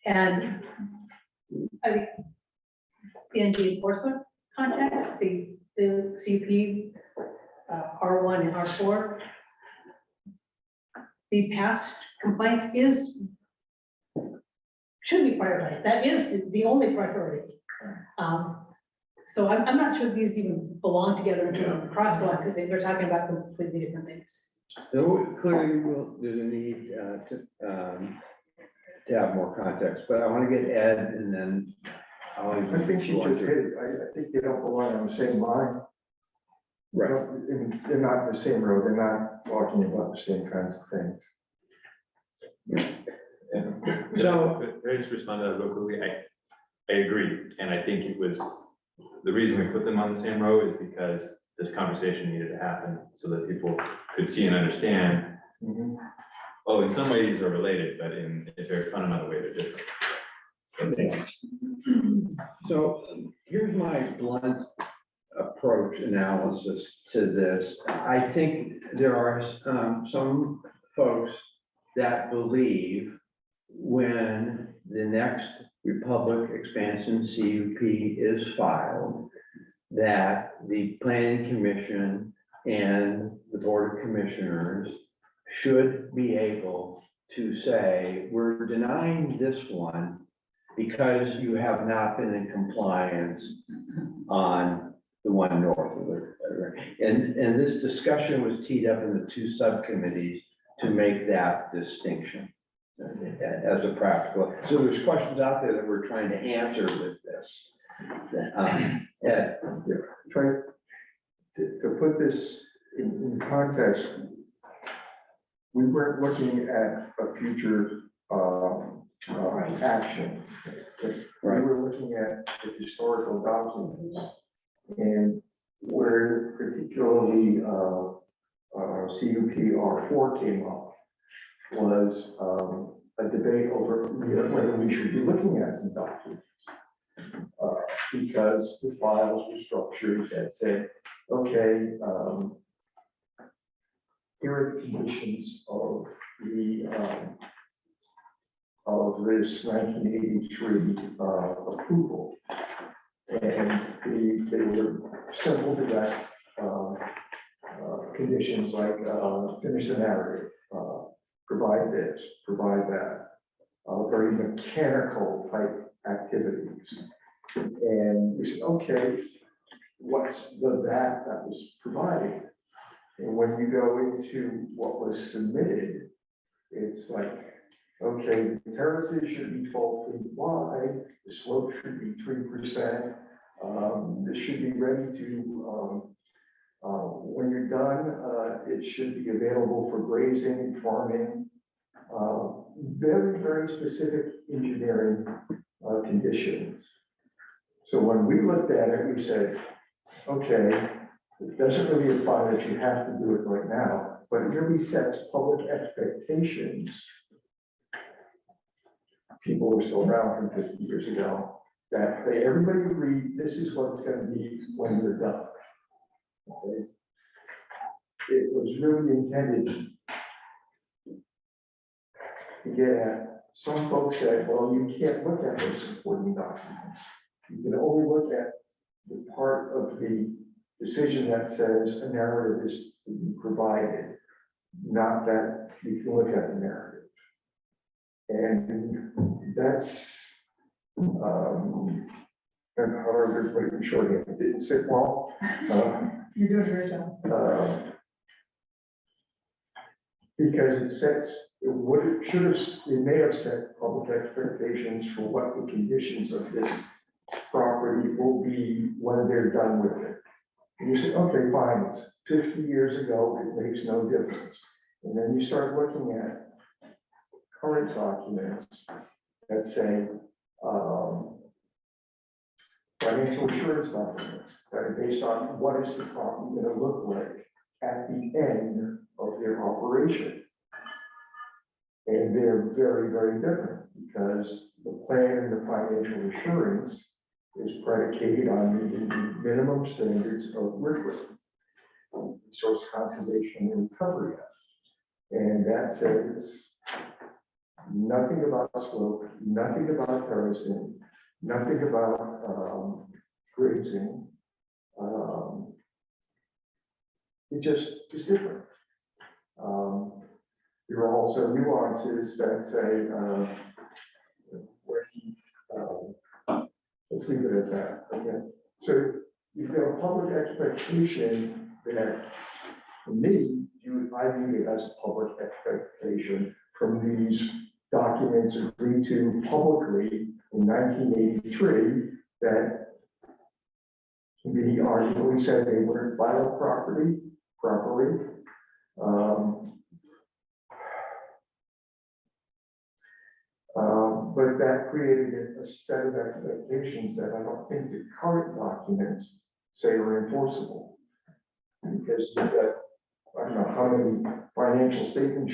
And I think in the enforcement context, the CUP R1 and R4, the past compliance should be prioritized. That is the only priority. So I'm not sure these even belong together in terms of crosswalk, because they're talking about completely different things. So clearly, there's a need to have more context, but I want to get Ed and then. I think you just hit it. I think they don't belong on the same line. Right. They're not in the same road. They're not talking about the same kinds of things. So, Could I just respond to that real quickly? I agree, and I think it was, the reason we put them on the same row is because this conversation needed to happen so that people could see and understand. Oh, in some ways these are related, but in a very fundamental way they're different. so here's my blunt approach analysis to this. I think there are some folks that believe when the next Republic expansion CUP is filed, that the Planning Commission and the Board of Commissioners should be able to say, we're denying this one because you have not been in compliance on the one north of the, and this discussion was teed up in the two subcommittees to make that distinction as a practical. So there's questions out there that we're trying to answer with this. Ed, Try to put this in context. We weren't looking at a future action. We were looking at the historical documents, and where particularly CUP R4 came up was a debate over whether we should be looking at some documents. Because the files were structured that said, okay, here are the conditions of the of this 1983 approval. And they were simple direct conditions like finish the narrative, provide this, provide that, very mechanical type activities. And we said, okay, what's that was provided? And when you go into what was submitted, it's like, okay, the terraces should be 12 feet wide, the slope should be 3%. This should be ready to, when you're done, it should be available for grazing, farming. Very, very specific engineering conditions. So when we looked at it, we said, okay, it doesn't really apply that you have to do it right now, but it really sets public expectations. People were still around from 50 years ago, that everybody agreed this is what it's going to be when you're done. Okay. It was really intended to get at, some folks said, well, you can't look at those supporting documents. You can only look at the part of the decision that says a narrative is to be provided, not that you can look at the narrative. And that's, and however, everybody in shorthand, it didn't sit well. You're doing a great job. Because it sets, it should have, it may have set public expectations for what the conditions of this property will be when they're done with it. And you say, okay, fine, it's 50 years ago, it makes no difference. And then you start looking at current documents that say, financial assurance documents that are based on what is the property going to look like at the end of their operation. And they're very, very different because the plan and the financial assurance is predicated on meeting the minimum standards of workgroup, Resource Conservation and Recovery Act. And that says nothing about slope, nothing about terracing, nothing about grazing. It just is different. There are also nuances that say, let's leave it at that. Okay. So you've got a public expectation that, for me, I view it as a public expectation from these documents agreed to publicly in 1983 that the arguably said they weren't filed properly. But that created a set of expectations that I don't think the current documents say are enforceable. Because you've got, I don't know how many financial statements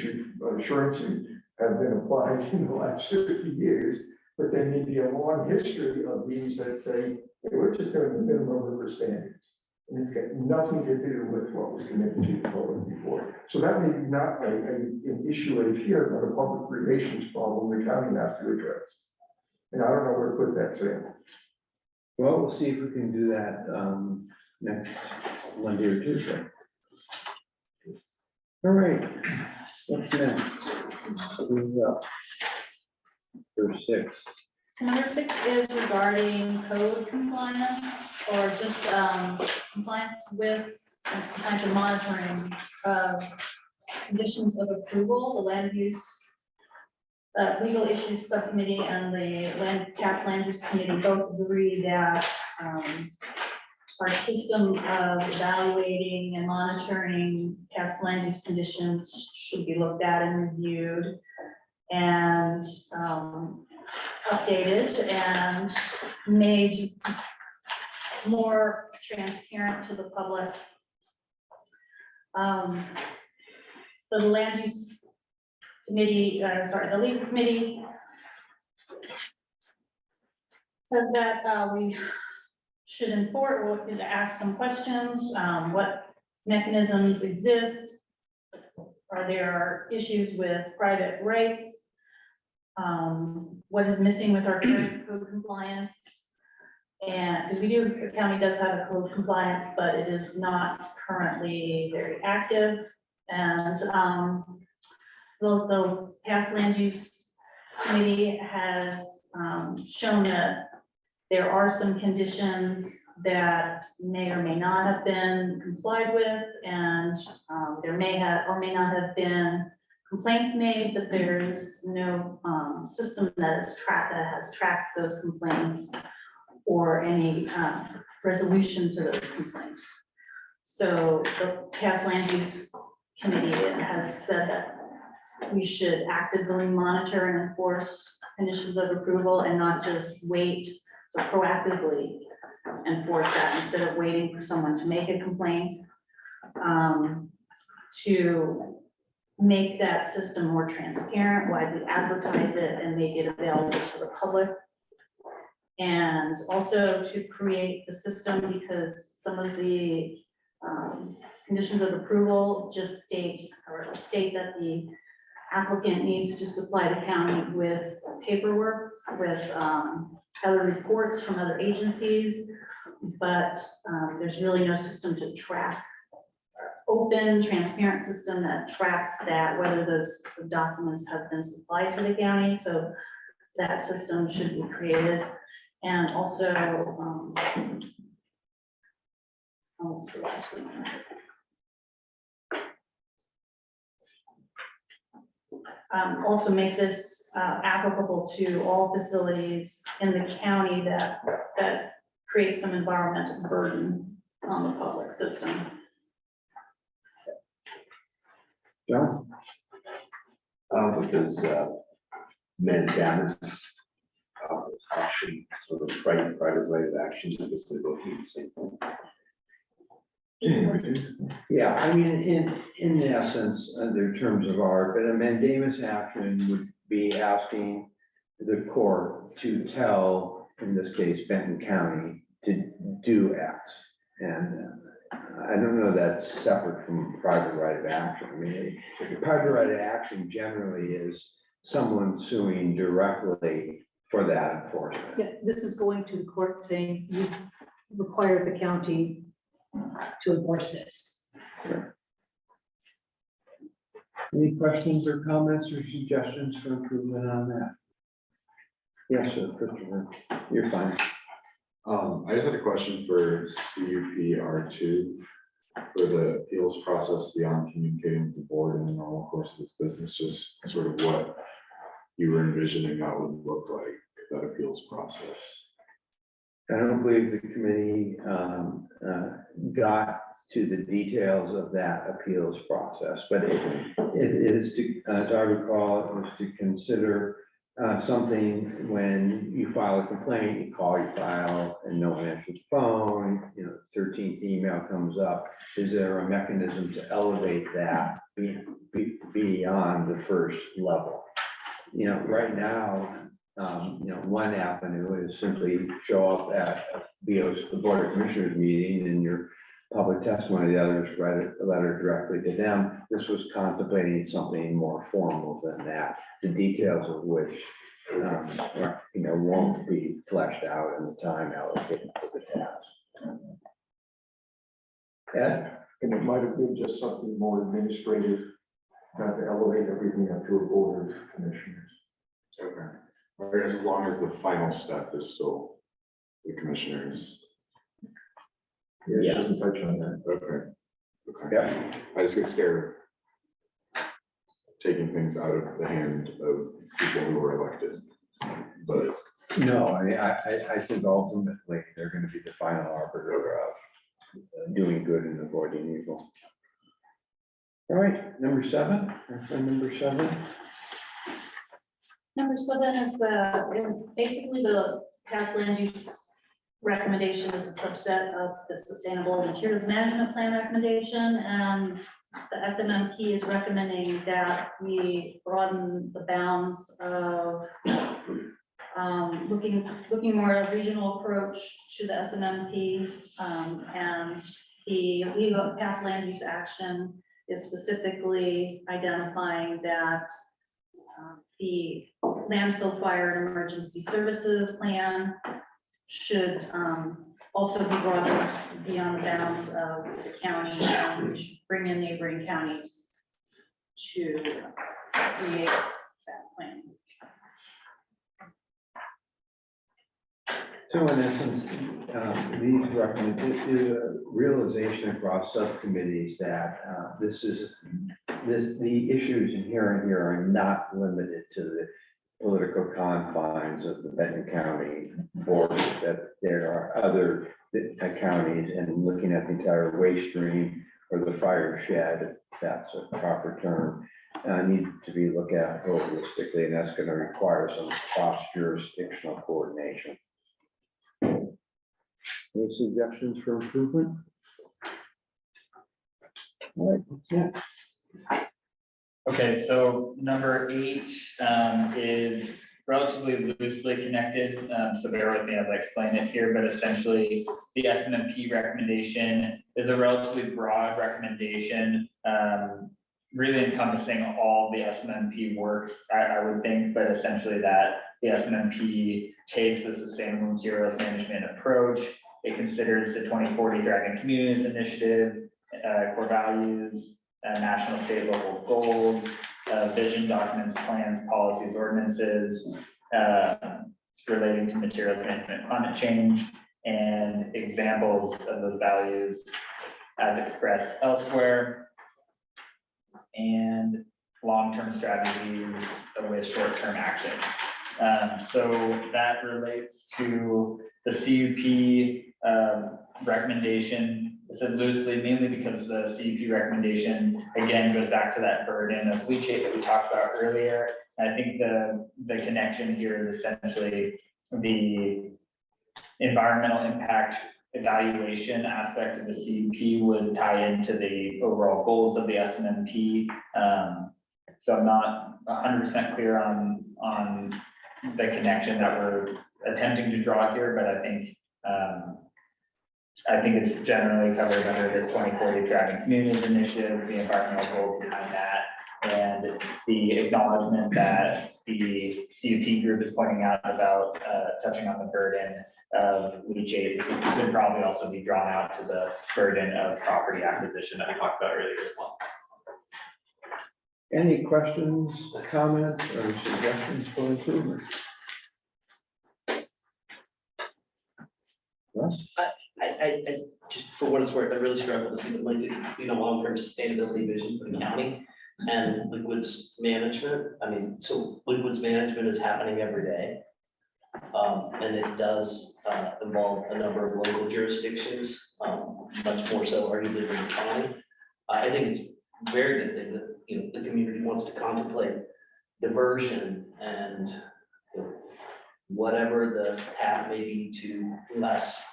assurances have been applied in the last 50 years, but there may be a long history of these that say, hey, we're just doing the minimum river standards. And it's got nothing to do with what was committed to the public before. So that may be not an issue right here, but a public relations problem the county has to address. And I don't know where to put that thing. Well, we'll see if we can do that next Monday or Tuesday. All right, what's next? Who's up? Number 6. So number 6 is regarding code compliance or just compliance with and compliance and monitoring of conditions of approval. The land use legal issues subcommittee and the past land use committee both agree that our system of evaluating and monitoring past land use conditions should be looked at and reviewed and updated and made more transparent to the public. So the land use committee, the legal committee says that we should enforce, or we could ask some questions, what mechanisms exist? Are there issues with private rights? What is missing with our current code compliance? And because the county does have a code compliance, but it is not currently very active. And the past land use committee has shown that there are some conditions that may or may not have been complied with, and There may have or may not have been complaints made, but there's no system that has tracked those complaints or any resolution to those complaints. So the past land use committee has said that we should actively monitor and enforce conditions of approval and not just wait, but proactively enforce that instead of waiting for someone to make a complaint. To make that system more transparent, widely advertise it and make it available to the public. And also to create the system, because some of the conditions of approval just state that the applicant needs to supply the county with paperwork, with other reports from other agencies, but there's really no system to track, open, transparent system that tracks that, whether those documents have been supplied to the county. So that system should be created. And also, what's the last one? Also make this applicable to all facilities in the county that create some environmental burden on the public system. John? Because mandamus action, sort of private right of action, I guess they're both the same thing. Yeah, I mean, in essence, under terms of art, but a mandamus action would be asking the court to tell, in this case, Benton County, to do X. And I don't know that's separate from private right of action. I mean, the private right of action generally is someone suing directly for that enforcement. Yeah, this is going to the court saying you require the county to enforce this. Any questions or comments or suggestions for improvement on that? Yes, sir, Christopher, you're fine. I just had a question for CUPR2 for the appeals process beyond communicating with the board in the normal course of its business, just sort of what you were envisioning that would look like, that appeals process. I don't believe the committee got to the details of that appeals process, but it is to, as I recall, it was to consider something when you file a complaint, you call, you file, and no one answers the phone, 13th email comes up. Is there a mechanism to elevate that beyond the first level? Right now, one avenue is simply show up at the Board of Commissioners meeting and your public testimony, the others write a letter directly to them. This was contemplating something more formal than that, the details of which won't be fleshed out in the time allocated to the task. Ed? And it might have been just something more administrative, not to elevate everything up to a board of commissioners. Okay. I guess as long as the final step is still the commissioners. Yes, doesn't touch on that. Okay. Yeah. I just get scared of taking things out of the hand of people who were elected. But No, I think ultimately they're going to be the final arbiter of doing good and avoiding evil. All right, number 7, number 7. Number 7 is basically the past land use recommendation is a subset of the sustainable materials management plan recommendation, and the SMMP is recommending that we broaden the bounds of looking more at a regional approach to the SMMP, and the legal past land use action is specifically identifying that the landfill fire and emergency services plan should also be broadened beyond the bounds of the county, and we should bring in neighboring counties to create that plan. So in essence, these recommend, there's a realization across subcommittees that the issues inherent here are not limited to the political confines of the Benton County board, that there are other counties, and looking at the entire waste stream or the fire shed, if that's a proper term, need to be looked at holistically, and that's going to require some cross-jurisdictional coordination. Any suggestions for improvement? All right, what's next? Okay, so number 8 is relatively loosely connected, so bear with me as I explain it here, but essentially the SMMP recommendation is a relatively broad recommendation, really encompassing all the SMMP work, I would think, but essentially that the SMMP takes a sustainable materials management approach. It considers the 2040 Driving Communities Initiative, core values, national, state, local goals, vision documents, plans, policies, ordinances relating to materials management, climate change, and examples of those values as expressed elsewhere, and long-term strategies with short-term actions. So that relates to the CUP recommendation. I said loosely, mainly because the CUP recommendation, again, goes back to that burden of leachate that we talked about earlier. I think the connection here is essentially the environmental impact evaluation aspect of the CUP would tie into the overall goals of the SMMP. So I'm not 100% clear on the connection that we're attempting to draw here, but I think it's generally covered under the 2040 Driving Communities Initiative, the environmental goals behind that, and the acknowledgement that the CUP group is pointing out about touching on the burden of leachate could probably also be drawn out to the burden of property acquisition that we talked about earlier as well. Any questions, comments, or suggestions for improvement? Russ? I just for what it's worth, I really struggle to see the link, long-term sustainability vision for the county and liquids management. I mean, so liquids management is happening every day. And it does involve a number of local jurisdictions, much more so arguably than the county. I think it's a very good thing that the community wants to contemplate diversion and whatever the path may be to less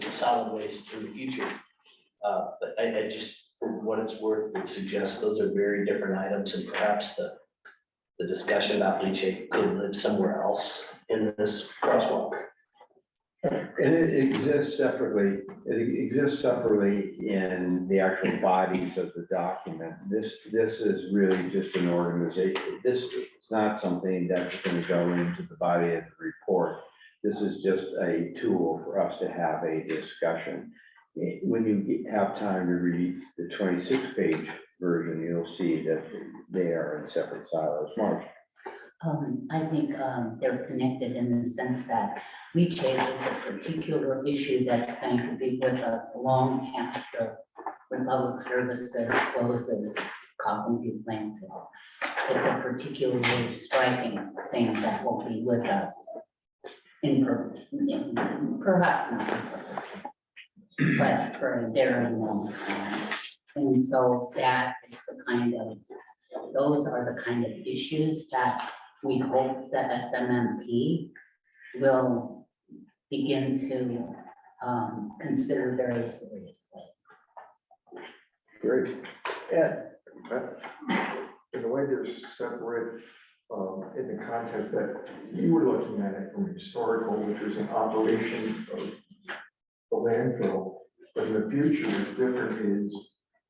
solid waste in the future. But I just, for what it's worth, would suggest those are very different items, and perhaps the discussion about leachate could live somewhere else in this crosswalk. And it exists separately. It exists separately in the actual bodies of the document. This is really just an organization. This is not something that's going to go into the body of the report. This is just a tool for us to have a discussion. When you have time to read the 26-page version, you'll see that they are in separate silos. Mark? I think they're connected in the sense that leachate is a particular issue that's going to be with us long after Republic Services closes Coffin View landfill. It's a particularly striking thing that will be with us perhaps not in perpetuity, but for a very long time. And so that is those are the kind of issues that we hope the SMMP will begin to consider very seriously. Great. Ed? In a way, they're separate in the context that you were looking at it from historical, which is an operation of the landfill. But in the future, what's different is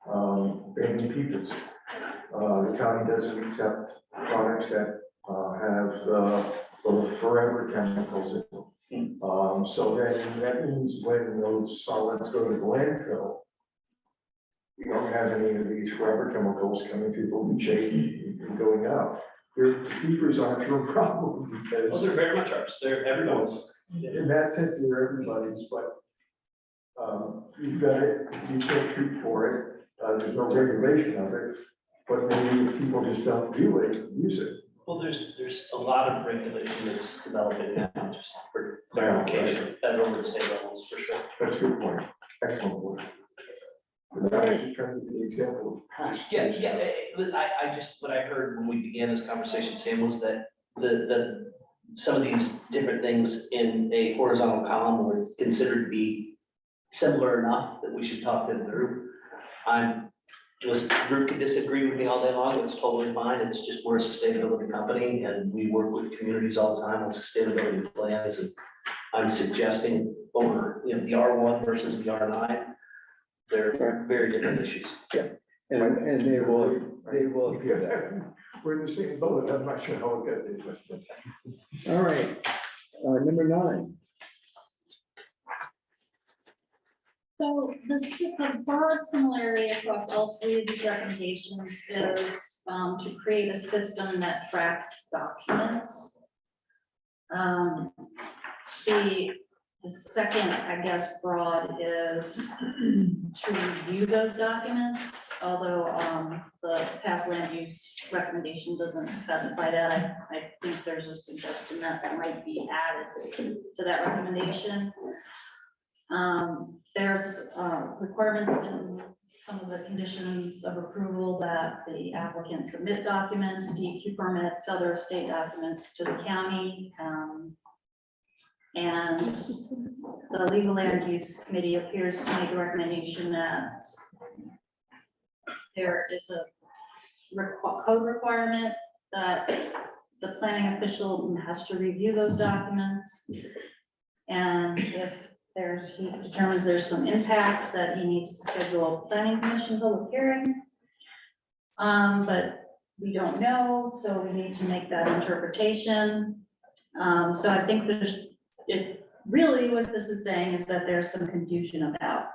banning PFAS. The county doesn't accept products that have the forever chemicals in them. So then that means when those solids go to the landfill, you don't have any of these forever chemicals coming through the leachate and going out. Your PFAS aren't your problem because. Those are very much ours. They're everyone's. in that sense, they're everybody's, but you've got it, you can't treat for it, there's no regulation of it, but maybe if people just don't use it. Well, there's a lot of regulation that's developing now, just for clarification, federal and state levels for sure. That's a good point, excellent point. But I was just trying to give the example of past. Yeah, I just, what I heard when we began this conversation, Sam, was that some of these different things in a horizontal column were considered to be similar enough that we should talk them through. This group can disagree with me all day long, it's totally fine, it's just we're a sustainability company and we work with communities all the time on sustainability plans, and I'm suggesting over, the R1 versus the R9, they're very different issues. Yeah, and they will hear that. We're in the same boat, I'm not sure how it got there. All right, number 9. So the broad similarity across all three of these recommendations is to create a system that tracks documents. The second, I guess, broad is to review those documents, although the past land use recommendation doesn't specify that. I think there's a suggestion that might be added to that recommendation. There's requirements in some of the conditions of approval that the applicant submit documents, DEQ permits, other state documents to the county. And the legal land use committee appears to make a recommendation that there is a code requirement that the planning official has to review those documents. And if he determines there's some impact, that he needs to schedule a planning commission public hearing. But we don't know, so we need to make that interpretation. So I think really what this is saying is that there's some confusion about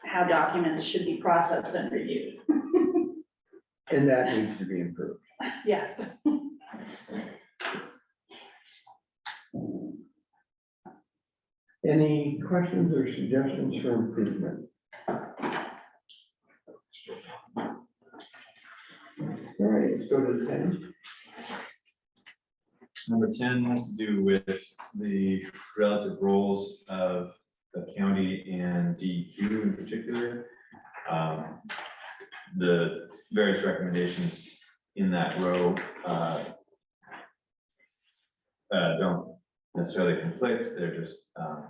how documents should be processed and reviewed. And that needs to be improved. Yes. Any questions or suggestions for improvement? All right, let's go to 10. Number 10 has to do with the relative roles of the county and DEQ in particular. The various recommendations in that row don't necessarily conflict. They're just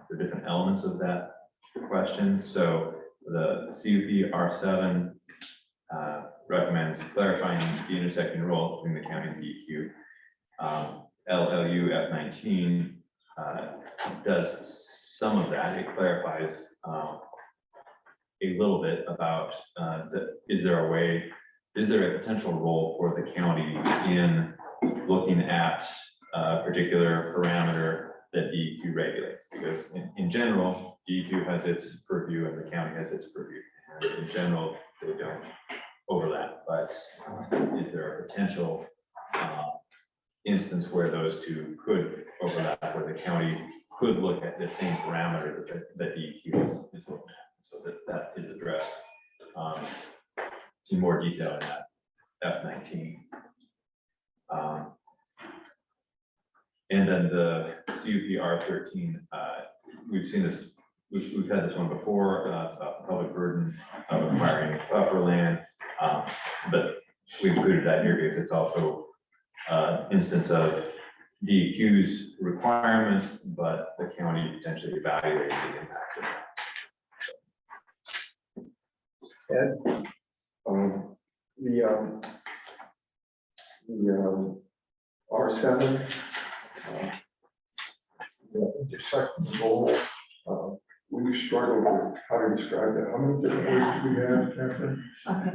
they're different elements of that question. So the CUP R7 recommends clarifying the intersecting role between the county and DEQ. LLU F19 does some of that. It clarifies a little bit about is there a potential role for the county in looking at a particular parameter that DEQ regulates? Because in general, DEQ has its purview and the county has its purview. And in general, they don't overlap, but is there a potential instance where those two could overlap, where the county could look at the same parameter that DEQ is looking at? So that is addressed in more detail in that F19. And then the CUP R13, we've seen this, we've had this one before, about the public burden of acquiring buffer land, but we included that here because it's also instance of DEQ's requirement, but the county potentially evaluating the impact of that. Ed, the R7, the intersecting goals, we struggled with how to describe that. How many different words do we have, Catherine? Okay.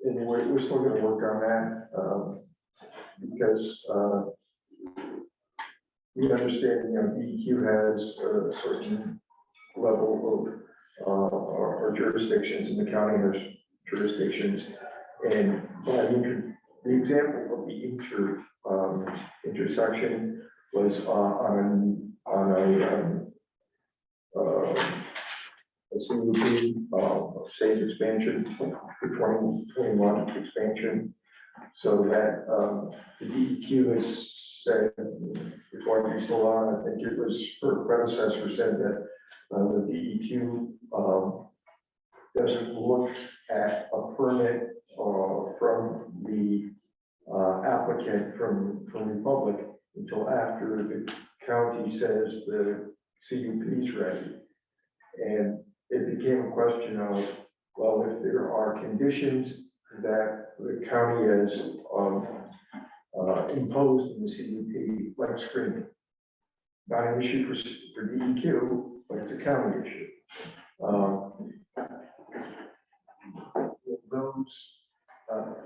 And we're still gonna work on that, because we understand, DEQ has a certain level of our jurisdictions, and the county has jurisdictions. And by the example of the intersection, was on a CUP, stage expansion, 2021 expansion. So that the DEQ has said, before I be still on, I think it was her predecessor said that the DEQ doesn't look at a permit from the applicant from Republic until after the county says the CUP is ready. And it became a question of, well, if there are conditions that the county has imposed in the CUP, like screening, not an issue for DEQ, but it's a county issue.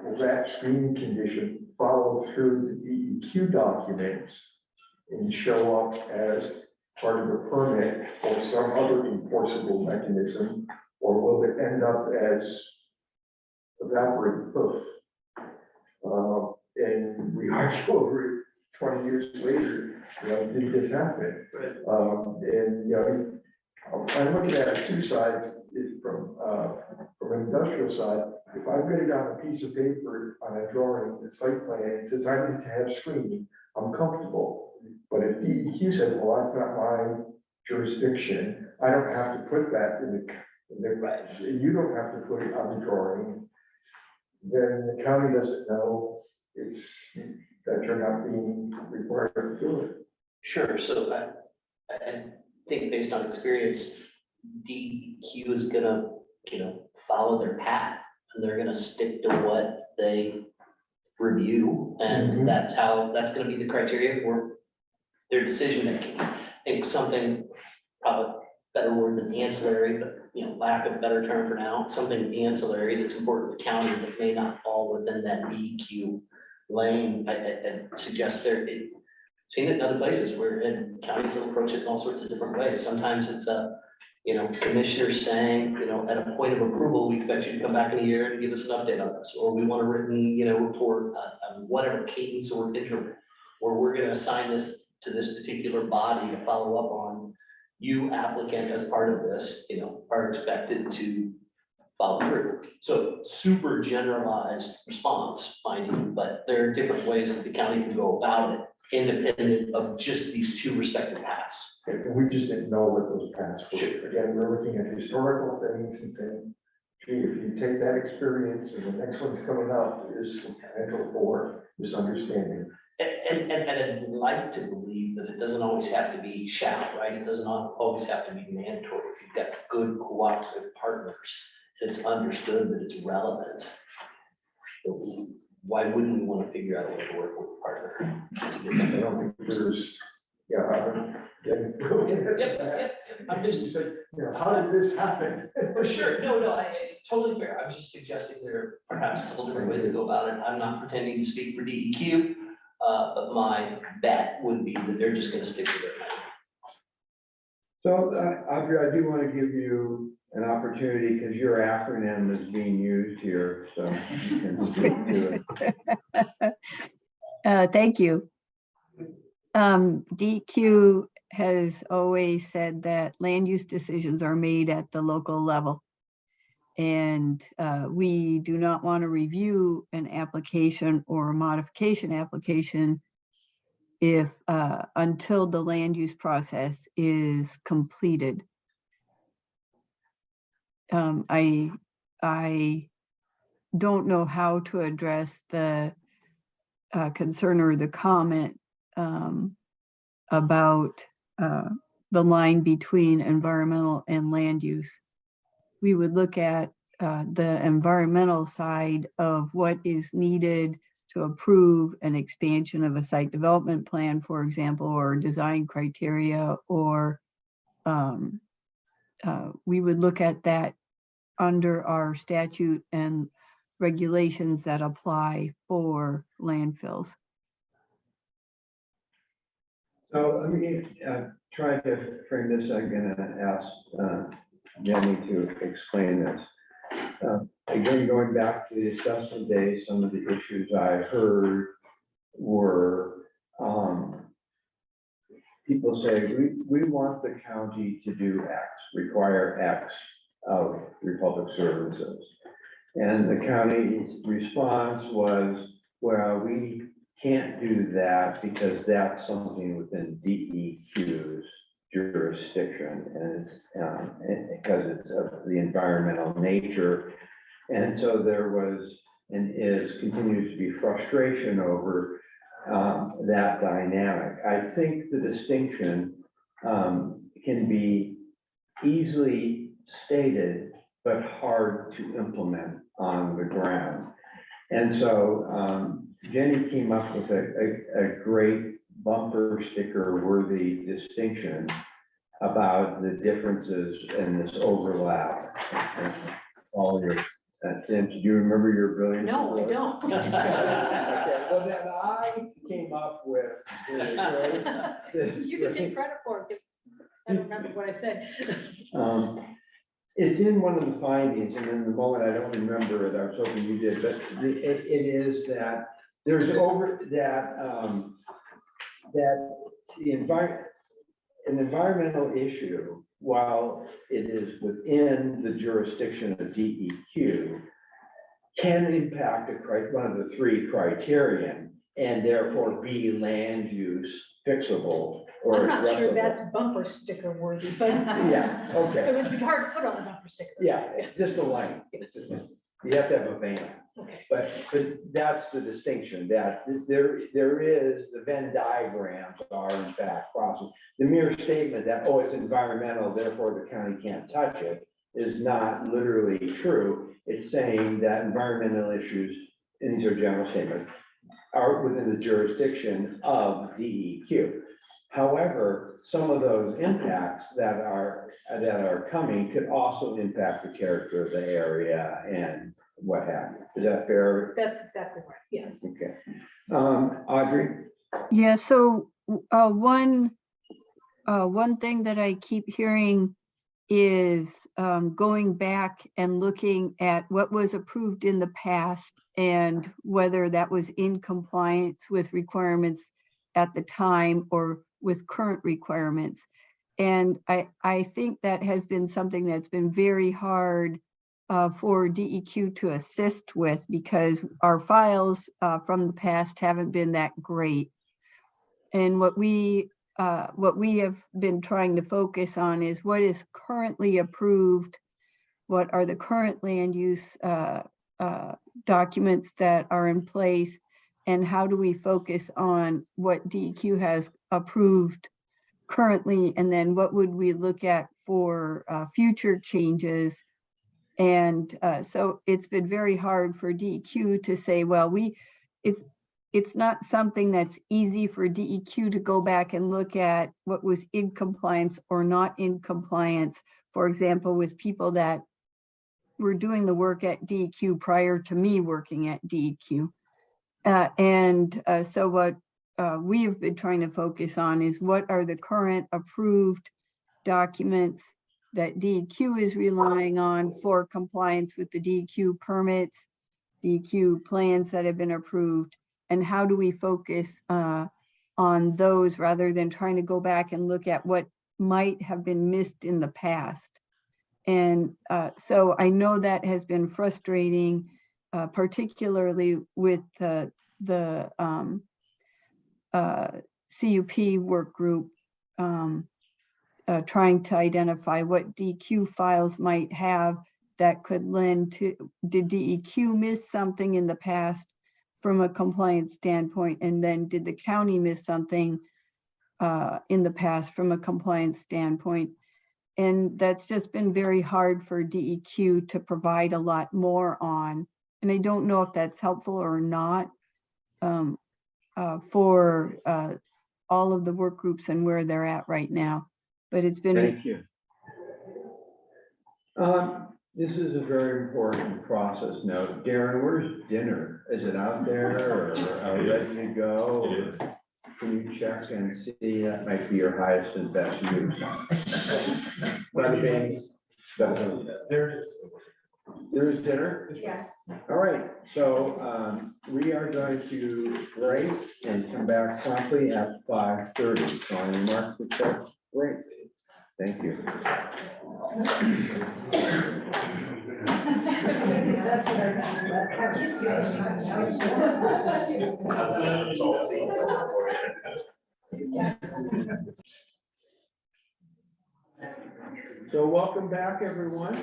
Will that screening condition follow through the DEQ documents and show up as part of the permit or some other enforceable mechanism, or will it end up as evaporated poof? And we argue over it 20 years later, did this happen? And I'm looking at it two sides. From an industrial side, if I've got it on a piece of paper on a drawing, the site plan, it says I need to have screening, I'm comfortable. But if DEQ said, well, that's not my jurisdiction, I don't have to put that in the you don't have to put it on the drawing, then the county doesn't know that you're not being required to do it. Sure, so I think based on experience, DEQ is gonna, follow their path, and they're gonna stick to what they review, and that's gonna be the criteria for their decision making. I think something, probably better word than ancillary, but lack of a better term for now, something ancillary that's important to county that may not fall within that DEQ lane. I suggest seen it in other places where counties will approach it in all sorts of different ways. Sometimes it's commissioners saying, at a point of approval, we expect you to come back in a year and give us an update on this, or we want a written, report on whatever cadence or interim, or we're gonna assign this to this particular body to follow up on. You applicant as part of this, are expected to follow through. So super generalized response finding, but there are different ways that the county can go about it, independent of just these two respective paths. And we just didn't know what those paths were. Sure. Again, we're looking at historical things and saying, gee, if you take that experience and the next one's coming up, there's some potential for misunderstanding. And I'd like to believe that it doesn't always have to be shall, right? It doesn't always have to be mandatory. If you've got good cooperative partners, it's understood that it's relevant. Why wouldn't we want to figure out a way to work with a partner? I don't think there's, Yep. I'm just saying, how did this happen? For sure. No, totally fair. I'm just suggesting there are perhaps a couple different ways to go about it. I'm not pretending to speak for DEQ, but my bet would be that they're just going to stick to their plan. So, Audrey, I do want to give you an opportunity because your acronym is being used here, so. You can speak to it. Thank you. DEQ has always said that land use decisions are made at the local level. And we do not want to review an application or a modification application if until the land use process is completed. I don't know how to address the concern or the comment about the line between environmental and land use. We would look at the environmental side of what is needed to approve an expansion of a site development plan, for example, or design criteria, or we would look at that under our statute and regulations that apply for landfills. So let me try to frame this. I'm going to ask Jenny to explain this. Again, going back to the assessment days, some of the issues I heard were people say, we want the county to do X, require X of Republic Services. And the county's response was, well, we can't do that because that's something within DEQ's jurisdiction, and it's because it's of the environmental nature. And so there was and continues to be frustration over that dynamic. I think the distinction can be easily stated, but hard to implement on the ground. And so Jenny came up with a great bumper sticker worthy distinction about the differences in this overlap. All your, Tim, do you remember your brilliance? No, I don't. Okay, well, then I came up with. You can take credit for it, because I don't remember what I said. It's in one of the findings, and in the moment I don't remember it, I was hoping you did, but it is that there's an environmental issue, while it is within the jurisdiction of DEQ, can impact one of the three criterion, and therefore be land use fixable or I'm not sure addressable. that's bumper sticker worthy, but. Yeah, okay. It would be hard to put on a bumper sticker. Yeah, just a line. You have to have a van. Okay. But that's the distinction, that there is, the Venn diagrams are in fact process. The mere statement that, oh, it's environmental, therefore the county can't touch it, is not literally true. It's saying that environmental issues, and these are general statements, are within the jurisdiction of DEQ. However, some of those impacts that are coming could also impact the character of the area and what have you. Is that fair? That's exactly right, yes. Okay. Audrey? Yeah, so one thing that I keep hearing is going back and looking at what was approved in the past and whether that was in compliance with requirements at the time or with current requirements. And I think that has been something that's been very hard for DEQ to assist with, because our files from the past haven't been that great. And what we have been trying to focus on is what is currently approved, what are the current land use documents that are in place, and how do we focus on what DEQ has approved currently, and then what would we look at for future changes. And so it's been very hard for DEQ to say, well, it's not something that's easy for DEQ to go back and look at what was in compliance or not in compliance. For example, with people that were doing the work at DEQ prior to me working at DEQ. So what we have been trying to focus on is what are the current approved documents that DEQ is relying on for compliance with the DEQ permits, DEQ plans that have been approved, and how do we focus on those rather than trying to go back and look at what might have been missed in the past. And so I know that has been frustrating, particularly with the CUP work group, trying to identify what DEQ files might have that could lend to, did DEQ miss something in the past from a compliance standpoint? And then did the county miss something in the past from a compliance standpoint? And that's just been very hard for DEQ to provide a lot more on. And I don't know if that's helpful or not for all of the work groups and where they're at right now. But it's been. Thank you. This is a very important process note. Darren, where's dinner? Is it out there, or are we ready to go? It is. Can you check and see? That might be your highest and best use. Bada bing, bada boom. There it is. There's dinner? Yeah. All right, so we are going to break and come back promptly at 5:30. So I mark the check break. Thank you. So welcome back, everyone.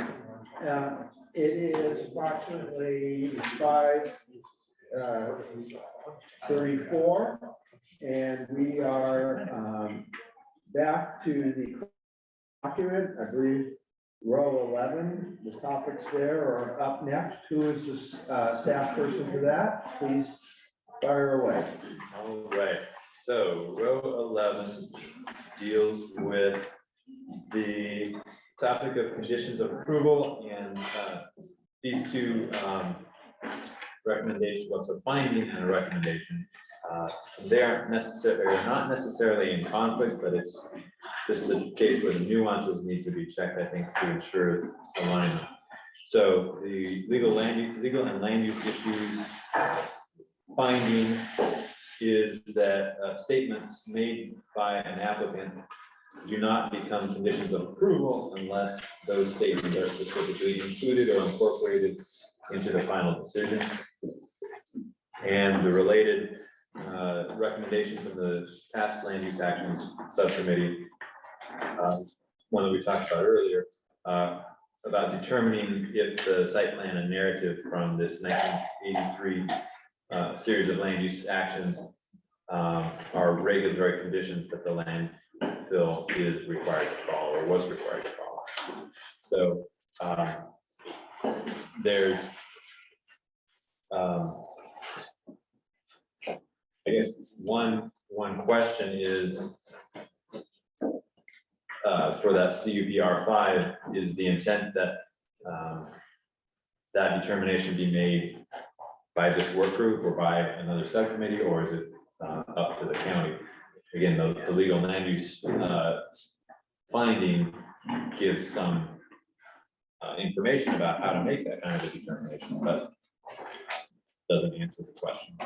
It is approximately 5:34, and we are back to the document. I believe row 11, the topics there are up next. Who is the staff person for that? Please fire away. All right, so row 11 deals with the topic of conditions of approval, and these two recommendations, what's a finding and a recommendation. They aren't necessarily, or not necessarily in conflict, but it's just a case where the nuances need to be checked, I think, to ensure alignment. So the legal and land use issues finding is that statements made by an applicant do not become conditions of approval unless those statements are specifically included or incorporated into the final decision. And the related recommendation from the past land use actions subcommittee, one that we talked about earlier, about determining if the site plan and narrative from this 1983 series of land use actions are regulatory conditions that the landfill is required to follow or was required to follow. So there's I guess one question is for that CUPR5, is the intent that that determination be made by this work group or by another subcommittee, or is it up to the county? Again, the legal land use finding gives some information about how to make that kind of a determination, but doesn't answer the question.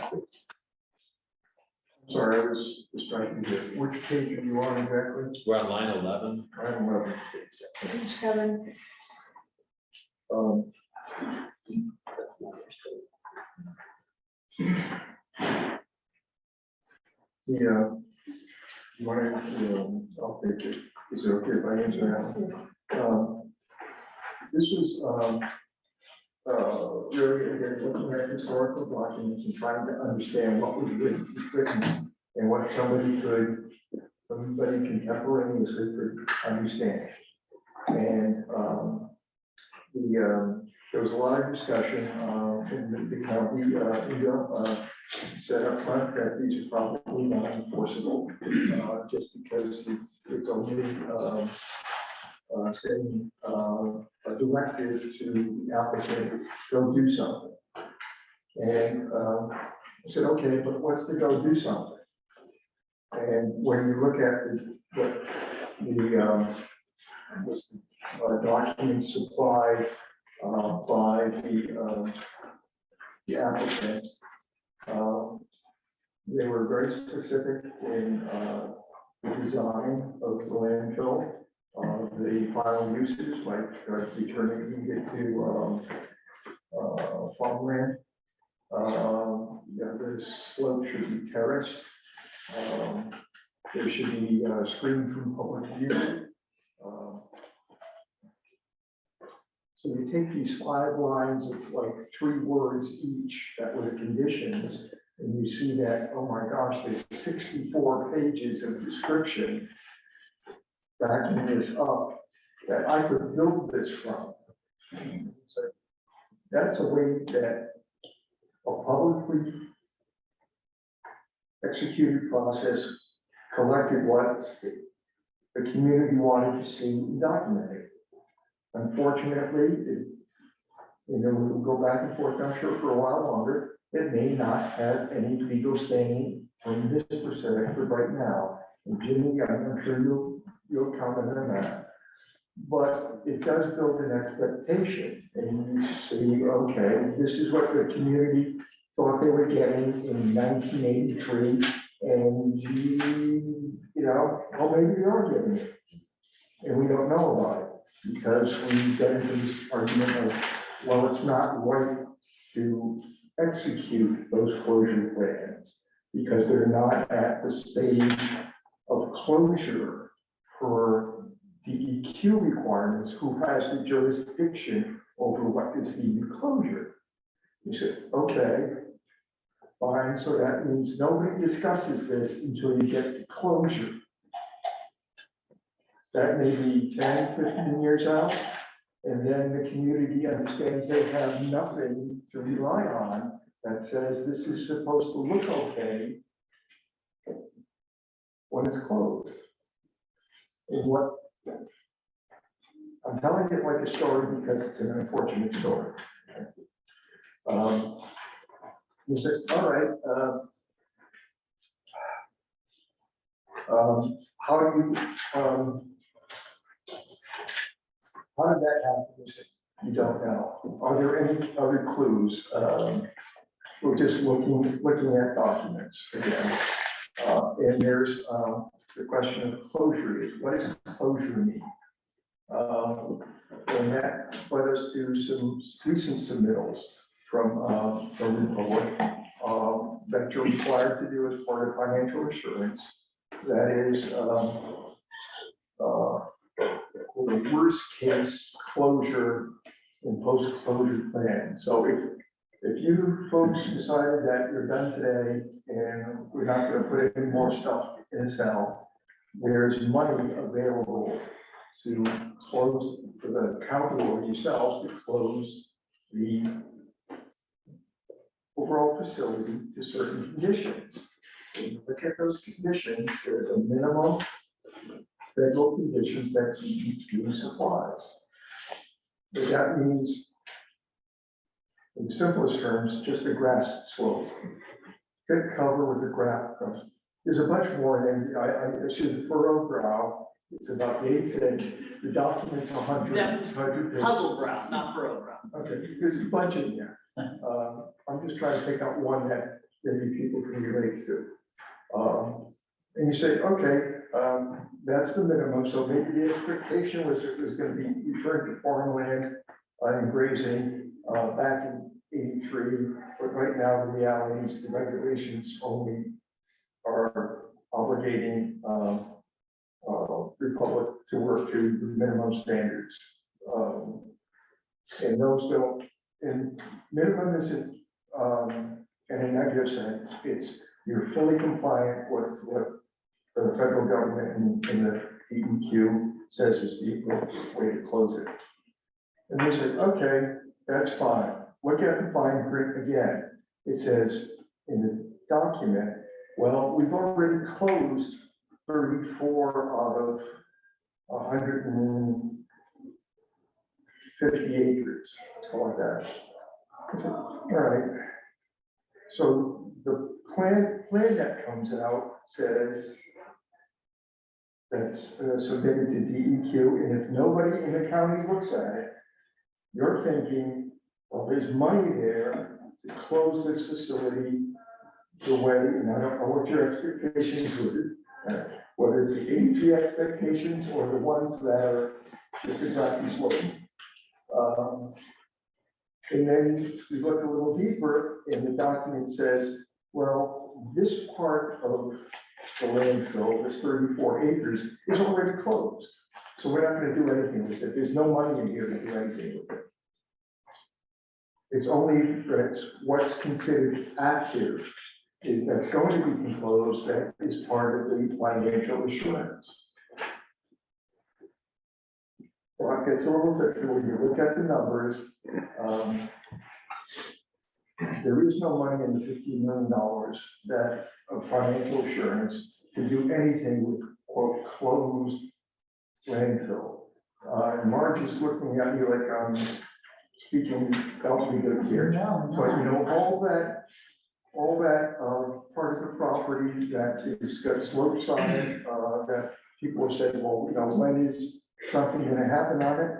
Sorry, I was just trying to get, which page are you on exactly? We're on line 11. Line 11. Page 7. Yeah. You want to, I'll take it. Is it okay if I answer that? This was really, again, looking at historical documents and trying to understand what was written and what somebody contemporaneously could understand. And there was a lot of discussion in the county said up front that these are probably not enforceable just because it's only saying a directive to the applicant, go do something. And I said, okay, but what's the go do something? And when you look at the documents supplied by the applicant, they were very specific in the design of the landfill, the final uses, like determining it to farmland. The slope should be terraced. There should be screened from public view. So you take these 5 lines of like 3 words each that were the conditions, and you see that, oh my gosh, there's 64 pages of description backing this up that I could build this from. So that's a way that a publicly executed process collected what the community wanted to see documented. Unfortunately, we'll go back and forth, I'm sure, for a while longer. It may not have any legal standing from this perspective right now. And Jimmy, I'm sure you'll comment on that. But it does build an expectation, and you see, okay, this is what the community thought they were getting in 1983, and well, maybe they are getting it. And we don't know about it, because we get into this argument of, well, it's not right to execute those closure plans, because they're not at the stage of closure for DEQ requirements, who has the jurisdiction over what is deemed closure. You say, okay, fine, so that means nobody discusses this until you get to closure. That may be 10, 15 years out, and then the community understands they have nothing to rely on that says this is supposed to look okay when it's closed. And what I'm telling it like a story because it's an unfortunate story. You said, all right, how do you, how did that happen? You said, you don't know. Are there any other clues? We're just looking at documents again. And there's the question of closure is, what does closure mean? And that led us to some recent submittals from Republic that you're required to do as part of financial assurance. That is the worst case closure and post-closure plan. So if you folks decided that you're done today and we're not going to put any more stuff in a cell, there's money available to close, for the county or yourselves to close the overall facility to certain conditions. When you look at those conditions, there's a minimum federal conditions that DEQ supplies. But that means, in simplest terms, just a grass slope. Thick cover with the grass. There's a bunch more, and I should furrow ground. It's about yay thick. The document's 100. Yeah, 100 pages. Puzzle ground, not furrow ground. Okay, there's a bunch in there. I'm just trying to pick out one that maybe people can relate to. And you say, okay, that's the minimum. So maybe the expectation was it was going to be returned to farmland and grazing back in '83. But right now, the reality is the regulations only are obligating Republic to work to the minimum standards. And those don't, and minimum isn't, in a negative sense, it's you're fully compliant with what the federal government and the DEQ says is the way to close it. And they said, okay, that's fine. Look at the fine print again. It says in the document, well, we've already closed 34 out of 150 acres, something like that. I said, all right. So the plan that comes out says that's submitted to DEQ, and if nobody in the county looks at it, you're thinking, well, there's money there to close this facility the way, and I don't know what your expectations were, whether it's the 83 expectations or the ones that are just a grassy slope. And then we look a little deeper, and the document says, well, this part of the landfill, this 34 acres, is already closed. So we're not going to do anything with it. There's no money in here to do anything with it. It's only what's considered active that's going to be closed that is part of the financial assurance. Well, it gets a little thicker when you look at the numbers. There is no money in the $15 million that of financial assurance to do anything with quote closed landfill. And Marge is looking at you like I'm speaking gobbledygook here. But you know, all that part of the property that is got slopes on it, that people have said, well, you know, when is something gonna happen on it.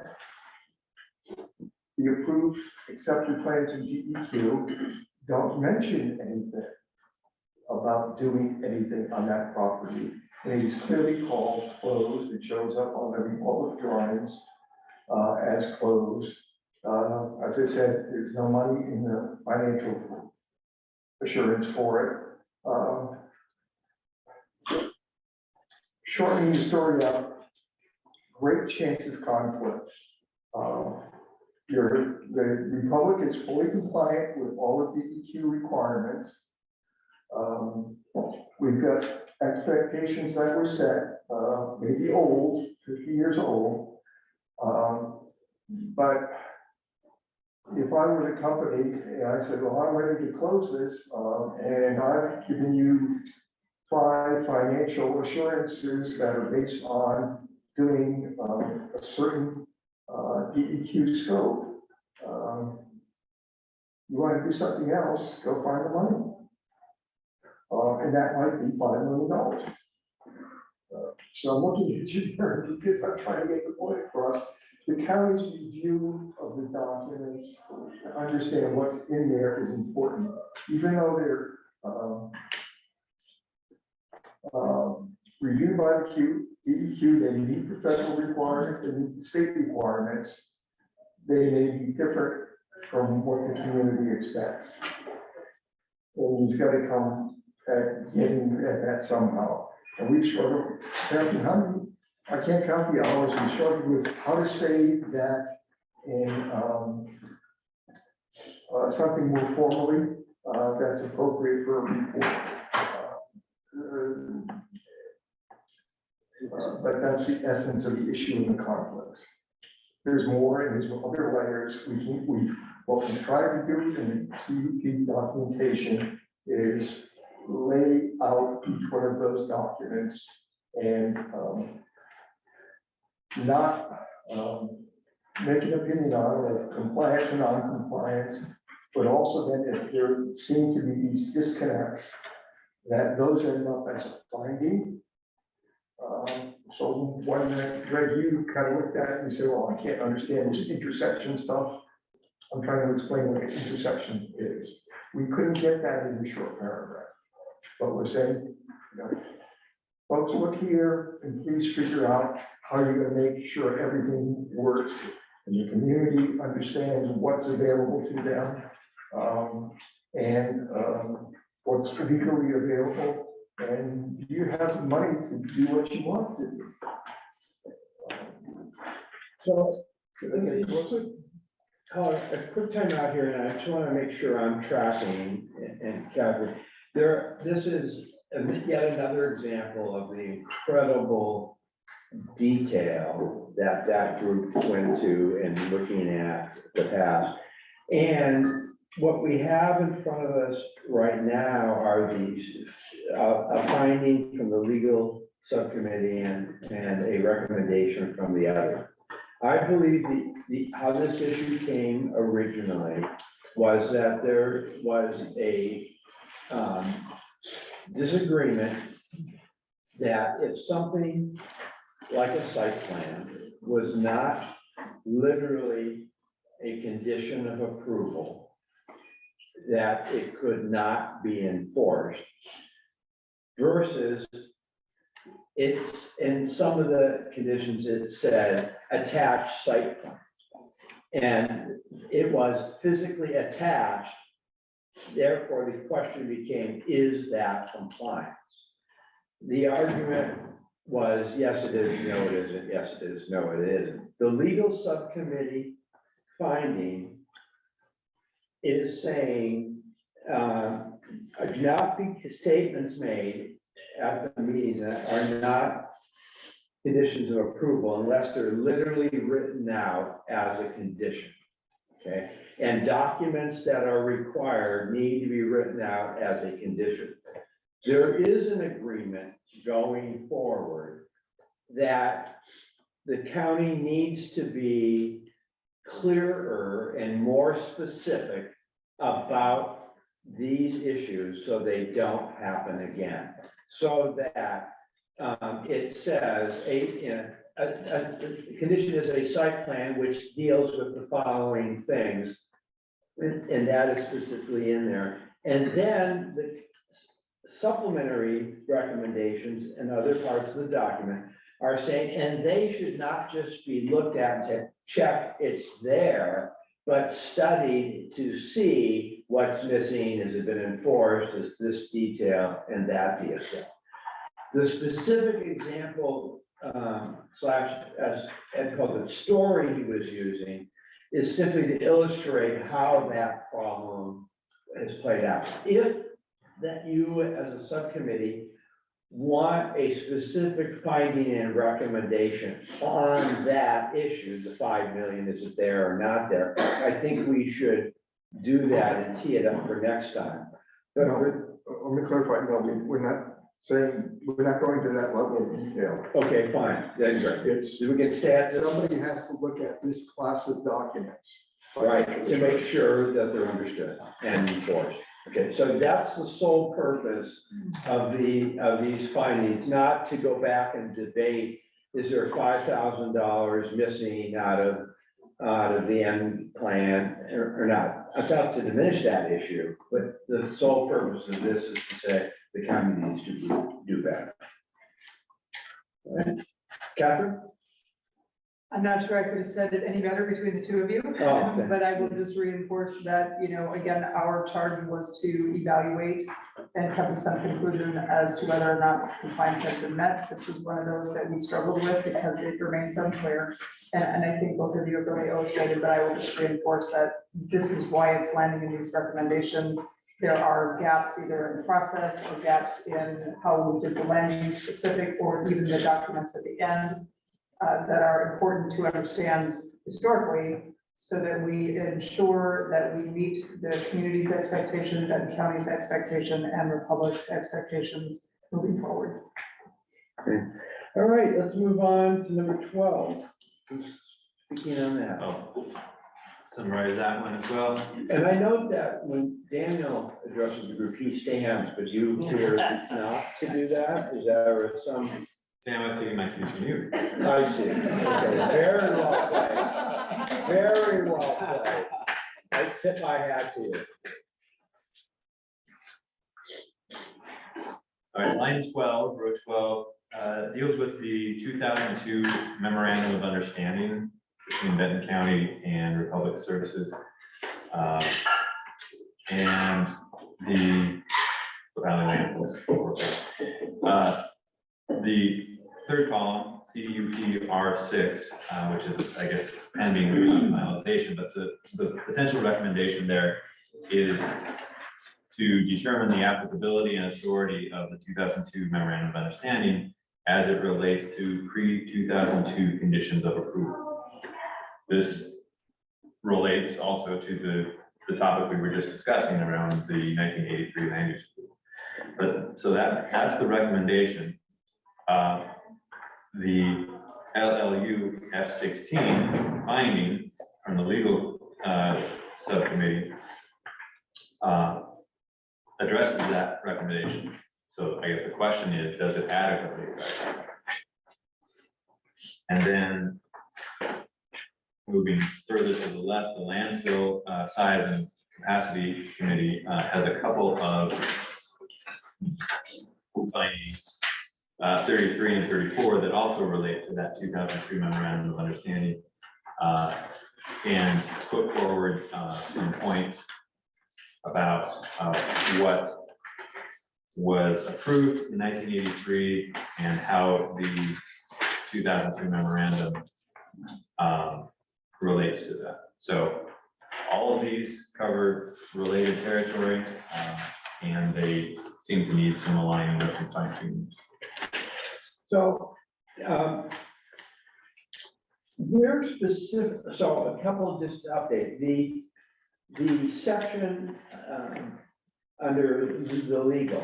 The approved accepted plans in DEQ don't mention anything about doing anything on that property. And it is clearly called closed. It shows up on every public drawings as closed. As I said, there's no money in the financial assurance for it. Shortening the story up, great chance of conflict. The Republic is fully compliant with all of DEQ requirements. We've got expectations that were set, maybe old, 50 years old. But if I were the company and I said, well, I'm ready to close this, and I've given you 5 financial assurances that are based on doing a certain DEQ scope. You want to do something else, go find the money. And that might be $5 million. So I'm looking at you there because I'm trying to get the point across. The county's review of the documents, to understand what's in there is important, even though they're reviewed by the DEQ, they meet the federal requirements, they meet the state requirements. They may be different from what the community expects. And you've got to come at getting at that somehow. And we've struggled, counting how many, I can't count the hours, we struggled with how to say that in something more formally that's appropriate for a report. But that's the essence of the issue in the conflicts. There's more, and there's other layers. What we try to do in the CUP documentation is lay out each one of those documents and not make an opinion on it, compliance or non-compliance, but also then if there seem to be these disconnects, that those end up as a finding. So when Greg, you kind of looked at it and you said, well, I can't understand this intersection stuff. I'm trying to explain what an intersection is. We couldn't get that in a short paragraph. But we're saying, you know, folks, look here and please figure out how you're going to make sure everything works and the community understands what's available to them and what's legally available. And do you have the money to do what you want to do? So, a quick time out here, and I just want to make sure I'm tracking and calculating. This is yet another example of the incredible detail that that group went to in looking at the past. And what we have in front of us right now are these, a finding from the legal subcommittee and a recommendation from the other. I believe how this issue came originally was that there was a disagreement that if something like a site plan was not literally a condition of approval, that it could not be enforced, versus it's in some of the conditions it said attached site plan. And it was physically attached, therefore the question became, is that compliance? The argument was, yes, it is, no, it isn't, yes, it is, no, it isn't. The legal subcommittee finding is saying, do not be statements made at the meetings that are not conditions of approval unless they're literally written out as a condition. Okay, and documents that are required need to be written out as a condition. There is an agreement going forward that the county needs to be clearer and more specific about these issues so they don't happen again. So that it says a condition is a site plan which deals with the following things. And that is specifically in there. And then the supplementary recommendations and other parts of the document are saying, and they should not just be looked at and said, check, it's there, but studied to see what's missing, has it been enforced, is this detail and that detail. The specific example slash, as Ed called it, story he was using is simply to illustrate how that problem has played out. If that you as a subcommittee want a specific finding and recommendation on that issue, the 5 million, is it there or not there? I think we should do that and tee it up for next time. But Let me clarify, no, we're not saying, we're not going to that level of detail. okay, fine, then great. It's, We can stay at somebody has to look at this class of documents. right, to make sure that they're understood and enforced. Okay, so that's the sole purpose of these findings, not to go back and debate, is there $5,000 missing out of the end plan or not? It's not to diminish that issue, but the sole purpose of this is to say the county needs to do better. All right, Catherine? I'm not sure I could have said it any better between the two of you, Oh, okay. but I will just reinforce that, you know, again, our charge was to evaluate and come to some conclusion as to whether or not compliance had been met. This was one of those that we struggled with because it remains unclear. And I think both of you have really illustrated, but I will just reinforce that this is why it's landing in these recommendations. There are gaps either in the process or gaps in how we did the land use specific or even the documents at the end. That are important to understand historically, so that we ensure that we meet the community's expectations and the county's expectation and the public's expectations moving forward. Okay. All right, let's move on to number 12. Who's speaking on that? Oh, summarize that one as well. And I note that when Daniel addresses the group, he stands, but you chose not to do that. Is there some? Sam, I was taking my cues from you. I see. Okay, very well played. Very well played. I tip my hat to you. All right, line 12, row 12, deals with the 2002 memorandum of understanding between Benton County and Republic Services. And the the third column, CUP R6, which is, I guess, pending finalization, but the potential recommendation there is to determine the applicability and authority of the 2002 memorandum of understanding as it relates to pre-2002 conditions of approval. This relates also to the topic we were just discussing around the 1983 land use. But so that's the recommendation. The LLU F16 finding from the legal subcommittee addresses that recommendation. So I guess the question is, does it adequately address it? And then moving further to the left, the landfill size and capacity committee has a couple of findings, 33 and 34, that also relate to that 2002 memorandum of understanding, and put forward some points about what was approved in 1983 and how the 2002 memorandum relates to that. So all of these cover related territory, and they seem to need some alignment or some fine tuning. So we're specific, so a couple just to update, the section under the legal,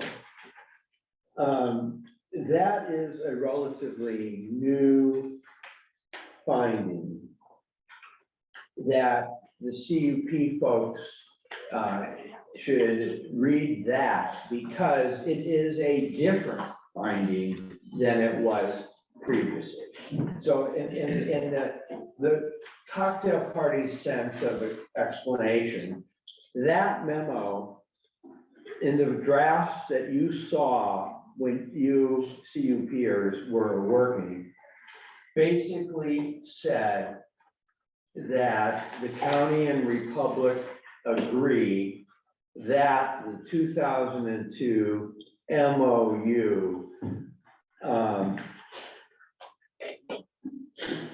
that is a relatively new finding that the CUP folks should read that, because it is a different finding than it was previously. So in the cocktail party sense of explanation, that memo in the drafts that you saw when you CUPers were working, basically said that the county and Republic agree that the 2002 MOU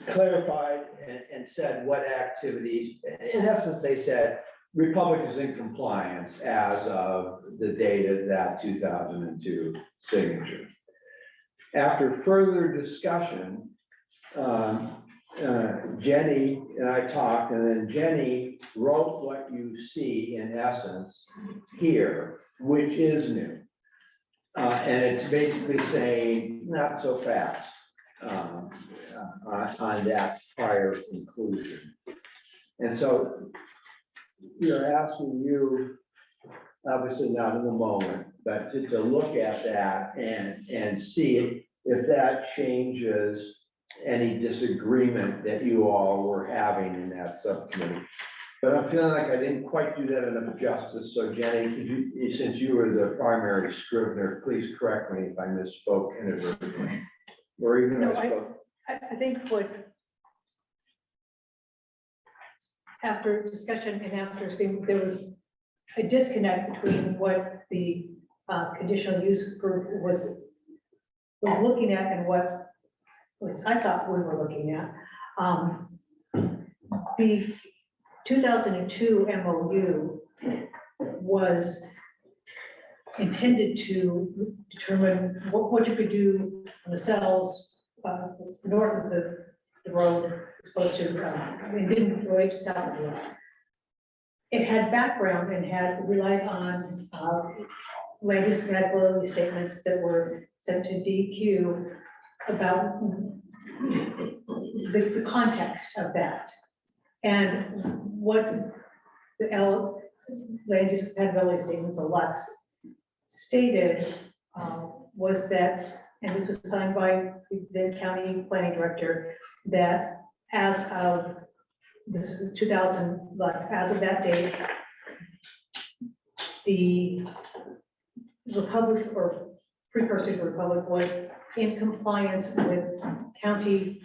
clarified and said what activities, in essence, they said Republic is in compliance as of the date of that 2002 signature. After further discussion, Jenny and I talked, and then Jenny wrote what you see in essence here, which is new. And it's basically saying, not so fast on that prior conclusion. And so we're asking you, obviously not in the moment, but to look at that and see if that changes any disagreement that you all were having in that subcommittee. But I'm feeling like I didn't quite do that enough justice. So Jenny, could you, since you were the primary scrivener, please correct me if I misspoke inadvertently. Or even No, I spoke. I think what, after discussion and after seeing, there was a disconnect between what the conditional use group was looking at and what, at least I thought we were looking at. The 2002 MOU was intended to determine what you could do on the cells north of the road, supposed to, it didn't relate to south of the road. It had background and had relied on land use compatibility statements that were sent to DEQ about the context of that. And what the land use compatibility statements, the LUCs, stated was that, and this was signed by the county planning director, that as of, this is 2000 LUCs, as of that date, the Republic or precursor to the Republic was in compliance with county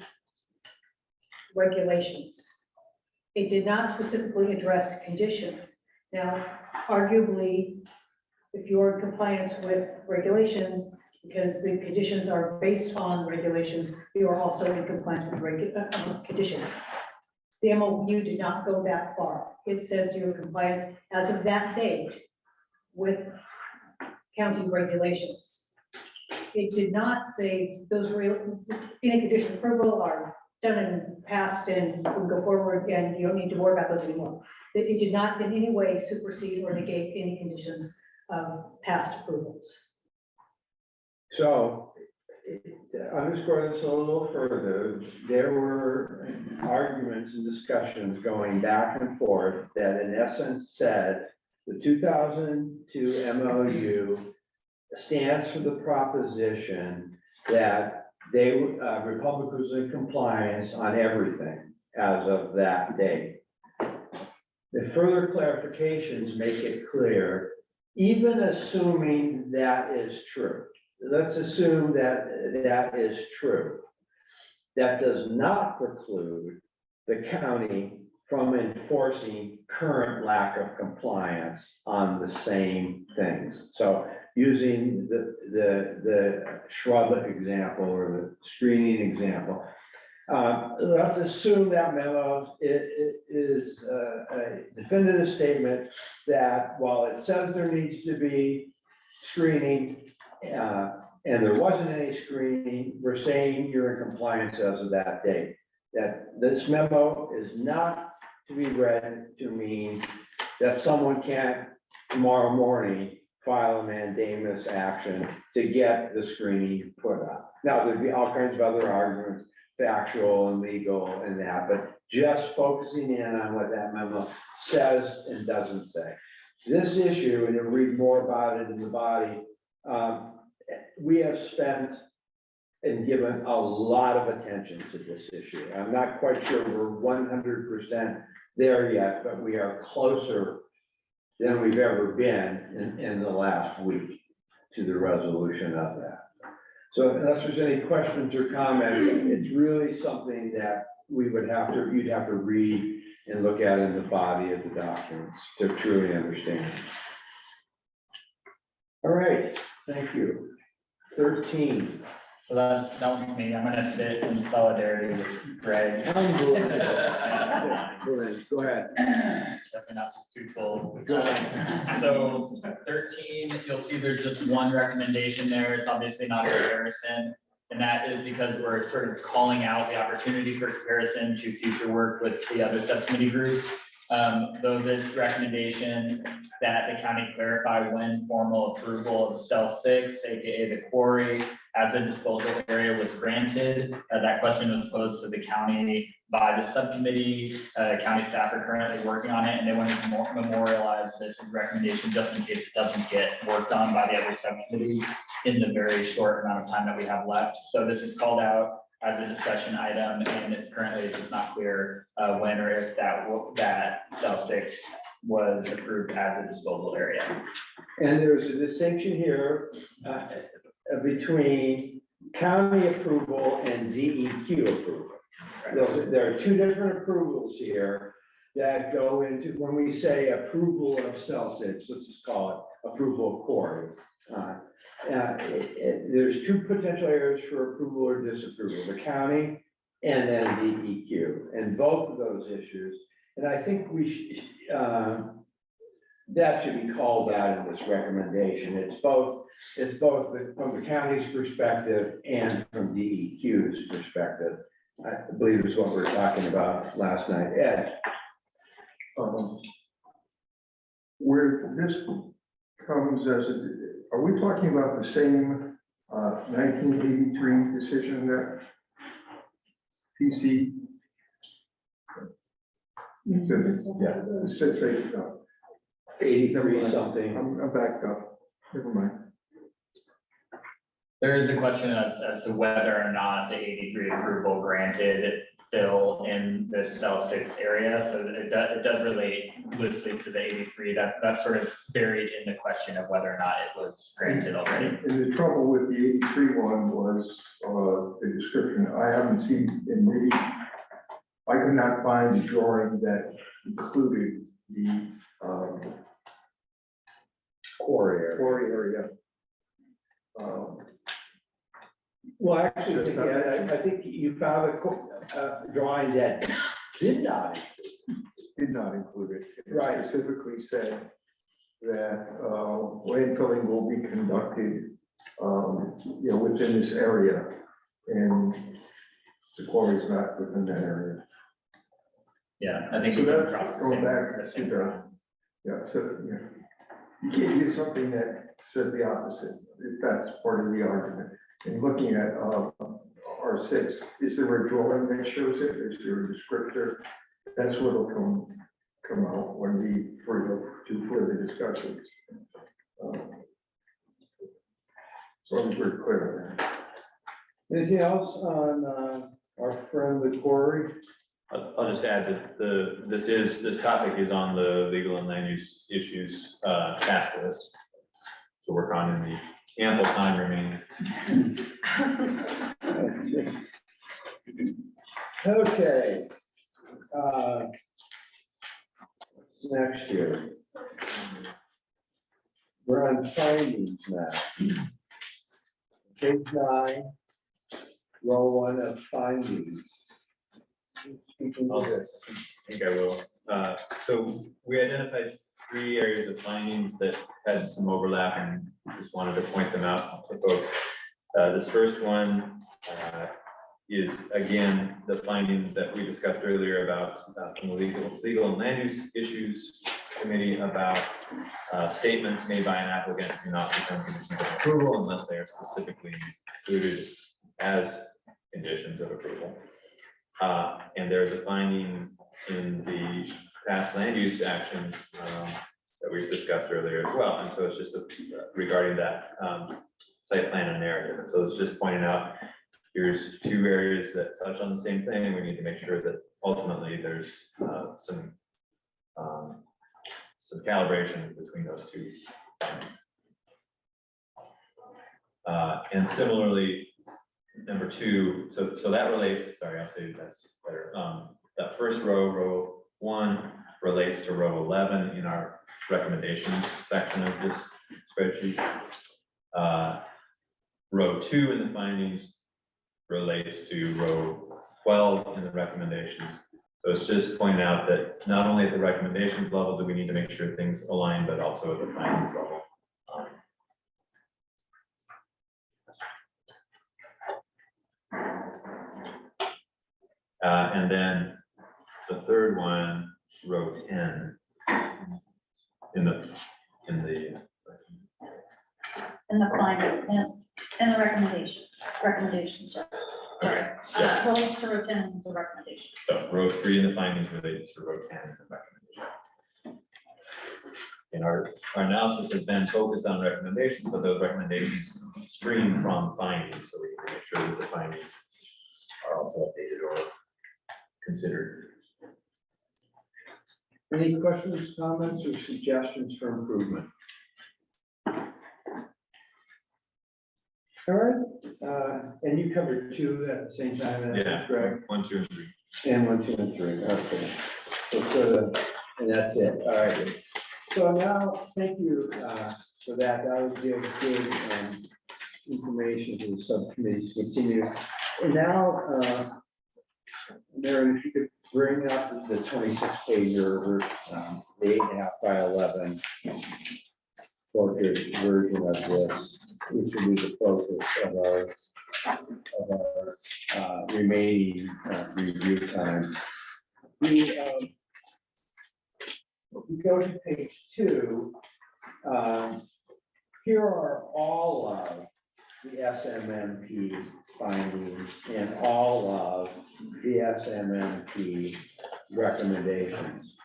regulations. It did not specifically address conditions. Now, arguably, if you're in compliance with regulations, because the conditions are based on regulations, you are also in compliance with conditions. The MOU did not go that far. It says you're in compliance as of that date with county regulations. It did not say those any condition approval are done and passed and we can go forward and you don't need to worry about those anymore. It did not in any way supersede or negate any conditions of past approvals. So, to underscore this a little further, there were arguments and discussions going back and forth that in essence said the 2002 MOU stands for the proposition that Republic was in compliance on everything as of that date. The further clarifications make it clear, even assuming that is true. Let's assume that that is true. That does not preclude the county from enforcing current lack of compliance on the same things. So using the shrub example or the screening example, let's assume that memo is a definitive statement that while it says there needs to be screening, and there wasn't any screening, we're saying you're in compliance as of that date. That this memo is not to be read to mean that someone can't tomorrow morning file a mandamus action to get the screening put up. Now, there'd be all kinds of other arguments, factual and legal and that, but just focusing in on what that memo says and doesn't say. This issue, and you'll read more about it in the body, we have spent and given a lot of attention to this issue. I'm not quite sure we're 100% there yet, but we are closer than we've ever been in the last week to the resolution of that. So unless there's any questions or comments, it's really something that we would have to, you'd have to read and look at in the body of the documents to truly understand. All right, thank you. 13. So that one's me. I'm gonna sit in solidarity with Greg. Go ahead. Definitely not just too full. So 13, you'll see there's just one recommendation there. It's obviously not a comparison. And that is because we're sort of calling out the opportunity for comparison to future work with the other subcommittee groups. Though this recommendation that the county clarify when formal approval of cell 6, aka the quarry, as a disposal area was granted. That question was posed to the county by the subcommittee. County staff are currently working on it, and they want to memorialize this recommendation just in case it doesn't get worked on by the other subcommittees in the very short amount of time that we have left. So this is called out as a discussion item, and currently it's not clear when or if that cell 6 was approved as a disposal area. And there's a distinction here between county approval and DEQ approval. There are two different approvals here that go into, when we say approval of cell 6, let's just call it approval of quarry. There's two potential areas for approval or disapproval, the county and then DEQ, and both of those issues. And I think we that should be called out in this recommendation. It's both from the county's perspective and from DEQ's perspective. I believe is what we were talking about last night. Ed. Where this comes as are we talking about the same 1983 decision that PC? Yeah, 83 something. I'm backed up. Never mind. There is a question as to whether or not the 83 approval granted fill in this cell 6 area. So it does relate loosely to the 83. That's sort of buried in the question of whether or not it was granted already. And the trouble with the 83 one was the description. I haven't seen, and maybe I could not find the drawing that included the quarry area. Well, actually, I think you found a drawing that did not include it. It Right. specifically said that landfilling will be conducted, within this area, and the quarry is not within that area. Yeah, I think So we can that's cross the going same. back the to same the, you can't use something that says the opposite, if that's part of the argument. And looking at R6, is there a drawing that shows it? Is there a descriptor? That's what'll come out when we do further discussions. So I'm very clear on that. Anything else on our friend the quarry? I'll just add that this topic is on the legal and land use issues task list to work on in the ample time remaining. Okay. Next year. We're on findings now. Page 9, row 1 of findings. Speaking of this. I think I will. So we identified 3 areas of findings that had some overlap and just wanted to point them out to folks. This first one is again the finding that we discussed earlier about from the legal and land use issues committee about statements made by an applicant do not become conditions of approval unless they are specifically included as conditions of approval. And there's a finding in the past land use actions that we discussed earlier as well. And so it's just regarding that site plan and narrative. And so it's just pointing out here's two areas that touch on the same thing. We need to make sure that ultimately there's some calibration between those two. And similarly, number two, so that relates, sorry, I'll say that's better. That first row 1 relates to row 11 in our recommendations section of this spreadsheet. Row 2 in the findings relates to row 12 in the recommendations. So it's just pointing out that not only at the recommendations level do we need to make sure things align, but also at the findings level. And then the third one, row 10, in the finding, and the recommendations, sorry. Relates to row 10 in the recommendation. So row 3 in the findings relates to row 10 in the recommendation. And our analysis has been focused on recommendations, but those recommendations stream from findings, so we can make sure that the findings are also updated or considered. Any questions, comments, or suggestions for improvement? All right, and you covered 2 at the same time, Yeah, Greg? 1, 2, and 3. And 1, 2, and 3, okay. And that's it, all right. So now, thank you for that. That was good information to the subcommittees to continue. And now, Mary, if you could bring up the 26-page the 8.5 by 11 focus version of this, which will be the focus of our remaining review time. We go to page 2. Here are all of the SMMP findings and all of the SMMP recommendations.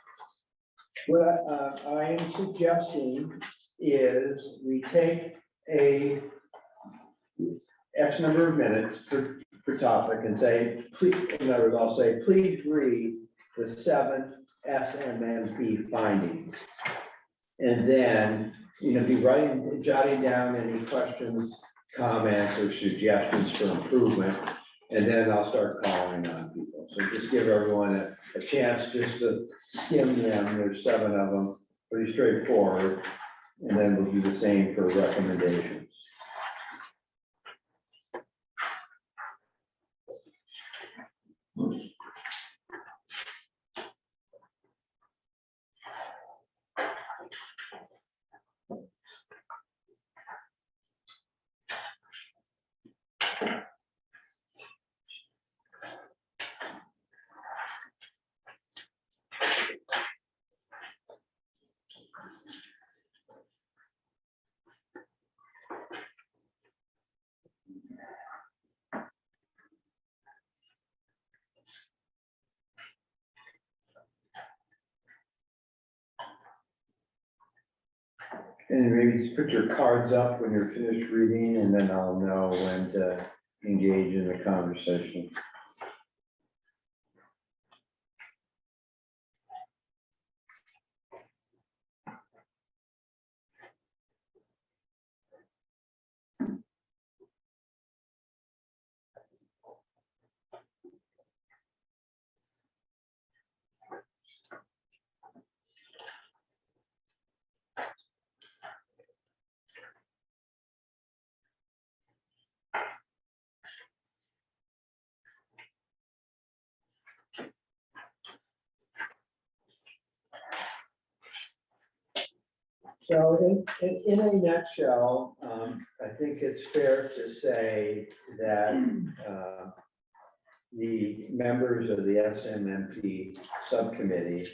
What I am suggesting is we take a X number of minutes per topic and say, please, in other words, I'll say, please read the 7 SMMP findings. And then, be jotting down any questions, comments, or suggestions for improvement. And then I'll start calling on people. So just give everyone a chance just to skim them. There's 7 of them, pretty straightforward. And then we'll do the same for recommendations. And maybe just put your cards up when you're finished reading, and then I'll know when to engage in the conversation. So in a nutshell, I think it's fair to say that the members of the SMMP subcommittee,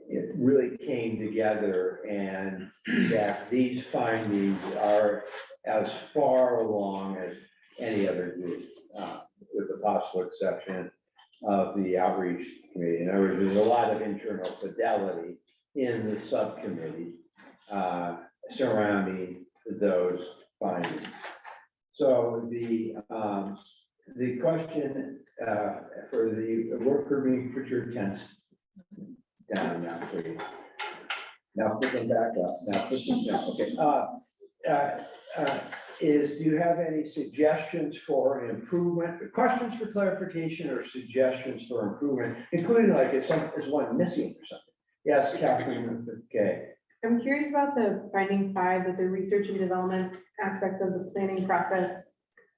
it really came together, and that these findings are as far along as any other group, with the possible exception of the outreach committee. In other words, there's a lot of internal fidelity in the subcommittee surrounding those findings. So the question for the work group meeting, put your tents down now, please. Now put them back up. Now put them down. Okay. Do you have any suggestions for an improvement, questions for clarification or suggestions for improvement, including like is one missing or something? Yes, Catherine, okay. I'm curious about the finding 5, that the research and development aspects of the planning process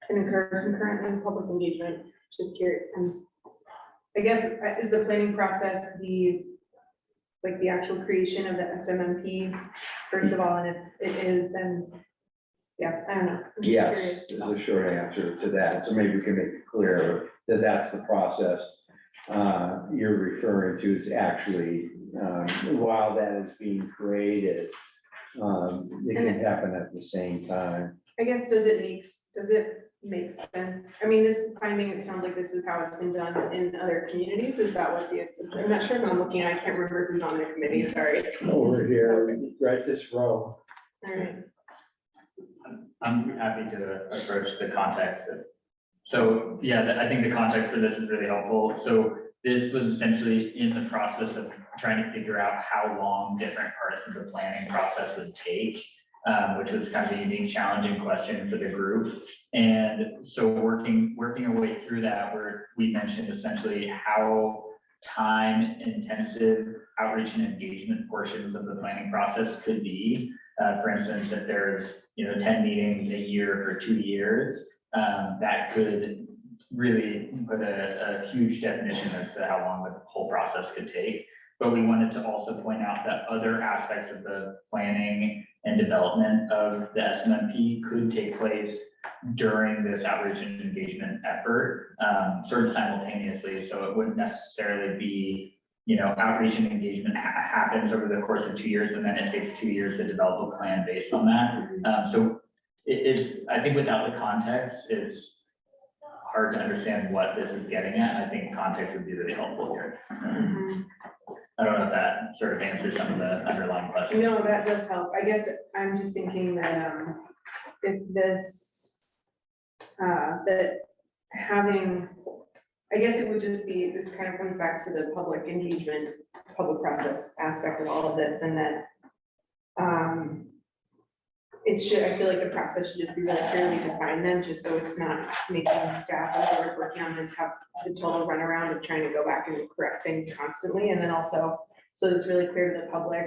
can occur concurrently with public engagement. Just curious. I guess, is the planning process the actual creation of the SMMP, first of all, and if it is, then, yeah, I don't know. I'm just Yes, curious. is the short answer to that. So maybe we can make it clear that that's the process you're referring to is actually, while that is being created, it can happen at the same time. I guess, does it make sense? I mean, this finding, it sounds like this is how it's been done in other communities. Is that what the, I'm not sure if I'm looking, I can't remember who's on the committee, sorry. Over here, right this row. All right. I'm happy to approach the context of, so, yeah, I think the context for this is really helpful. So this was essentially in the process of trying to figure out how long different parts of the planning process would take, which was kind of a unique, challenging question for the group. And so working our way through that, where we mentioned essentially how time intensive outreach and engagement portions of the planning process could be. For instance, if there's 10 meetings a year for 2 years, that could really put a huge definition as to how long the whole process could take. But we wanted to also point out that other aspects of the planning and development of the SMMP could take place during this outreach and engagement effort, sort of simultaneously. So it wouldn't necessarily be, outreach and engagement happens over the course of 2 years, and then it takes 2 years to develop a plan based on that. So it's, I think without the context, it's hard to understand what this is getting at. I think context would be really helpful here. I don't know if that sort of answers some of the underlying questions. No, that does help. I guess I'm just thinking that if this, that having, I guess it would just be, this kind of comes back to the public engagement, public process aspect of all of this, and that it should, I feel like the process should just be really clearly defined then, just so it's not making staff or whoever's working on this have the total runaround of trying to go back and correct things constantly. And then also, so it's really clear to the public,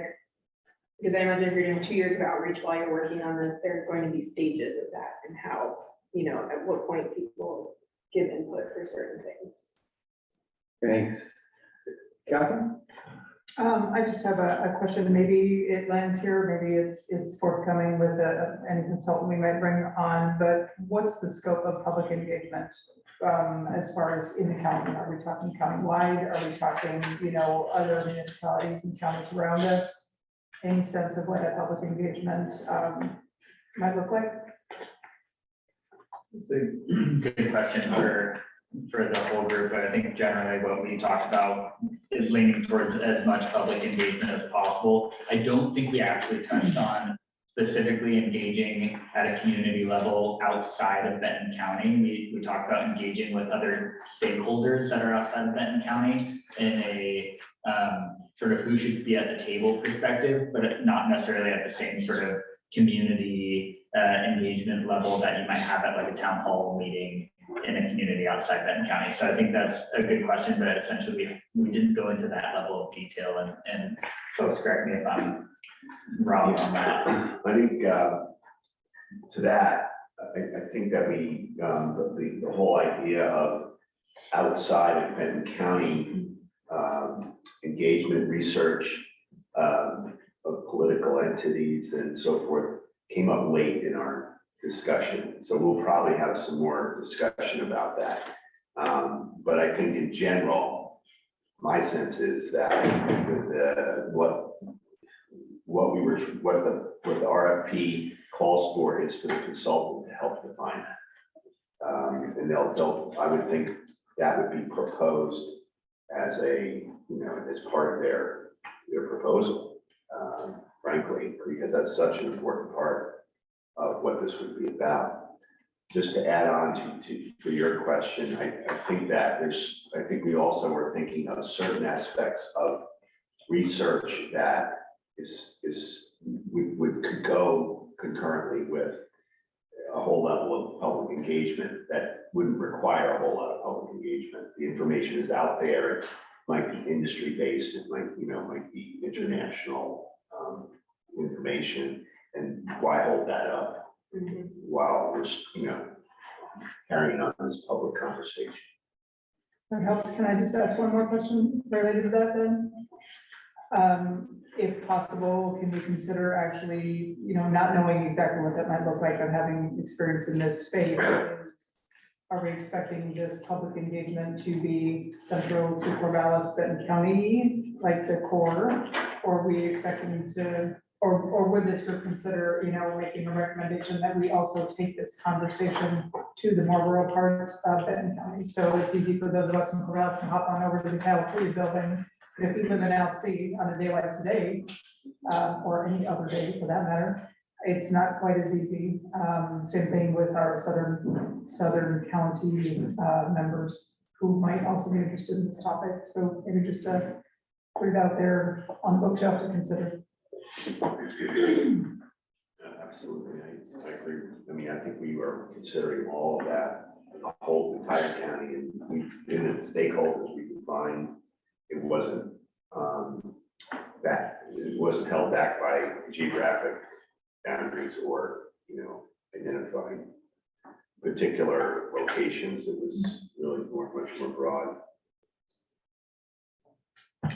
because I imagine if you're doing 2 years of outreach while you're working on this, there are going to be stages of that and how, at what point people give input for certain things. Thanks. Catherine? I just have a question. Maybe it lands here, maybe it's forthcoming with any consultant we might bring on, but what's the scope of public engagement? As far as in the county, are we talking countywide? Are we talking, other municipalities and counties around us? Any sense of what that public engagement might look like? It's a good question for the whole group, but I think generally what we talked about is leaning towards as much public engagement as possible. I don't think we actually touched on specifically engaging at a community level outside of Benton County. We talked about engaging with other stakeholders that are outside of Benton County in a sort of who should be at the table perspective, but not necessarily at the same sort of community engagement level that you might have at like a town hall meeting in a community outside Benton County. So I think that's a good question, but essentially we didn't go into that level of detail, and folks correct me if I'm wrong on that. I think to that, I think that we, the whole idea of outside of Benton County engagement, research of political entities and so forth came up late in our discussion. So we'll probably have some more discussion about that. But I think in general, my sense is that what the RFP calls for is for the consultant to help define that. And I would think that would be proposed as as part of their proposal, frankly, because that's such an important part of what this would be about. just to add on to your question, I think that I think we also are thinking of certain aspects of research that could go concurrently with a whole level of public engagement that wouldn't require a whole lot of public engagement. The information is out there. It might be industry based. It might be international information. And why hold that up while we're, carrying on this public conversation? That helps. Can I just ask one more question related to that then? If possible, can we consider actually, not knowing exactly what that might look like of having experience in this space? Are we expecting this public engagement to be central to Corvallis, Benton County, like the core? Or are we expecting to, or would this group consider, making a recommendation that we also take this conversation to the more rural parts of Benton County? So it's easy for those of us in Corvallis to hop on over to the California building. If we live in LC on a day like today, or any other day for that matter, it's not quite as easy. Same thing with our southern county members who might also be interested in this topic. So maybe just put it out there on the bookshelf to consider. Absolutely, I agree. I mean, I think we were considering all of that, the whole entire county, and we, in the stakeholders, we could find it wasn't it wasn't held back by geographic boundaries or identifying particular locations. It was really much more broad. I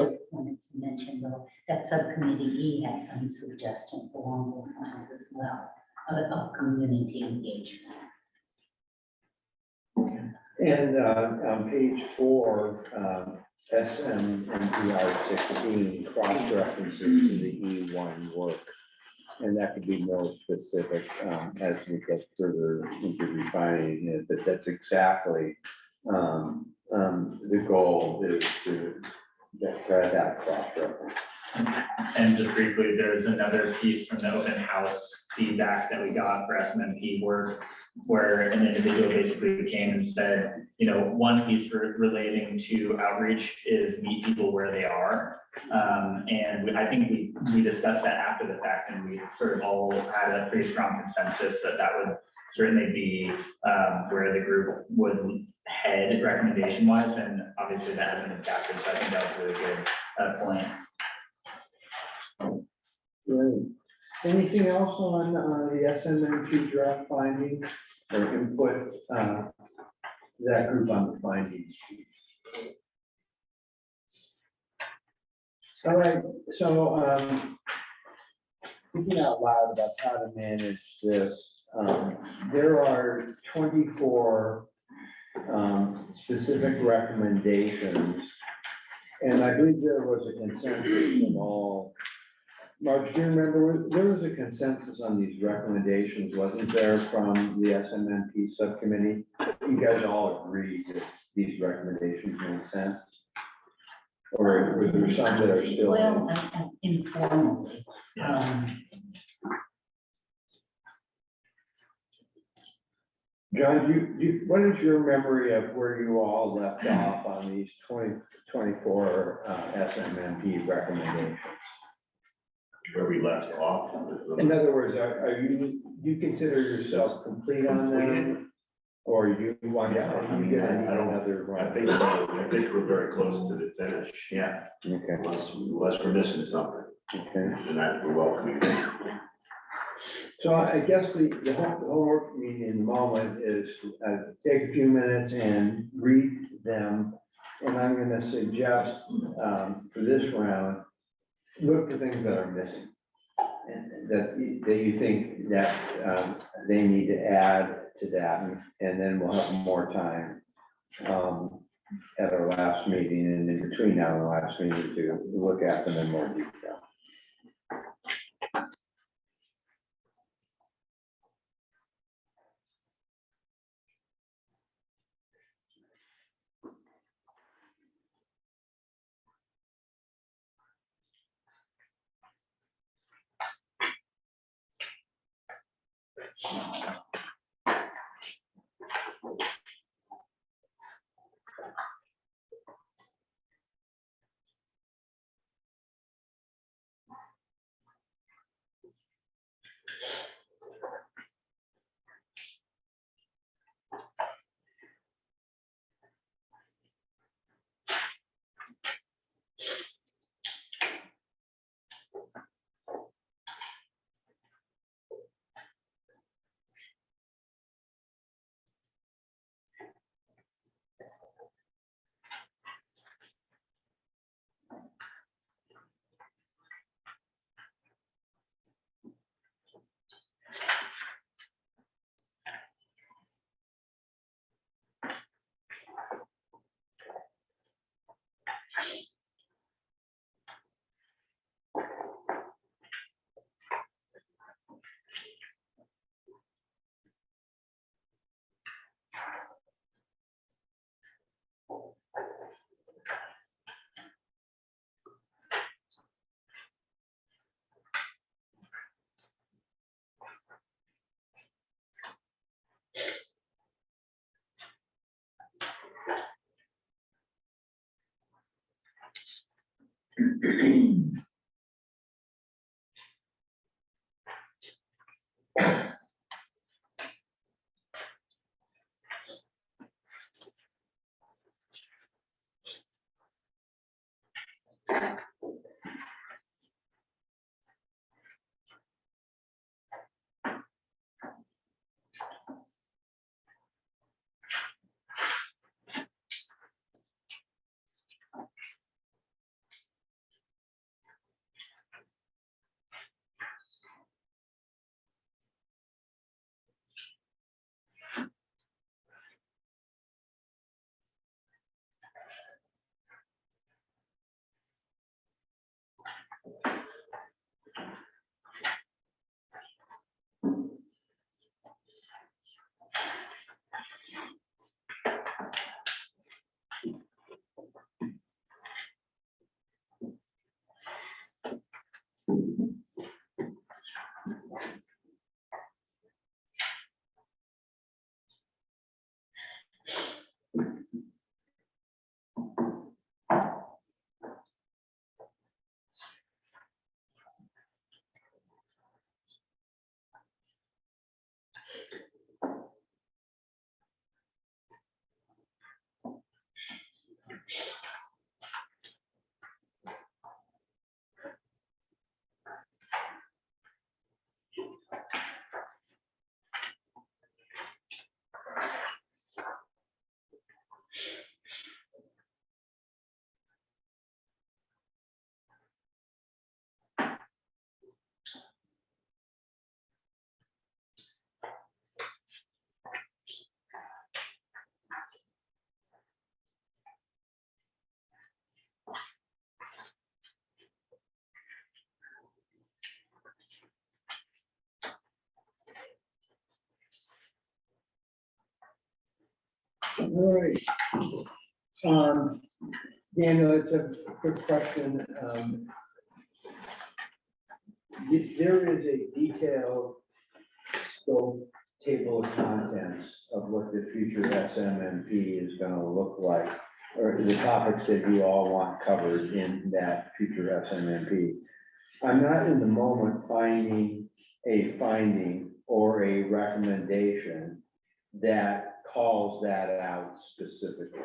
just wanted to mention though, that subcommittee E had some suggestions along those lines as well, of community engagement. And on page 4, SMNPR 16 cross references to the E1 work. And that could be more specific as we get further into refining it, but that's exactly the goal is to try that cross reference. And just briefly, there's another piece from the open house feedback that we got for SMMP work, where an individual basically came and said, one piece relating to outreach is meet people where they are. And I think we discussed that after the fact, and we sort of all had a pretty strong consensus that would certainly be where the group would head recommendation wise, and obviously that hasn't been captured, so I think that was a really good point. Great. Anything else on the SMMP draft findings or input that group on the findings? All right, so thinking out loud about how to manage this, there are 24 specific recommendations, and I believe there was a consensus of all. Mark, do you remember, there was a consensus on these recommendations, wasn't there, from the SMMP subcommittee? You guys all agreed that these recommendations made sense? Or were there some that are still? Well, informally. John, what is your memory of where you all left off on these 24 SMMP recommendations? Where we left off. In other words, do you consider yourself complete on them? Or you want to? I think we're very close to the finish. Yeah. Okay. Unless we're missing something. Okay. And that we're welcoming. So I guess the homework for me in the moment is take a few minutes and read them. And I'm going to suggest for this round, look for things that are missing. And that you think that they need to add to that, and then we'll have more time at our last meeting and in between now and the last meeting to look at them in more detail. All right. Daniel, it's a quick question. There is a detailed scope table of contents of what the future SMMP is gonna look like, or the topics that you all want covered in that future SMMP. I'm not in the moment finding a finding or a recommendation that calls that out specifically.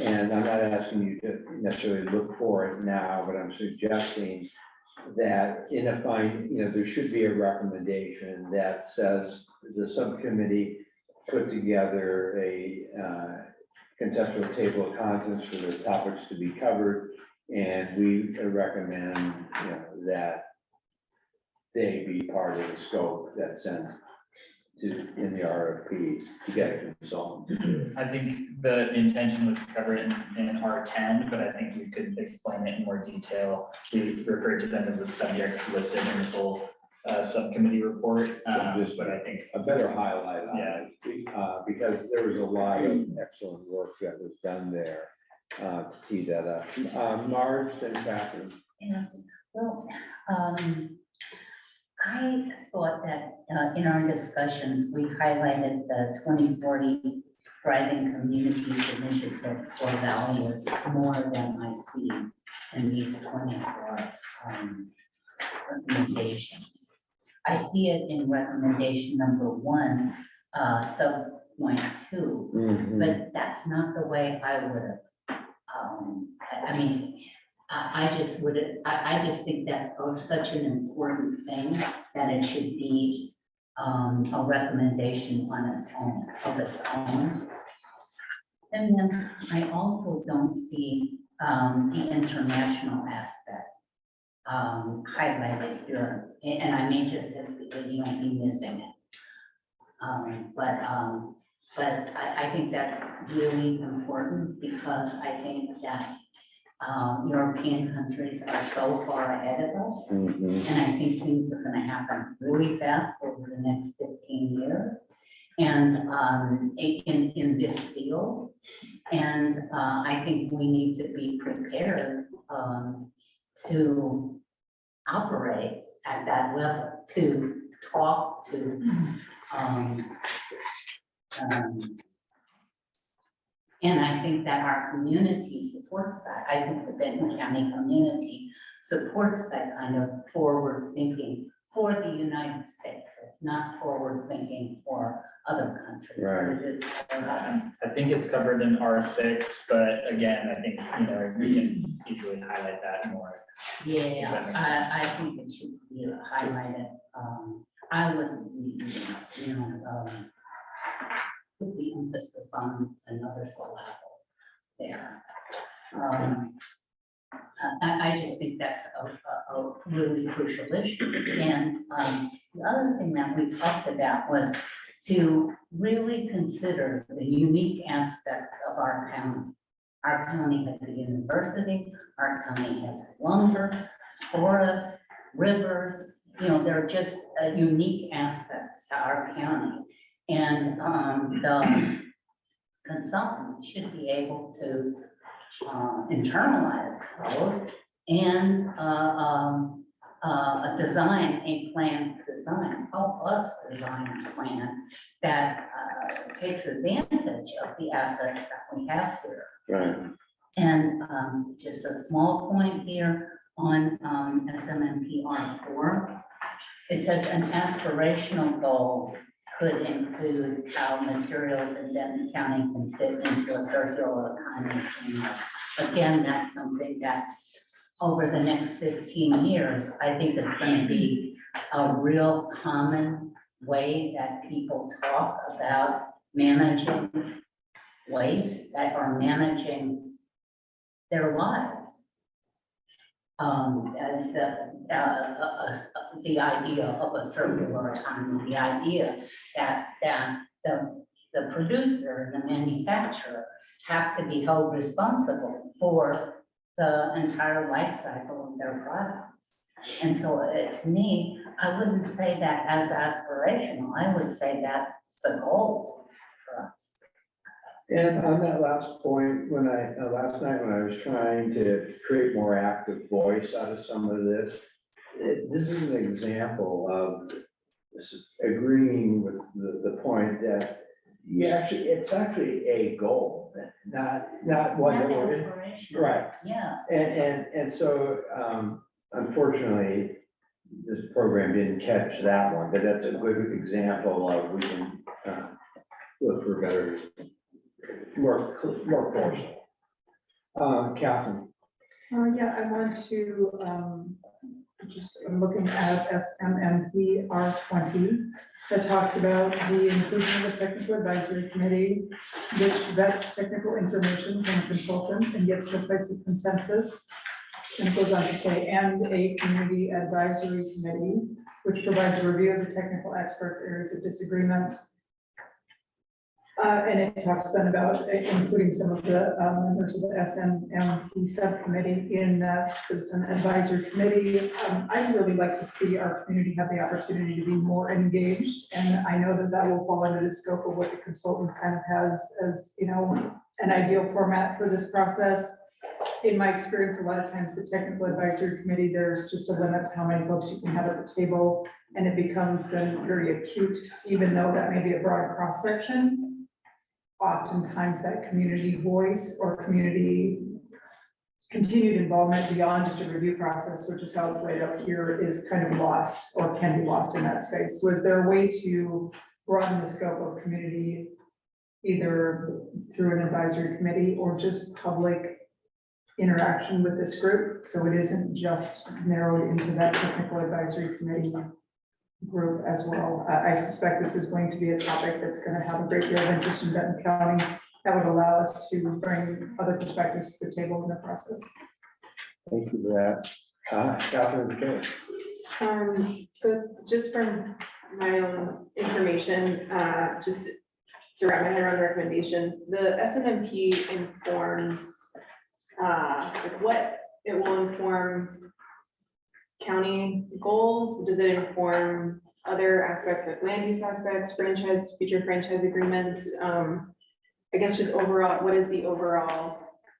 And I'm not asking you to necessarily look for it now, but I'm suggesting that in a there should be a recommendation that says the subcommittee put together a conceptual table of contents for the topics to be covered. And we recommend, that they be part of the scope that's sent in the RFP to get a consultant. I think the intention was to cover it in R10, but I think we could explain it in more detail. We referred to them as the subjects listed in the full subcommittee report, but I think a better highlight on it, because there was a lot of excellent work that was done there to tee that up. Marge and Catherine. Yeah, well, I thought that in our discussions, we highlighted the 2040 Thriving Communities Initiative core values more than I see in these 24 recommendations. I see it in recommendation number 1, sub-point 2, but that's not the way I would have. I just think that's such an important thing that it should be a recommendation on its own, of its own. And then I also don't see the international aspect highlighted here, and I may just be missing it. But I think that's really important, because I think that European countries are so far ahead of us. And I think things are gonna happen really fast over the next 15 years. And in this field. And I think we need to be prepared to operate at that level, to talk to And I think that our community supports that. I think the Benton County community supports that kind of forward thinking for the United States. It's not forward thinking for other countries. Right. It is for us. I think it's covered in R6, but again, I think, you know, we can easily highlight that more. Yeah, I think it should be highlighted. I wouldn't, put the emphasis on another syllable there. I just think that's a really crucial issue. And the other thing that we talked about was to really consider the unique aspects of our county. Our county has a university, our county has lumber, forests, rivers, you know, they're just unique aspects to our county. And the consultant should be able to internalize those and design a plan, help us design a plan that takes advantage of the assets that we have here. Right. And just a small point here on SMMP R4. It says an aspirational goal could include how materials in Benton County can fit into a circular economy framework. Again, that's something that over the next 15 years, I think it's going to be a real common way that people talk about managing waste, that are managing their lives. And the idea of a circular economy, the idea that the producer and the manufacturer have to be held responsible for the entire life cycle of their products. And so to me, I wouldn't say that as aspirational. I would say that's the goal for us. And on that last point, when last night when I was trying to create more active voice out of some of this, this is an example of this agreeing with the point that it's actually a goal, not one that we're in. Right. Yeah. And so, unfortunately, this program didn't catch that one, but that's a good example of we can look for better, more forceful. Catherine. Yeah, I want to, I'm looking at SMMP R20 that talks about the inclusion of a technical advisory committee, which vets technical information from a consultant and gets to a place of consensus. And it goes on to say, and a community advisory committee, which provides a review of the technical experts' areas of disagreements. And it talks then about including some of the members of the SMMP subcommittee in that citizen advisory committee. I'd really like to see our community have the opportunity to be more engaged. And I know that that will fall under the scope of what the consultant kind of has as, you know, an ideal format for this process. In my experience, a lot of times the technical advisory committee, there's just a limit to how many folks you can have at the table. And it becomes then very acute, even though that may be a broad cross section. Oftentimes that community voice or community continued involvement beyond just a review process, which is how it's laid out here, is kind of lost or can be lost in that space. So is there a way to broaden the scope of community, either through an advisory committee or just public interaction with this group? So it isn't just narrowed into that technical advisory committee group as well. I suspect this is going to be a topic that's going to have a great deal of interest in Benton County that would allow us to bring other perspectives to the table in the process. Thank you for that. Catherine. So just from my own information, just to wrap my head around the recommendations, the SMMP informs like what it will inform county goals. Does it inform other aspects like land use aspects, franchise, future franchise agreements? I guess just overall, what is the overall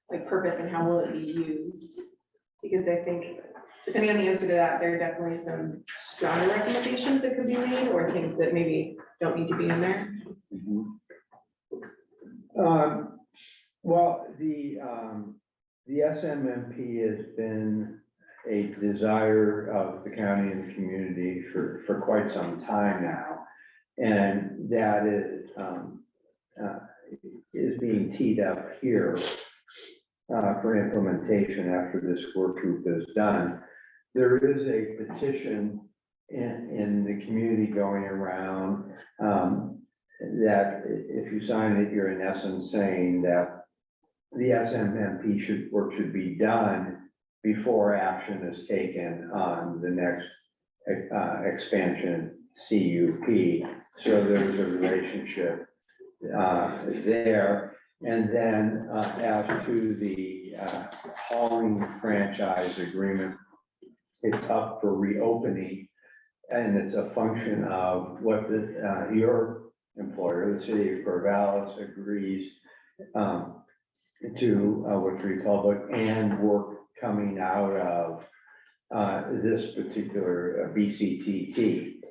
like purpose and how will it be used? Because I think depending on the answer to that, there are definitely some stronger recommendations that could be made or things that maybe don't need to be in there. Well, the SMMP has been a desire of the county and the community for quite some time now. And that is being teed up here for implementation after this work group is done. There is a petition in the community going around that if you sign it, you're in essence saying that the SMMP should be done before action is taken on the next expansion CUP. So there's a relationship there. And then as to the hauling franchise agreement, it's up for reopening. And it's a function of what your employer, the city of Corvallis, agrees to with Republic and work coming out of this particular BCTT.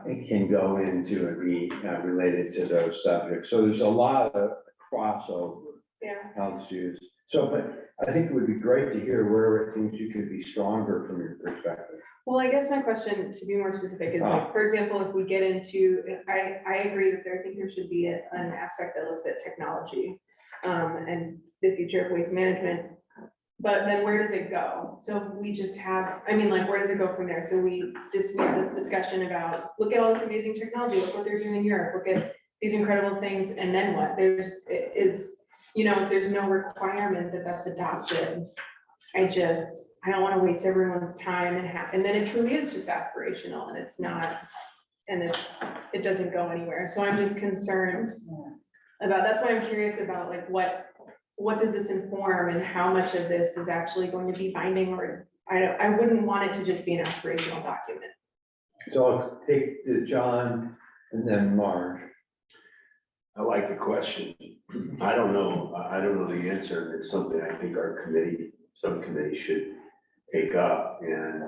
It can go into and be related to those subjects. So there's a lot of crossover. Yeah. Issues. So, but I think it would be great to hear where things you could be stronger from your perspective. Well, I guess my question, to be more specific, is like, for example, if we get into, I agree that I think there should be an aspect that looks at technology and the future of waste management. But then where does it go? So we just have, I mean, like, where does it go from there? So we have this discussion about, look at all this amazing technology, look what they're doing in Europe, look at these incredible things, and then what? There's no requirement that that's adopted. I don't want to waste everyone's time and then it truly is just aspirational and it's not, and it doesn't go anywhere. So I'm just concerned about, that's why I'm curious about like, what does this inform and how much of this is actually going to be binding, or I wouldn't want it to just be an aspirational document. So I'll take John and then Marge. I like the question. I don't know the answer. It's something I think our subcommittee should take up. And,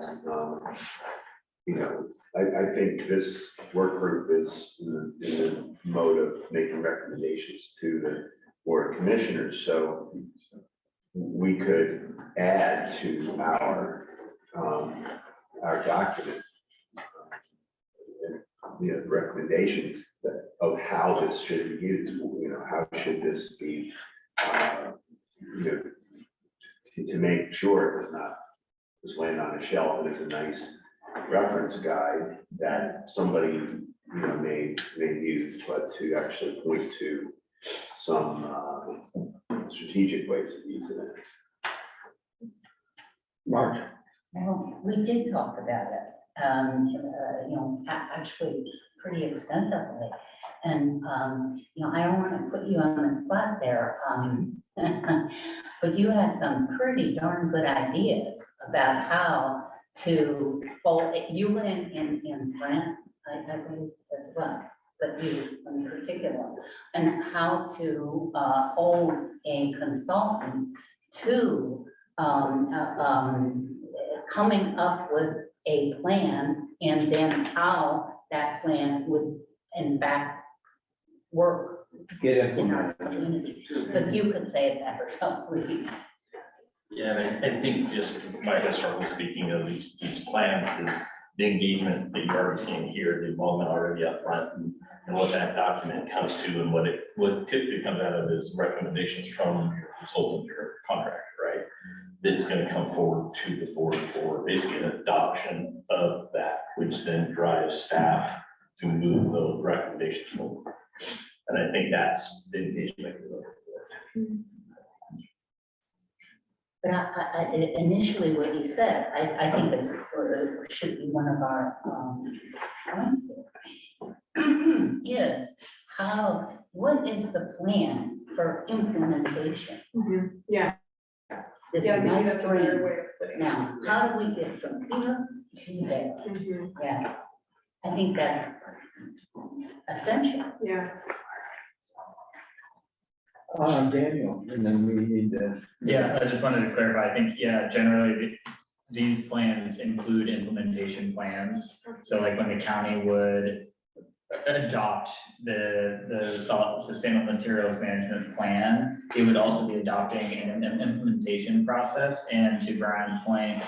I think this work group is in the mode of making recommendations to the board of commissioners. So we could add to our document, recommendations of how this should be used. How should this be, to make sure it does not just land on a shelf and it's a nice reference guide that somebody, may use, but to actually point to some strategic ways of using it. Marge. Well, we did talk about it, actually pretty extensively. And, I don't want to put you on the spot there, but you had some pretty darn good ideas about how to fold, you went in Brent, I believe as well, but you in particular, and how to hold a consultant to coming up with a plan and then how that plan would in fact work in our community. But you could say it better, so please. Yeah, and I think just by historical speaking of these plans is the engagement that you're already seeing here, the involvement already up front, and what that document comes to, and what typically comes out of is recommendations from your consultant or contractor, right? That's going to come forward to the board for basically an adoption of that, which then drives staff to move those recommendations forward. And I think that's the engagement we're looking for. But I initially what you said, I think this should be one of our points is what is the plan for implementation? Yeah. There's Yeah, a maybe nice that's a better frame. way of putting it. Now, how do we get from here to there? Yeah, I think that's essential. Yeah. Daniel, and then we need to. Yeah, I just wanted to clarify, I think, generally these plans include implementation plans. So like when the county would adopt the sustainable materials management plan, it would also be adopting an implementation process. And to Brian's point,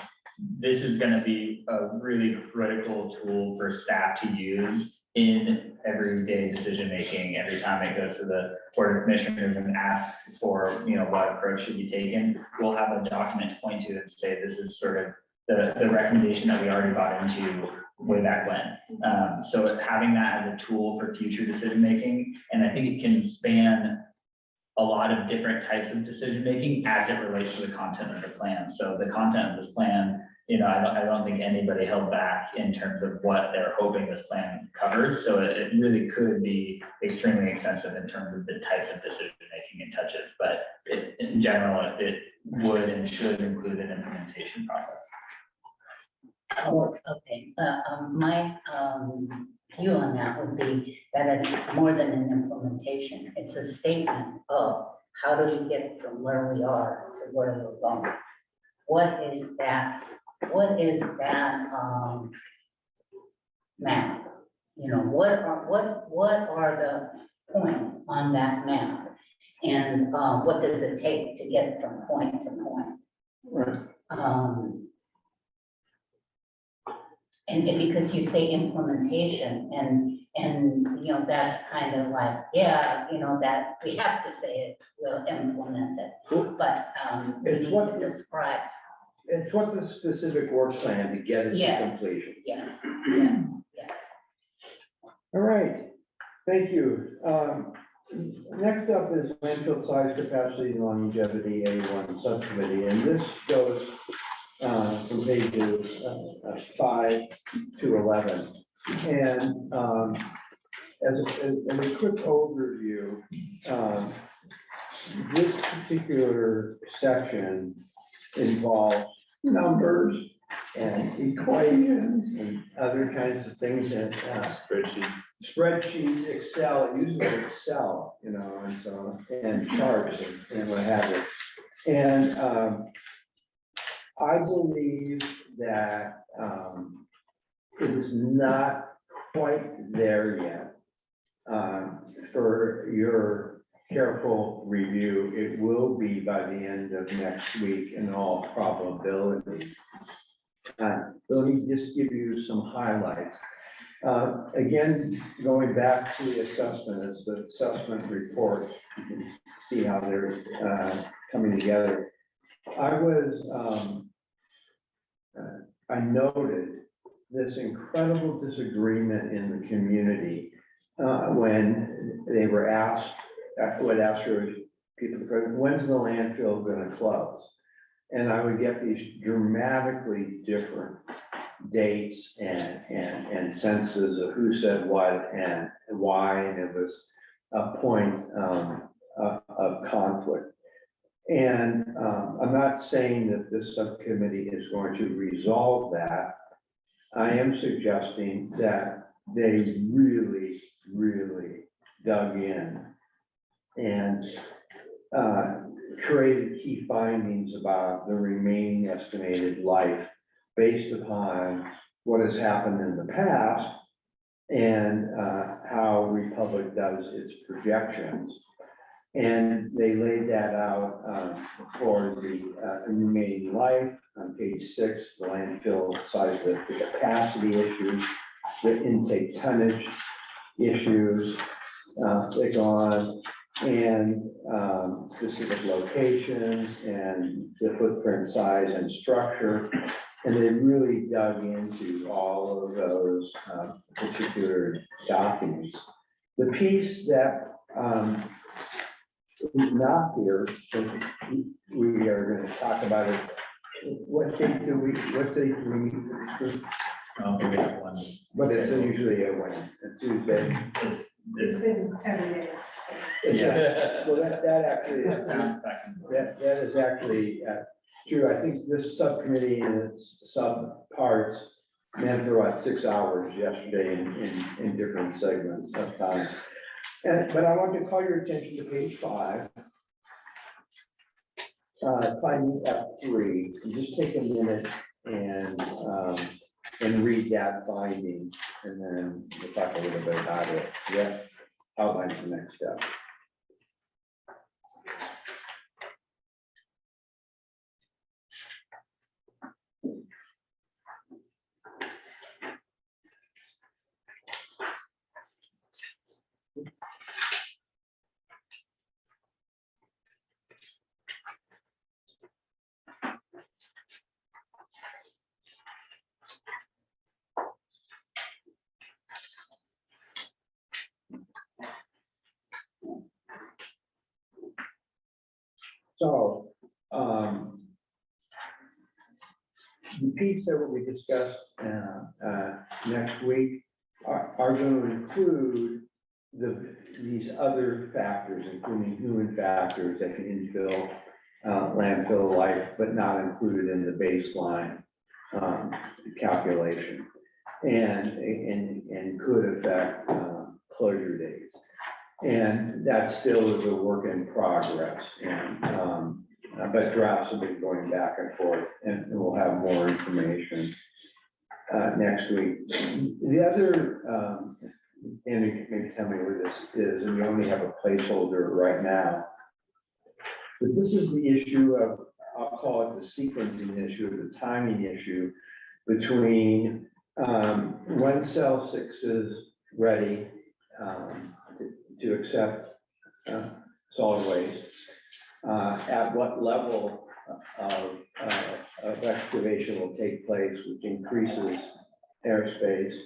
this is gonna be a really critical tool for staff to use in everyday decision-making. Every time it goes to the Board of Commissioners and asks for, what approach should be taken, we'll have a document to point to and say, this is sort of the recommendation that we already got into way back when. So having that as a tool for future decision-making, and I think it can span a lot of different types of decision-making as it relates to the content of the plan. So the content of this plan, I don't think anybody held back in terms of what they're hoping this plan covers. So it really could be extremely extensive in terms of the types of decision-making it touches, but in general, it would and should include an implementation process. Oh, okay, my view on that would be that it's more than an implementation. It's a statement of how do we get from where we are to where we're going? What is that map? What are the points on that map? And what does it take to get from point to point? Right. And because you say implementation and that's kind of like, yeah, that we have to say it, we'll implement it. But we It's need what to describe. It's what's the specific work plan to get it to Yes, completion. yes. All right, thank you. Next up is landfill size, capacity, and longevity, A1 subcommittee, and this goes from pages 5 to 11. And as a quick overview, this particular section involves numbers and equations and other kinds of things and spreadsheets, Excel, it uses Excel, and so, and charts and what have you. And I believe that it is not quite there yet. For your careful review, it will be by the end of next week in all probability. Let me just give you some highlights. Again, going back to the assessment, as the assessment report, you can see how they're coming together. I noted this incredible disagreement in the community when they were asked, what asked people, when's the landfill going to close? And I would get these dramatically different dates and senses of who said what and why, and it was a point of conflict. And I'm not saying that this subcommittee is going to resolve that. I am suggesting that they really, really dug in and created key findings about the remaining estimated life based upon what has happened in the past and how Republic does its projections. And they laid that out for the remaining life on page 6, the landfill size, the capacity issues, the intake tonnage issues, they go on, and specific locations and the footprint size and structure. And they really dug into all of those particular documents. The piece that is not here, we are going to talk about it. What date do we meet for this group? We have one. But it's usually a Wednesday, a Tuesday. It's been every day. Yeah, well, that actually, that is actually true. I think this subcommittee and its subparts met for about 6 hours yesterday in different segments of time. But I want to call your attention to page 5. Finding F3, just take a minute and and read that finding, and then we'll talk a little bit about it. Yeah, outlines the next step. So, the piece that we discussed next week are going to include these other factors, including human factors that can infill landfill life, but not included in the baseline calculation, and could affect closure dates. And that still is a work in progress, and but drafts have been going back and forth, and we'll have more information next week. The other, and you can maybe tell me where this is, and we only have a placeholder right now. But this is the issue of, I'll call it the sequencing issue, the timing issue between when cell 6 is ready to accept solid waste, at what level of excavation will take place, which increases airspace,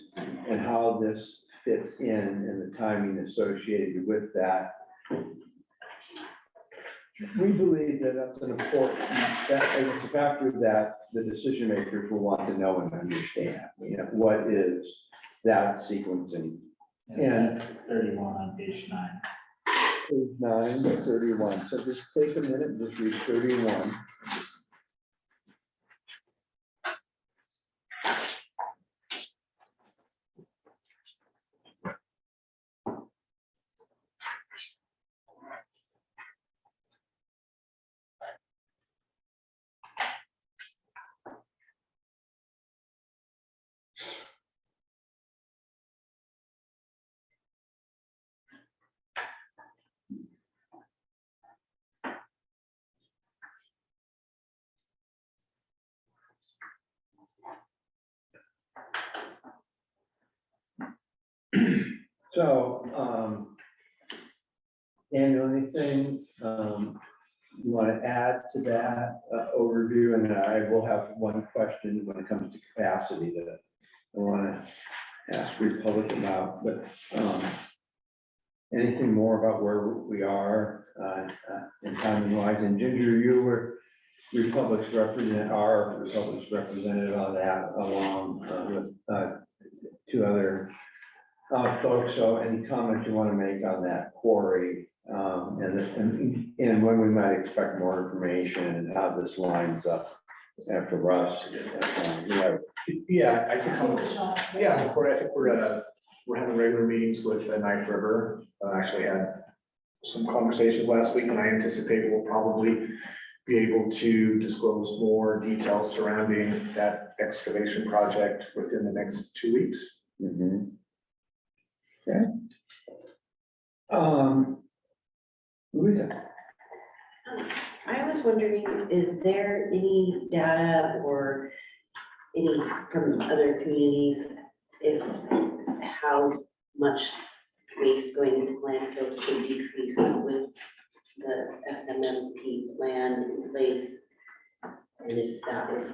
and how this fits in and the timing associated with that. We believe that that's an important, and it's a factor that the decision makers will want to know and understand. You know, what is that sequencing? And 31 on page 9. Page 9 to 31. So just take a minute and just read 31. So, Daniel, anything you want to add to that overview? And I will have one question when it comes to capacity that I want to ask Republic about, but anything more about where we are in timing wise? And Ginger, you were Republic's representative, our Republic's representative on that, along with 2 other folks. So any comments you want to make on that quarry, and when we might expect more information and how this lines up after Russ? Yeah, I think, yeah, Corey, I think we're having regular meetings with Knife River. Actually had some conversations last week, and I anticipate we'll probably be able to disclose more details surrounding that excavation project within the next 2 weeks. Mm-hmm. Okay. Louisa. I was wondering, is there any data or any from other communities, if how much waste going into landfill can decrease with the SMMP plan in place? And if that was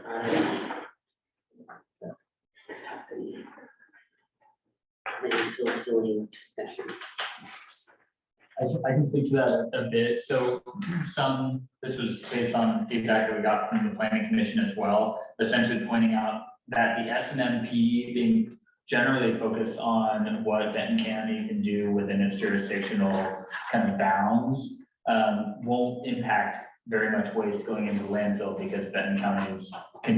the capacity landfill filling sessions. I can speak to that a bit. So this was based on feedback that we got from the planning commission as well, essentially pointing out that the SNMP being generally focused on what Benton County can do within its jurisdictional kind of bounds, won't impact very much waste going into landfill because Benton County's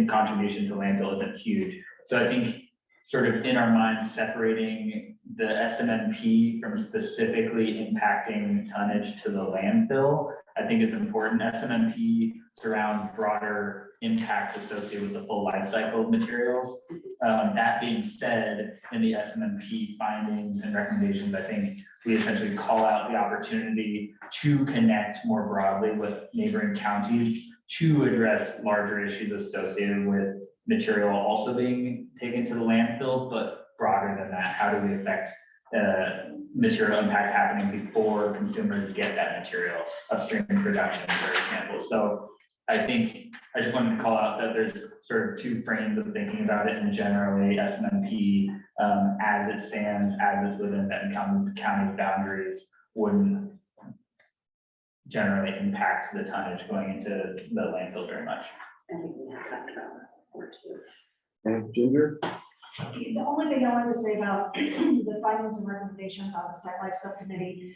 contribution to landfill isn't huge. So I think sort of in our minds, separating the SMMP from specifically impacting tonnage to the landfill, I think is important. SMMP surrounds broader impact associated with the full life cycle of materials. That being said, in the SMMP findings and recommendations, I think we essentially call out the opportunity to connect more broadly with neighboring counties to address larger issues associated with material also being taken to the landfill, but broader than that, how do we affect material impacts happening before consumers get that material upstream in production, for example. So I think I just wanted to call out that there's sort of two frames of thinking about it, and generally SMMP as it stands, as it's within that county's boundaries, wouldn't generally impact the tonnage going into the landfill very much. I think we have talked about that before too. And Ginger? The only thing I wanted to say about the findings and recommendations on the Site Life Subcommittee,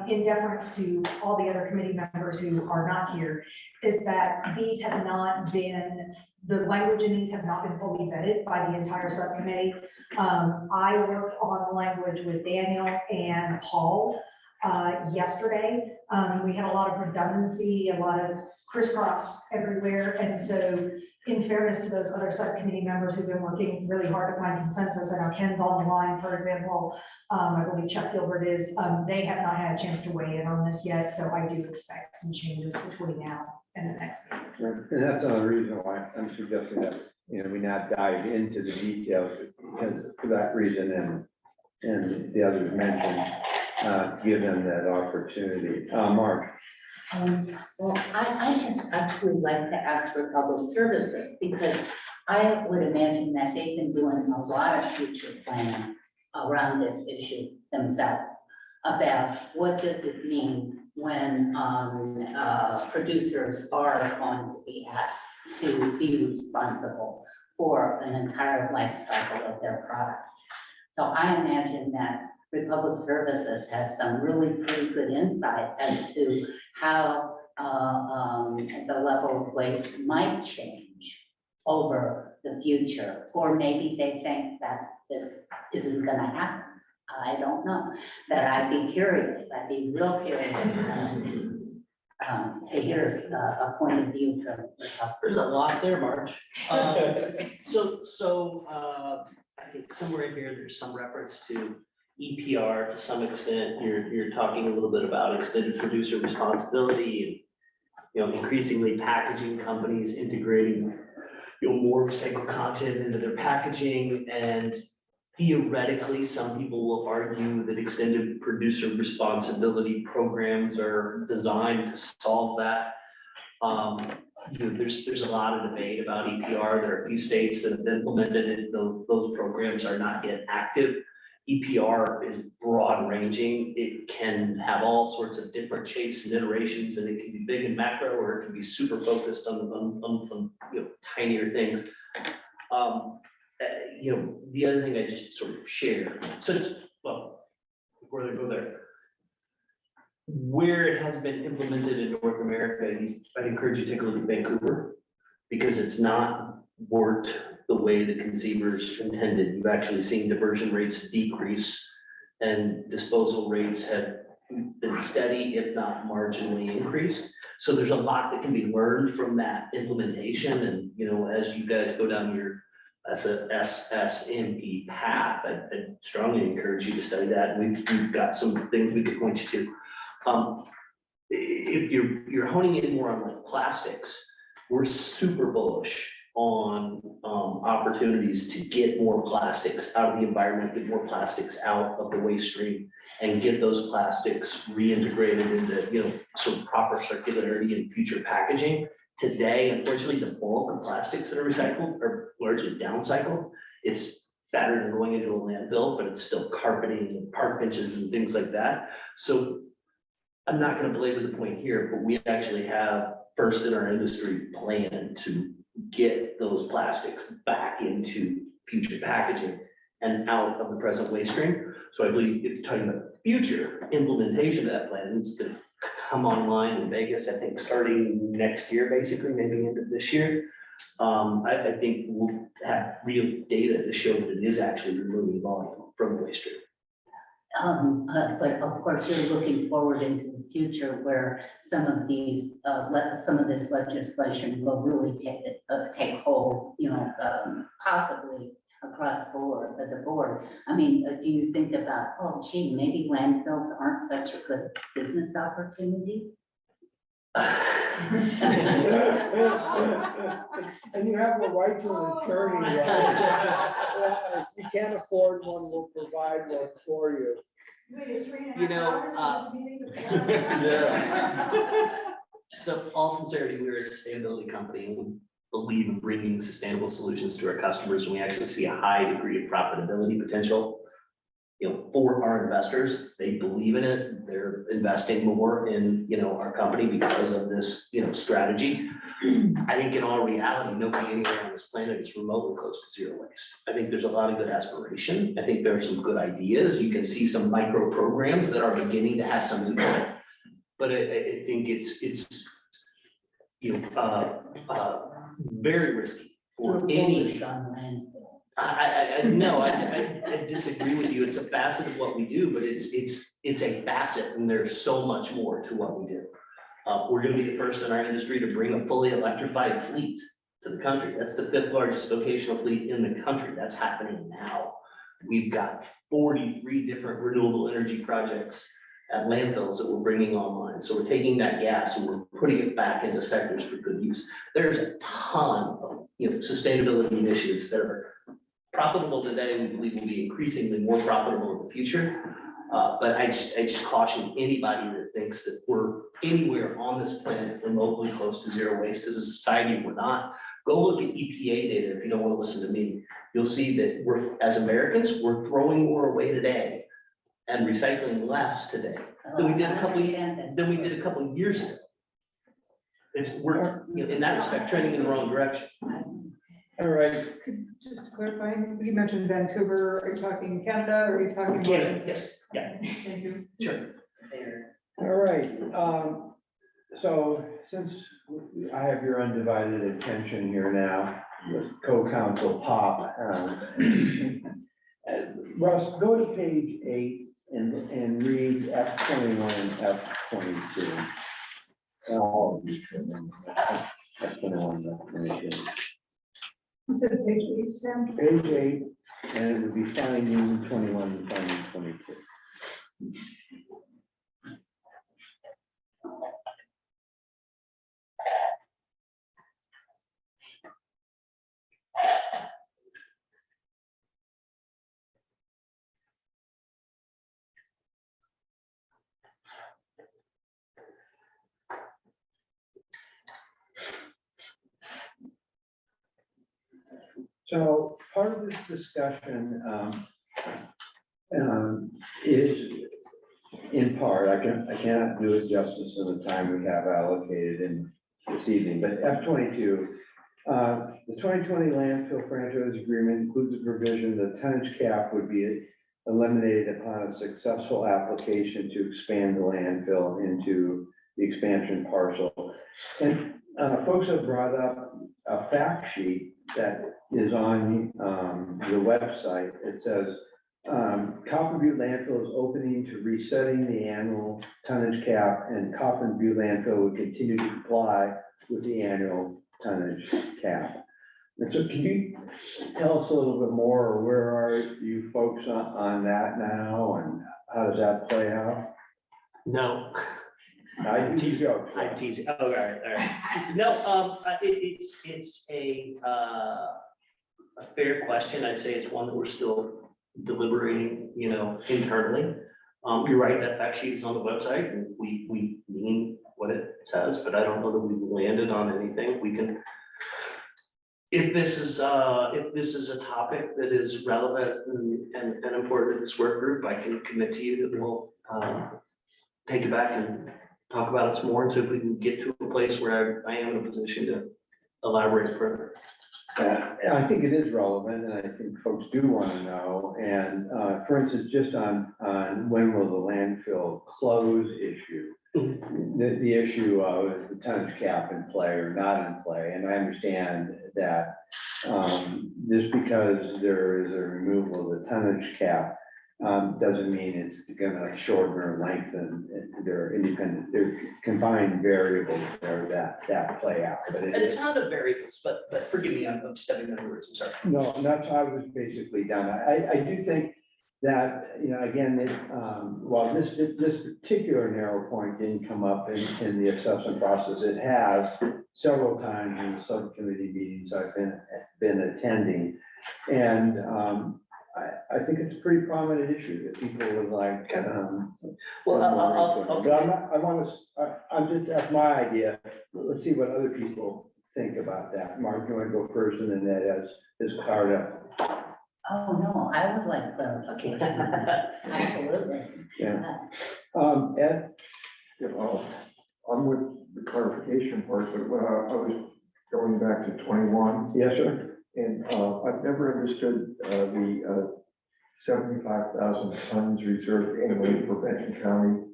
in deference to all the other committee members who are not here, is that these have not been, the language in these have not been fully vetted by the entire subcommittee. I worked on the language with Daniel and Paul yesterday. We had a lot of redundancy, a lot of crisscross everywhere, and so in fairness to those other subcommittee members who've been working really hard to find consensus, and our Ken's on the line, for example, I believe Chuck Gilbert is, they have not had a chance to weigh in on this yet, so I do expect some changes between now and the next meeting. And that's another reason why I'm suggesting that, we not dive into the details, because for that reason, and the others mentioned, give them that opportunity. Mark? Well, I truly like to ask for public services, because I would imagine that they've been doing a lot of future planning around this issue themselves, about what does it mean when producers are going to be asked to be responsible for an entire life cycle of their product. So I imagine that Republic Services has some really pretty good insight as to how the level of waste might change over the future, or maybe they think that this isn't going to happen. I don't know. But I'd be curious. I'd be real curious to hear a point of view from Republic. There's a lot there, Marge. So I think somewhere in here, there's some reference to EPR to some extent. You're talking a little bit about extended producer responsibility and, increasingly packaging companies integrating, more recycled content into their packaging. And theoretically, some people will argue that extended producer responsibility programs are designed to solve that. There's a lot of debate about EPR. There are a few states that have implemented it. Those programs are not yet active. EPR is broad ranging. It can have all sorts of different shapes and iterations, and it can be big and macro, or it can be super focused on tinier things. The other thing I just sort of share. So just, before they go there, where it has been implemented in North America, I'd encourage you to take a look at Vancouver, because it's not worked the way the conceivers intended. You've actually seen diversion rates decrease, and disposal rates have been steady, if not marginally increased. So there's a lot that can be learned from that implementation. And, as you guys go down your SSMP path, I strongly encourage you to study that. We've got some things we could point you to. If you're honing in more on like plastics, we're super bullish on opportunities to get more plastics out of the environment, get more plastics out of the waste stream, and get those plastics reintegrated into sort of proper circularity and future packaging. Today, unfortunately, the bulk of plastics that are recycled are largely downcycled. It's better than going into a landfill, but it's still carpeting and park benches and things like that. So I'm not going to belabor the point here, but we actually have first in our industry plan to get those plastics back into future packaging and out of the present waste stream. So I believe if you're talking about future implementation of that plan, it's going to come online in Vegas, I think starting next year, basically, maybe end of this year. I think we'll have real data to show that it is actually removing volume from the waste stream. But of course, you're looking forward into the future where some of these, some of this legislation will really take hold, possibly across the board. I mean, do you think about, oh gee, maybe landfills aren't such a good business opportunity? And you have the right to an attorney, right? If you can't afford one, we'll provide one for you. So all sincerity, we're a sustainability company and we believe in bringing sustainable solutions to our customers. And we actually see a high degree of profitability potential. For our investors, they believe in it. They're investing more in, our company because of this, strategy. I think in all reality, nobody anywhere on this planet is remotely close to zero waste. I think there's a lot of good aspiration. I think there are some good ideas. You can see some micro programs that are beginning to have some impact. But I think it's very risky for any. I disagree with you. It's a facet of what we do, but it's a facet, and there's so much more to what we do. We're going to be the first in our industry to bring a fully electrified fleet to the country. That's the 5th largest vocational fleet in the country. That's happening now. We've got 43 different renewable energy projects at landfills that we're bringing online. So we're taking that gas and we're putting it back into sectors for good use. There's a ton of sustainability initiatives that are profitable today. We believe will be increasingly more profitable in the future. But I just caution anybody that thinks that we're anywhere on this planet remotely close to zero waste. As a society, we're not. Go look at EPA data if you don't want to listen to me. You'll see that as Americans, we're throwing more away today and recycling less today than we did a couple of years ago. We're in that respect trending in the wrong direction. All right. Just to clarify, you mentioned Vancouver, are you talking Canada, or are you talking? Canada, yes, yeah. Thank you. Sure. All right, so since I have your undivided attention here now, with co-counsel Pop, Russ, go to page 8 and read F21 and F22. F21. You said page 8, Sam? Page 8, and it would be finding 21 and finding 22. So part of this discussion is, in part, I cannot do it justice in the time we have allocated in this evening, but F22, the 2020 landfill franchise agreement includes a provision that tonnage cap would be eliminated upon a successful application to expand the landfill into the expansion parcel. And folks have brought up a fact sheet that is on the website. It says, Copper Butte landfill is opening to resetting the annual tonnage cap, and Copper Butte landfill will continue to comply with the annual tonnage cap. And so can you tell us a little bit more, or where are you folks on that now, and how does that play out? No. I tease you. I'm teasing. Oh, all right. No, it's a fair question. I'd say it's one that we're still deliberating, internally. You're right, that fact sheet is on the website, and we mean what it says, but I don't know that we've landed on anything. We can, if this is a topic that is relevant and important to this work group, I can commit to you that we'll take it back and talk about it some more, and so if we can get to a place where I am in a position to elaborate further. I think it is relevant, and I think folks do want to know. And for instance, just on when will the landfill close issue, the issue of is the tonnage cap in play or not in play? And I understand that just because there is a removal of the tonnage cap doesn't mean it's gonna shorten or lengthen. They're independent, they're combined variables there that play out, but And it's not a variables, but forgive me, I'm stepping on your words, I'm sorry. No, that's how I was basically done. I do think that, you know, again, while this particular narrow point didn't come up in the assessment process, it has several times in the subcommittee meetings I've been attending. And I think it's a pretty prominent issue that people would like. Well, I'll. But I'm just, that's my idea. Let's see what other people think about that. Mark, you want to go first, and then Ed has cleared up. Oh, no, I would like clarification. Absolutely. Yeah. Ed? Yeah, well, I'm with the clarification part, but when I was going back to 21. Yes, sir. And I've never understood the 75,000 tons reserved annually for Benton County.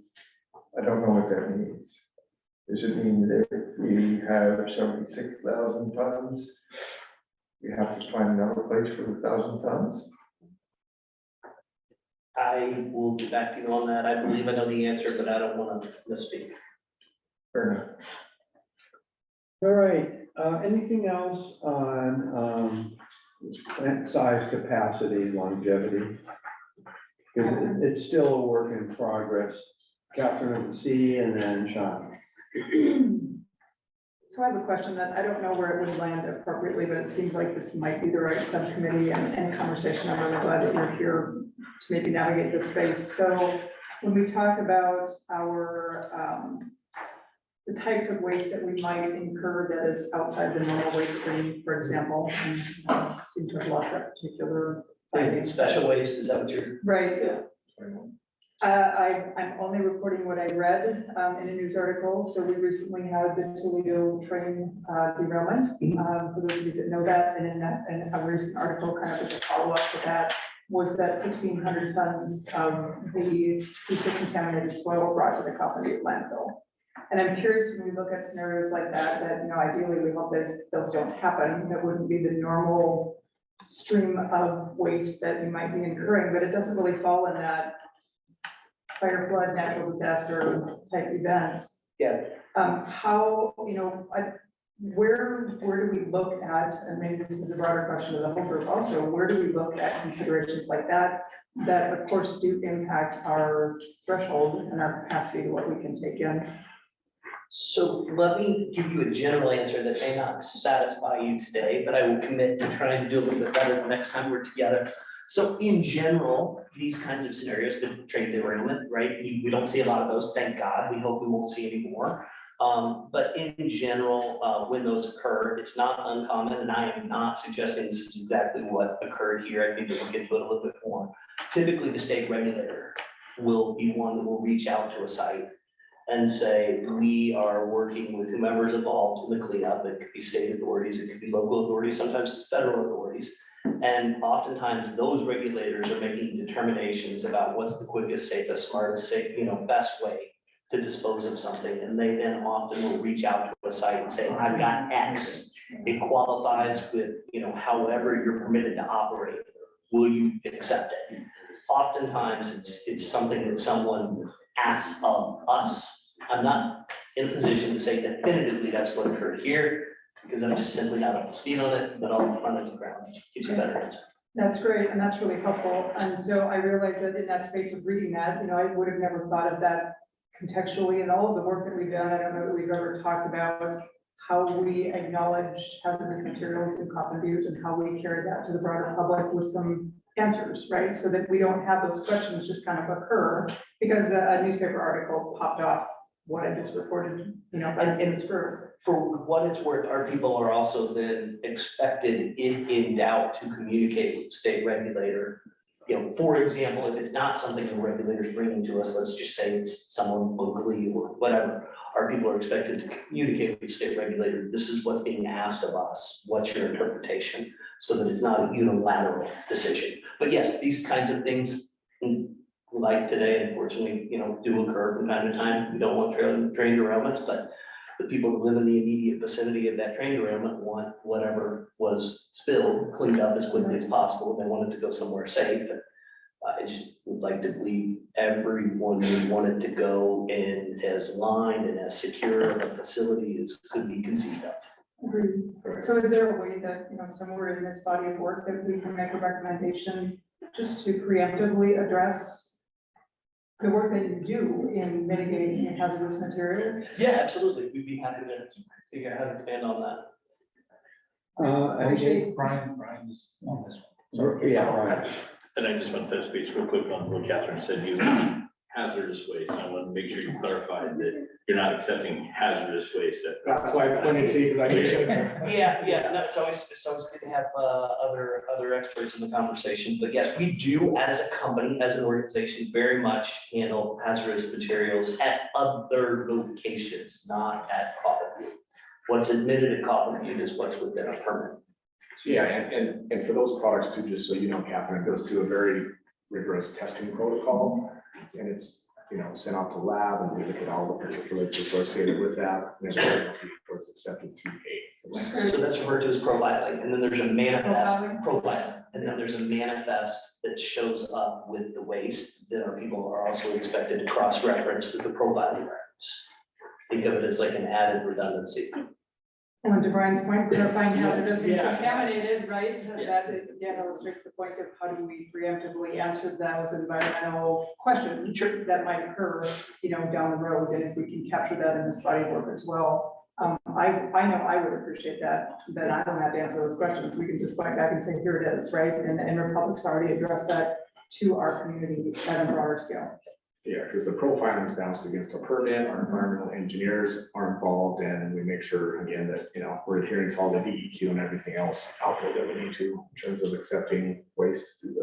I don't know what that means. Does it mean that if we have 76,000 tons, we have to find another place for the 1,000 tons? I will get back to you on that. I believe I know the answer, but I don't want to misspeak. Fair enough. All right, anything else on plant size, capacity, longevity? Because it's still a work in progress. Catherine at C and then Sean. So I have a question that I don't know where it would land appropriately, but it seems like this might be the right subcommittee and conversation. I'm really glad that you're here to maybe navigate this space. So when we talk about our, the types of waste that we might incur that is outside the normal waste stream, for example, and seem to have lost that particular. Special waste, is that what you're? Right. I'm only reporting what I read in a news article. So we recently had the Toledo train derailment. For those of you that know that, and in a recent article, kind of as a follow-up to that, was that 1,600 tons of the contaminated soil brought to the Coffin landfill. And I'm curious, when we look at scenarios like that, you know, ideally we hope those don't happen. That wouldn't be the normal stream of waste that you might be incurring, but it doesn't really fall in that fire, flood, natural disaster type events. Yeah. How, you know, where do we look at, and maybe this is a broader question to the whole group also, where do we look at considerations like that of course do impact our threshold and our capacity to what we can take in? So let me give you a general answer that may not satisfy you today, but I will commit to trying to do a little bit better the next time we're together. So in general, these kinds of scenarios, the train derailment, right? We don't see a lot of those, thank God. We hope we won't see any more. But in general, when those occur, it's not uncommon, and I am not suggesting this is exactly what occurred here. I think we'll get to it a little bit more. Typically, the state regulator will be one that will reach out to a site and say, we are working with whomever's involved in the cleanup. It could be state authorities, it could be local authorities, sometimes it's federal authorities. And oftentimes those regulators are making determinations about what's the quickest, safest, smartest, best way to dispose of something. And they then often will reach out to a site and say, I've got X. It qualifies with, however you're permitted to operate. Will you accept it? Oftentimes it's something that someone asks of us. I'm not in a position to say definitively that's what occurred here, because I'm just simply not up to speed on it, but I'll run it to the ground, gives you a better answer. That's great, and that's really helpful. And so I realized that in that space of reading that, I would have never thought of that contextually in all of the work that we've done. I don't know that we've ever talked about how we acknowledge hazardous materials in Coffin Butte and how we carry that to the broader public with some answers, right? So that we don't have those questions just kind of occur because a newspaper article popped off what I just reported, in the group. For what it's worth, our people are also then expected, if in doubt, to communicate with the state regulator. For example, if it's not something the regulator's bringing to us, let's just say it's someone locally or whatever, our people are expected to communicate with the state regulator. This is what's being asked of us. What's your interpretation? So that it's not a unilateral decision. But yes, these kinds of things, like today, unfortunately, do occur from time to time. We don't want train derailments, but the people who live in the immediate vicinity of that train derailment want whatever was spilled cleaned up as quickly as possible. They want it to go somewhere safe. I just would like to believe everyone would want it to go in as lined and as secure of a facility as could be conceived of. Agreed. So is there a way that, somewhere in this body of work that we can make a recommendation just to preemptively address the work that you do in mitigating hazardous material? Yeah, absolutely. We'd be happy to expand on that. I think Brian is on this one. Yeah, right. And I just want to touch base real quick on what Catherine said, you hazardous waste. I want to make sure you clarified that you're not accepting hazardous waste. That's why I pointed to you, because I knew you said that. Yeah, no, it's always good to have other experts in the conversation, but yes, we do as a company, as an organization, very much handle hazardous materials at other locations, not at Coffin View. What's admitted at Coffin View is what's within a permit. Yeah, and for those products too, just so you know, Catherine, it goes through a very rigorous testing protocol. And it's, sent out to lab and we look at all the particulates associated with that. And then it's accepted through A. So that's referred to as profiling, and then there's a manifest profiling, and then there's a manifest that shows up with the waste that our people are also expected to cross-reference with the profiling records. Think of it as like an added redundancy. And to Brian's point, clarifying hazardous and Yeah. contaminated, right? Yeah. That again illustrates the point of how do we preemptively answer those environmental questions that might occur, down the road, and if we can capture that in this body of work as well. I know I would appreciate that, then I don't have to answer those questions. We can just point back and say, here it is, right? And Republic's already addressed that to our community at a broader scale. Yeah, because the profiling is bounced against a permit, our environmental engineers are involved, and we make sure, again, that, we're adhering to all the DEQ and everything else out there that we need to, in terms of accepting waste to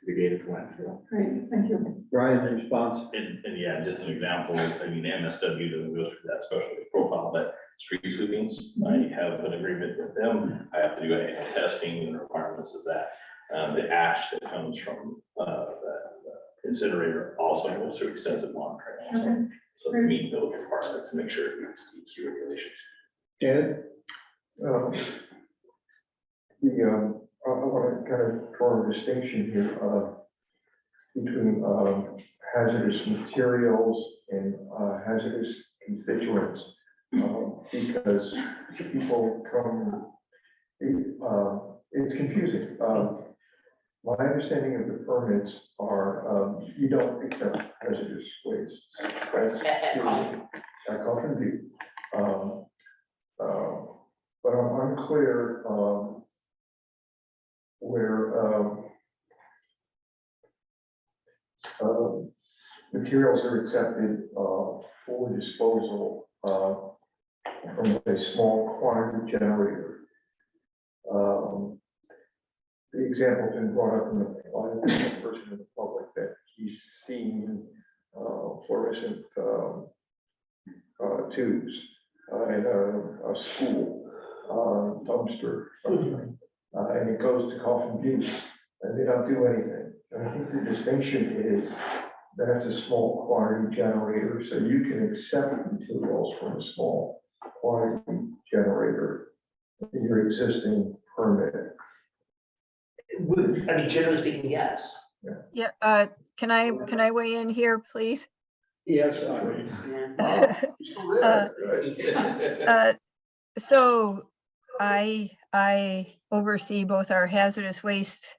the gated landfill. Great, thank you. Brian's response. And yeah, just an example, MSW doesn't go through that special profile, but street sweepings, I have an agreement with them. I have to do a testing and requirements of that. The ash that comes from the incinerator also goes through extensive monitoring. Also. So we meet those requirements and make sure it meets DEQ regulations. Ed, I want to kind of draw a distinction here between hazardous materials and hazardous constituents, because people come, it's confusing. My understanding of the permits are, you don't accept hazardous waste. At Coffin View. But I'm unclear where materials are accepted for disposal from a small quantity generator. The example's been brought up in the, by a person in the public that he's seen fluorescent tubes in a school dumpster. And it goes to Coffin View and they don't do anything. And I think the distinction is that's a small quantity generator, so you can accept materials from a small quantity generator in your existing permit. Generally speaking, yes. Yeah, can I weigh in here, please? Yes. So I oversee both our hazardous waste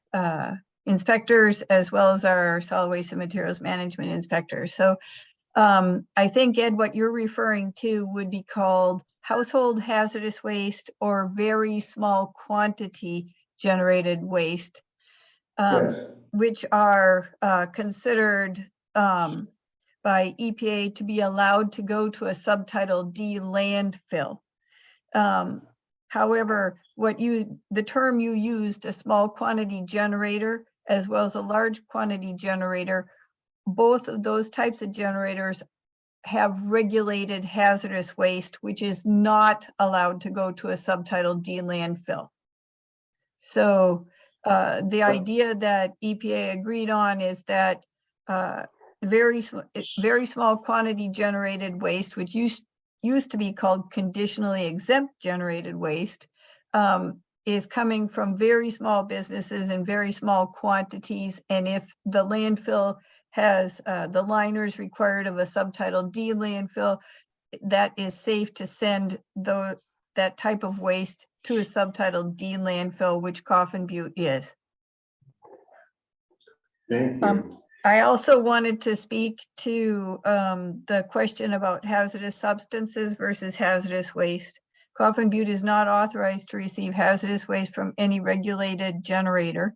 inspectors as well as our solid waste and materials management inspectors. So I think, Ed, what you're referring to would be called household hazardous waste or very small quantity generated waste, which are considered by EPA to be allowed to go to a subtitle D landfill. However, the term you used, a small quantity generator, as well as a large quantity generator, both of those types of generators have regulated hazardous waste, which is not allowed to go to a subtitle D landfill. So the idea that EPA agreed on is that very small quantity generated waste, which used to be called conditionally exempt generated waste, is coming from very small businesses in very small quantities. And if the landfill has the liners required of a subtitle D landfill, that is safe to send that type of waste to a subtitle D landfill, which Coffin Butte is. Thank you. I also wanted to speak to the question about hazardous substances versus hazardous waste. Coffin Butte is not authorized to receive hazardous waste from any regulated generator.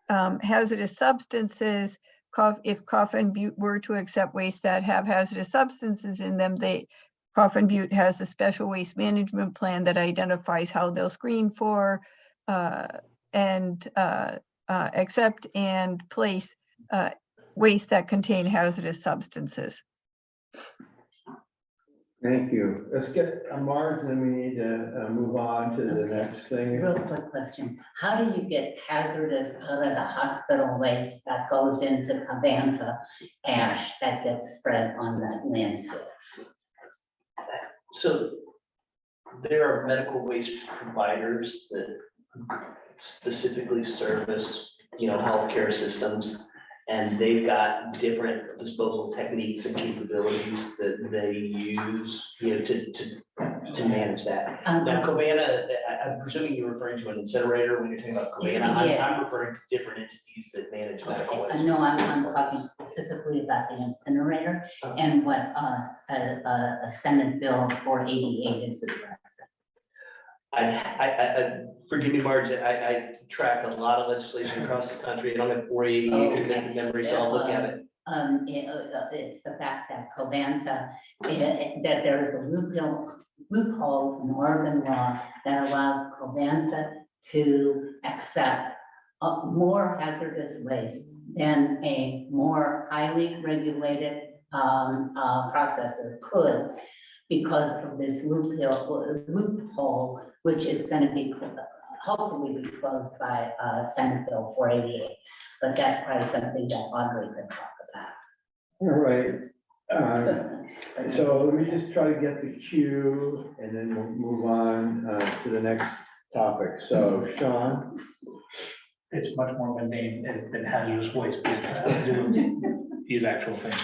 Hazardous substances, if Coffin Butte were to accept waste that have hazardous substances in them, Coffin Butte has a special waste management plan that identifies how they'll screen for and accept and place waste that contain hazardous substances. Thank you. Let's get Marge, then we need to move on to the next thing. Real quick question. How do you get hazardous out of the hospital waste that goes into Covanta ash that gets spread on the landfill? So there are medical waste providers that specifically service, healthcare systems. And they've got different disposal techniques and capabilities that they use, to manage that. Now, Covanta, I'm presuming you're referring to an incinerator when you're talking about Covanta. Yeah. I'm referring to different entities that manage medical waste. No, I'm talking specifically about the incinerator and what Senate Bill 488 is addressing. I forgive me, Marge, I track a lot of legislation across the country. I don't have 488 memory, so I'll look at it. It's the fact that Covanta, that there is a loophole in Oregon law that allows Covanta to accept more hazardous waste than a more highly regulated processor could, because of this loophole, which is going to be hopefully be closed by Senate Bill 488. But that's probably something that Audrey could talk about. All right. So let me just try to get the cue and then we'll move on to the next topic. So Sean? It's much more mundane than hazardous waste, but it has to do with these actual things.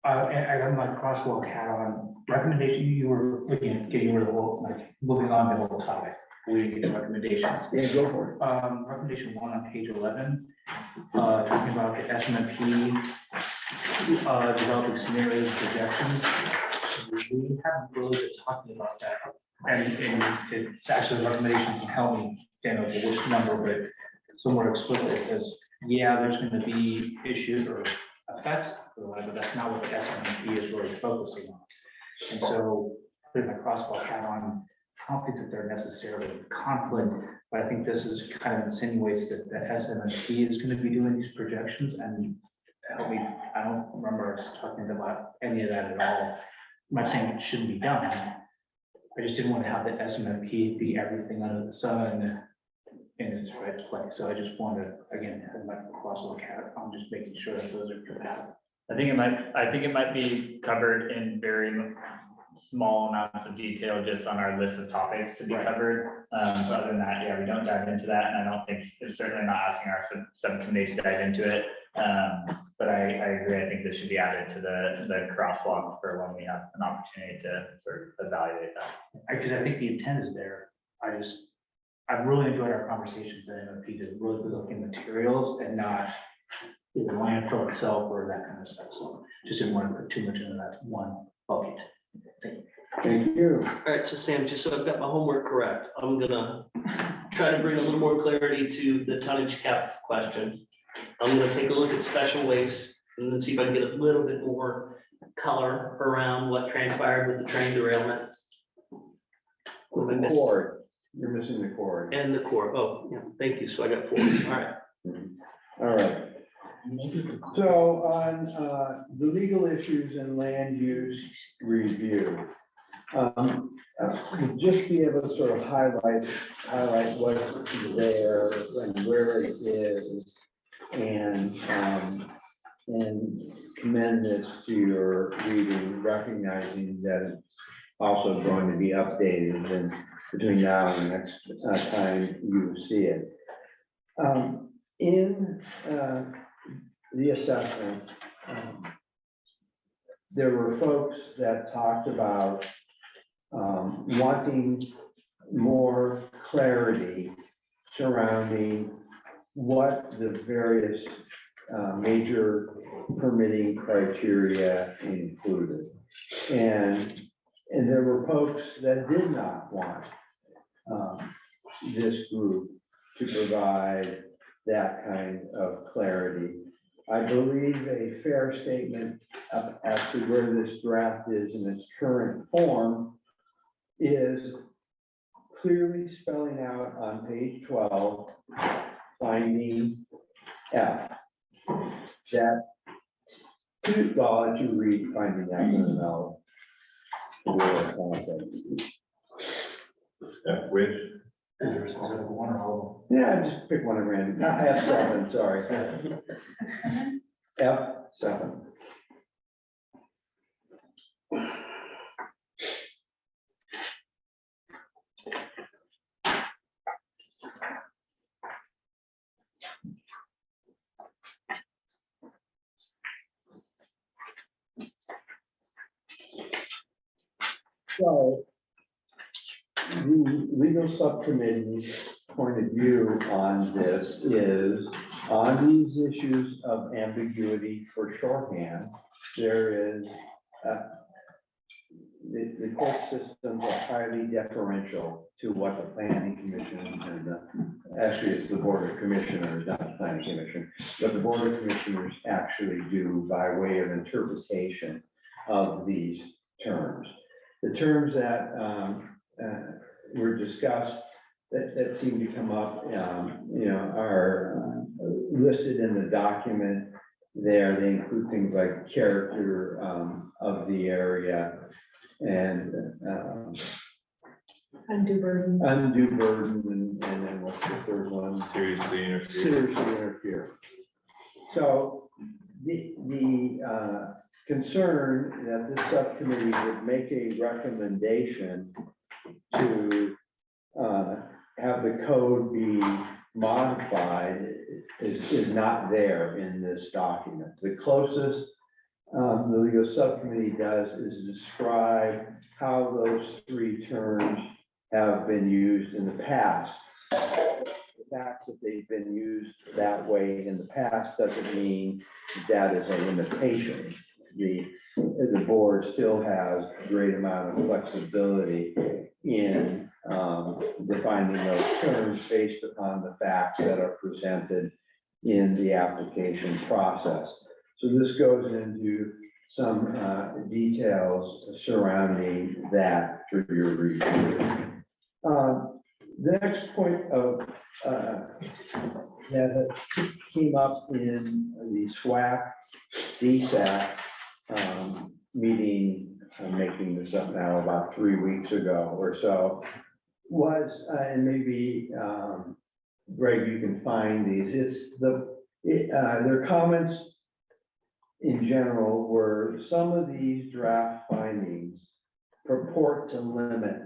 I have my crosswalk hat on. Recommendation, you were looking at getting rid of the whole, moving on to the whole topic. We didn't get to recommendations. Yeah, go for it. Recommendation 1 on page 11, talking about the SMMP, developing scenarios and projections. We haven't really been talking about that. And it's actually a recommendation from Helen, can't know which number, but somewhere explicitly it says, yeah, there's going to be issues or effects, but that's not what the SMMP is really focusing on. And so, putting my crosswalk hat on, I don't think that they're necessarily in conflict, but I think this is kind of insinuates that the SMMP is going to be doing these projections. And help me, I don't remember us talking about any of that at all. I'm not saying it shouldn't be done. I just didn't want to have the SMMP be everything under the sun in its right place. So I just wanted to, again, have my crosswalk hat on, just making sure that those are compatible. I think it might be covered in very small amounts of detail just on our list of topics to be covered. But other than that, yeah, we don't dive into that, and I don't think it's certainly not asking our subcommittee to dive into it. But I agree. I think this should be added to the crosswalk for when we have an opportunity to sort of evaluate that. Because I think the intent is there. I've really enjoyed our conversations at MFP to really be looking at materials and not the landfill itself or that kind of stuff. So just didn't want to put too much into that one bucket. Thank you. All right, so Sam, just so I've got my homework correct, I'm gonna try to bring a little more clarity to the tonnage cap question. I'm gonna take a look at special waste and then see if I can get a little bit more color around what transpired with the train derailment. What am I missing? Cord. You're missing the cord. And the core. Oh, yeah, thank you. So I got 4. All right. All right. So on the legal issues and land use review, just be able to sort of highlight what's there and where it is, and commend this to your reading, recognizing that it's also going to be updated and between now and the next time you see it. In the assessment, there were folks that talked about wanting more clarity surrounding what the various major permitting criteria included. And there were folks that did not want this group to provide that kind of clarity. I believe a fair statement as to where this draft is in its current form is clearly spelling out on page 12, finding F, that, well, I'll let you read finding F and I'll. Which? Yeah, just pick one at random. F7, sorry. F7. So the legal subcommittee's point of view on this is on these issues of ambiguity for shorthand, there is the court systems are highly deferential to what the planning commission and actually it's the board of commissioners, not the planning commission, what the board of commissioners actually do by way of interpretation of these terms. The terms that were discussed that seem to come up, are listed in the document there. They include things like character of the area and Undue burden. and then what's the third one? Seriously interfere. Seriously interfere. So the concern that this subcommittee would make a recommendation to have the code be modified is not there in this document. The closest the legal subcommittee does is describe how those three terms have been used in the past. The fact that they've been used that way in the past doesn't mean that is a limitation. The board still has a great amount of flexibility in defining those terms based upon the facts that are presented in the application process. So this goes into some details surrounding that through your review. The next point of that came up in the SWAC DSAC meeting, I'm making this up now, about 3 weeks ago or so, was, and maybe Greg, you can find these, their comments in general were some of these draft findings purport to limit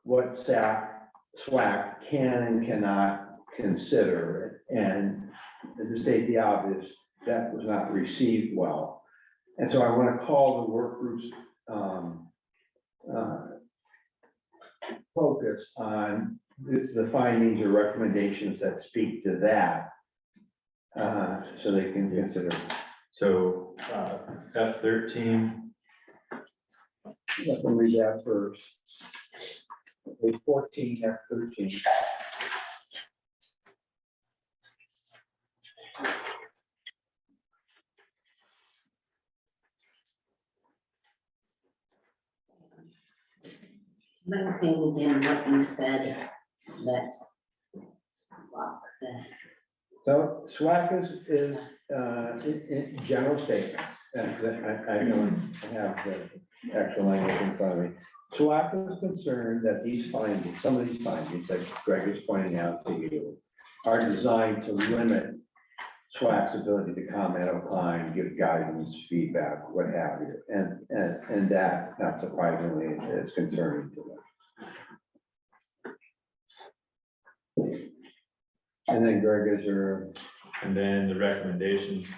what SWAC can and cannot consider. And to state the obvious, that was not received well. And so I want to call the work group's focus on the findings or recommendations that speak to that, so they can consider. So F13. Let me read that first. Page 14, F13. Mind saying again what you said that Rock said? So SWAC is in general statements. I don't have the actual language in front of me. SWAC is concerned that these findings, some of these findings, like Greg is pointing out to you, are designed to limit SWAC's ability to comment, opine, give guidance, feedback, what have you. And that, not surprisingly, is concerning to them. And then Greg, is there, And then the recommendations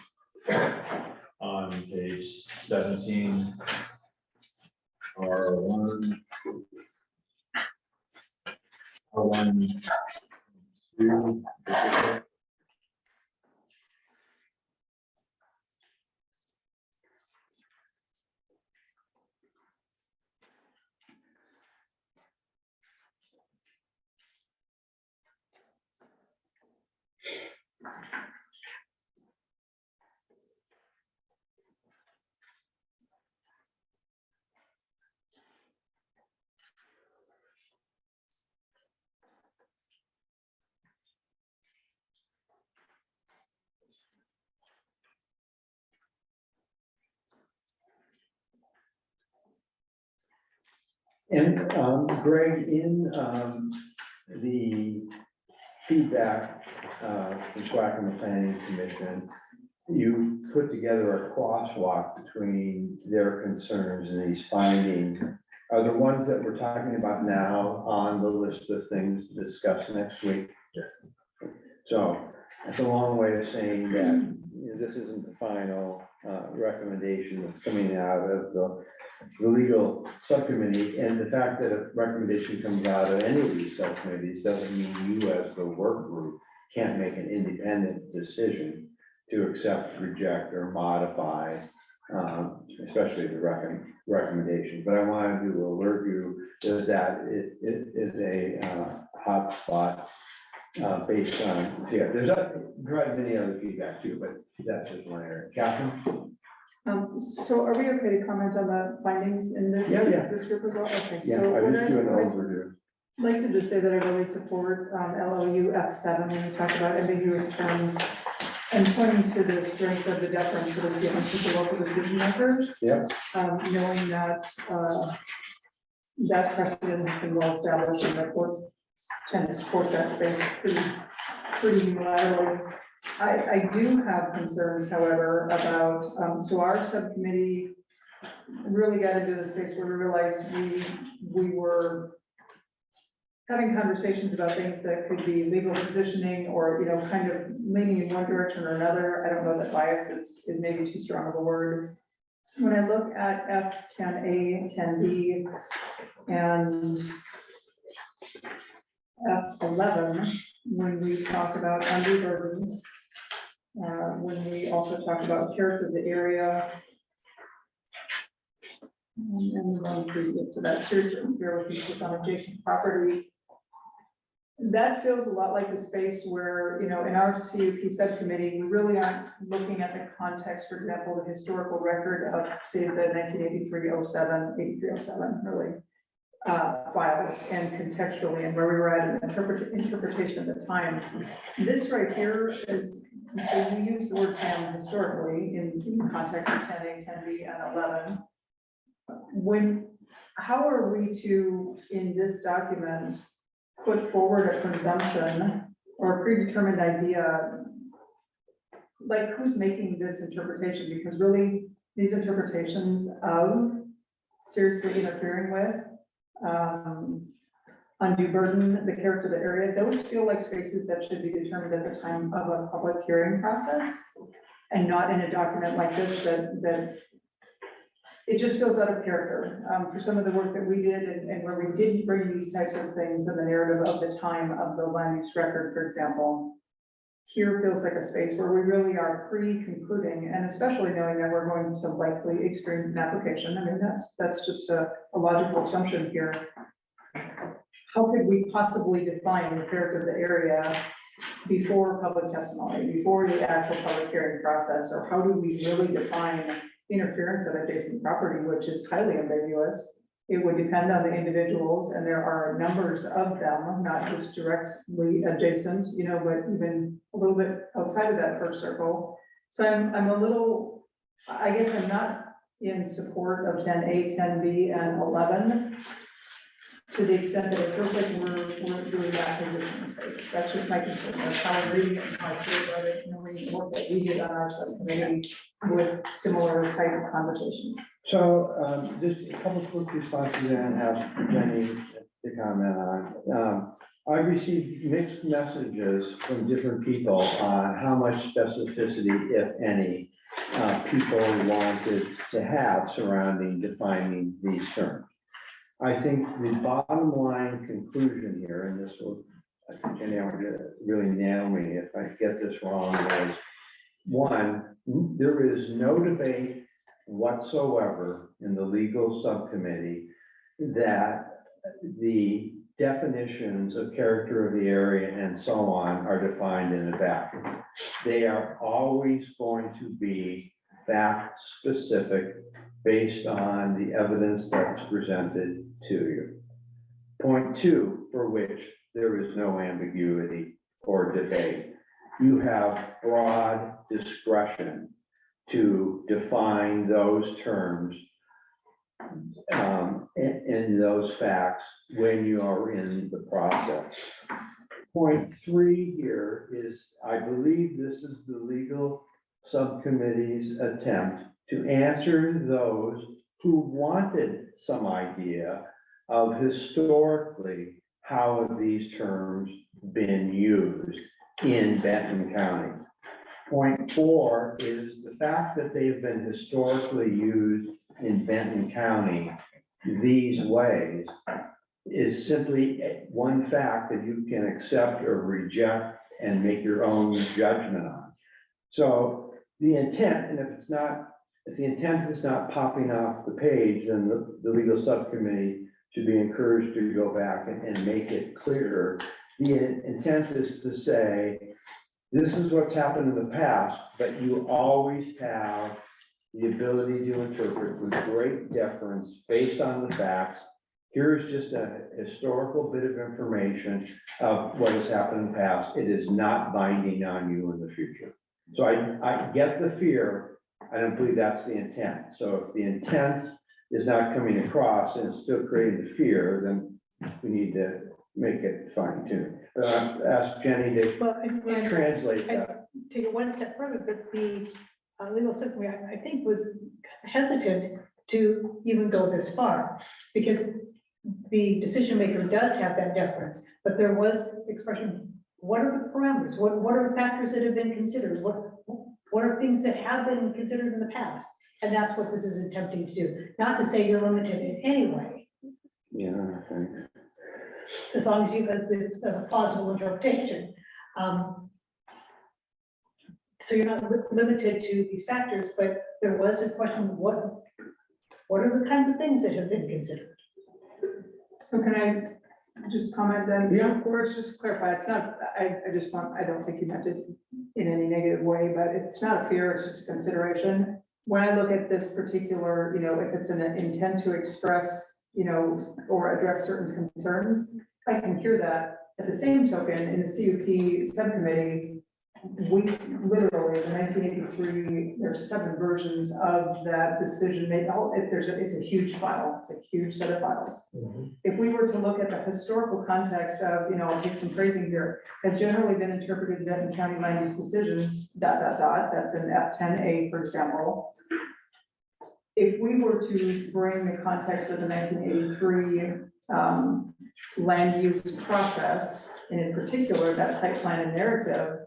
on page 17 are one, two. and Greg, in the feedback from SWAC and the Planning Commission, you put together a crosswalk between their concerns and these findings. Are the ones that we're talking about now on the list of things to discuss next week? Yes. So that's a long way of saying that, you know, this isn't the final recommendation that's coming out of the legal subcommittee. And the fact that a recommendation comes out of any of these subcommittees doesn't mean you as the work group can't make an independent decision to accept, reject, or modify, especially the recommendation. But I wanted to alert you that it is a hot spot based on, yeah, there's probably many other feedback too, but that's just one area. Catherine? So are we okay to comment on the findings in this? Yeah, yeah. This group as well? Okay. Yeah, So I what did do an I'd overview. like to just say that I really support LOU F7 when we talk about ambiguous terms and pointing to the strength of the deference for the the local decision makers. Yeah. Knowing that that precedent has been well established and the courts tend to support that space pretty unilaterally. I do have concerns, however, about, so our subcommittee really got into the space where we realized we were having conversations about things that could be legal positioning or, you know, kind of leaning in one direction or another. I don't know that bias is maybe too strong of a word. When I look at F10A, 10B, and F11, when we talk about undue burdens, when we also talk about character of the area, and the one previous to that, seriously, there will be on adjacent property. That feels a lot like the space where, you know, in our CUP subcommittee, we really aren't looking at the context, for example, the historical record of, say, the 1983-07, 83-07, really, files and contextually and where we were at an interpretation at the time. This right here is, so we use the word SAM historically in the context of 10A, 10B, and 11. How are we to, in this document, put forward a presumption or a predetermined idea? Like, who's making this interpretation? Because really, these interpretations of seriously interfering with, undue burden, the character of the area, those feel like spaces that should be determined at the time of a public hearing process and not in a document like this that it just feels out of character for some of the work that we did and where we didn't bring these types of things in the narrative of the time of the land use record, for example. Here feels like a space where we really are pre-concluding, and especially knowing that we're going to likely experience an application. I mean, that's just a logical assumption here. How could we possibly define the character of the area before public testimony, before the actual public hearing process? Or how do we really define interference of adjacent property, which is highly ambiguous? It would depend on the individuals, and there are numbers of them, not just directly adjacent, you know, but even a little bit outside of that first circle. So I'm a little, I guess I'm not in support of 10A, 10B, and 11 to the extent that it feels like we're doing that position space. That's just my concern. That's how I'm reading it and how I feel about it, and reading the work that we did on our subcommittee with similar type of conversations. So just a couple of quick responses and ask Jenny to comment on. I received mixed messages from different people on how much specificity, if any, people wanted to have surrounding defining these terms. I think the bottom line conclusion here, and this will, I think Jenny, I'm gonna really nail me if I get this wrong, is one, there is no debate whatsoever in the legal subcommittee that the definitions of character of the area and so on are defined in a vacuum. They are always going to be fact specific based on the evidence that's presented to you. Point two, for which there is no ambiguity or debate. You have broad discretion to define those terms in those facts when you are in the process. Point three here is, I believe this is the legal subcommittee's attempt to answer those who wanted some idea of historically how have these terms been used in Benton County. Point four is the fact that they've been historically used in Benton County these ways is simply one fact that you can accept or reject and make your own judgment on. So the intent, and if the intent is not popping off the page, then the legal subcommittee should be encouraged to go back and make it clearer. The intent is to say, this is what's happened in the past, but you always have the ability to interpret with great deference based on the facts. Here's just a historical bit of information of what has happened in the past. It is not binding on you in the future. So I get the fear. I don't believe that's the intent. So if the intent is not coming across and it's still creating the fear, then we need to make it fine tuned. Ask Jenny to translate that. Take it one step further, but the legal subcommittee, I think, was hesitant to even go this far, because the decision maker does have that deference, but there was expression, what are the parameters? What are the factors that have been considered? What are things that have been considered in the past? And that's what this is attempting to do. Not to say you're limited in any way, Yeah, thanks. as long as it's a plausible interpretation. So you're not limited to these factors, but there was a question, what are the kinds of things that have been considered? So can I just comment then? Yeah. Of course, just clarify, it's not, I don't think you meant it in any negative way, but it's not a fear, it's just a consideration. When I look at this particular, if it's an intent to express, or address certain concerns, I can hear that. At the same token, in the CUP subcommittee, we literally, in 1983, there's 7 versions of that decision made. It's a huge file, it's a huge set of files. If we were to look at the historical context of, I'll take some phrasing here, has generally been interpreted in Benton County land use decisions, ... that's in F10A, for example. If we were to bring the context of the 1983 land use process, and in particular, that site plan and narrative,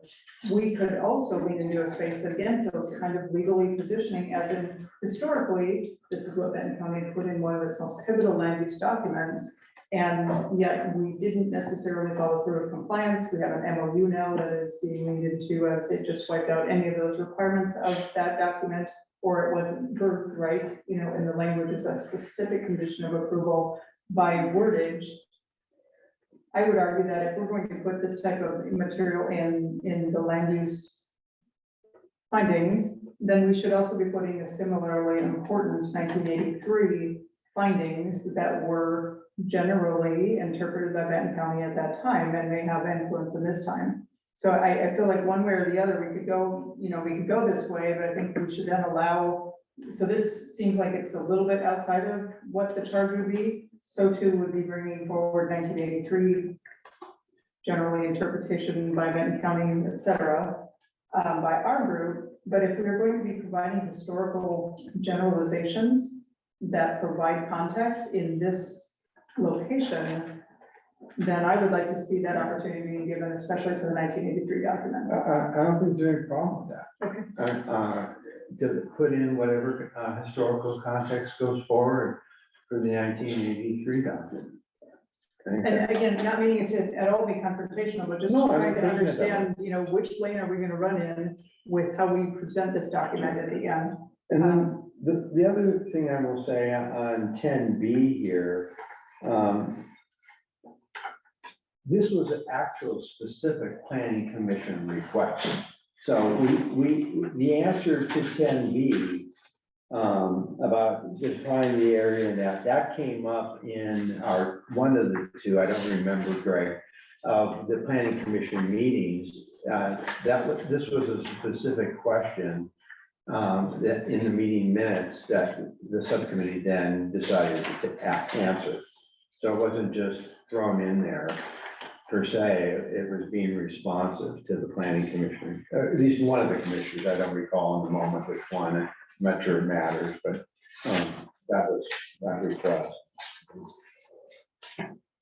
we could also lead into a space that again feels kind of legally positioning, as in historically, this is what Benton County put in one of its most pivotal land use documents, and yet we didn't necessarily follow through with compliance. We have an MOU now that is being leaded to, as it just wiped out any of those requirements of that document, or it wasn't right, in the language is a specific condition of approval by wordage. I would argue that if we're going to put this type of material in the land use findings, then we should also be putting the similarly important 1983 findings that were generally interpreted by Benton County at that time and may have influence in this time. So I feel like one way or the other, we could go, we could go this way, but I think we should then allow, so this seems like it's a little bit outside of what the charge would be. So too would be bringing forward 1983, generally interpretation by Benton County, et cetera, by our group. But if we are going to be providing historical generalizations that provide context in this location, then I would like to see that opportunity being given, especially to the 1983 documents. I don't think there's any problem with that. To put in whatever historical context goes forward for the 1983 document. I think And that- again, not meaning it to at all be confrontational, but just No, I trying to don't think that. understand, which lane are we gonna run in with how we present this document at the end. And then the other thing I will say on 10B here, this was an actual specific planning commission request. So the answer to 10B about define the area, that came up in one of the two, I don't remember, Greg, of the planning commission meetings. This was a specific question that in the meeting minutes that the subcommittee then decided to answer. So it wasn't just thrown in there per se, it was being responsive to the planning commission, at least one of the commissioners. I don't recall in the moment which one, I'm not sure it matters, but that was that request.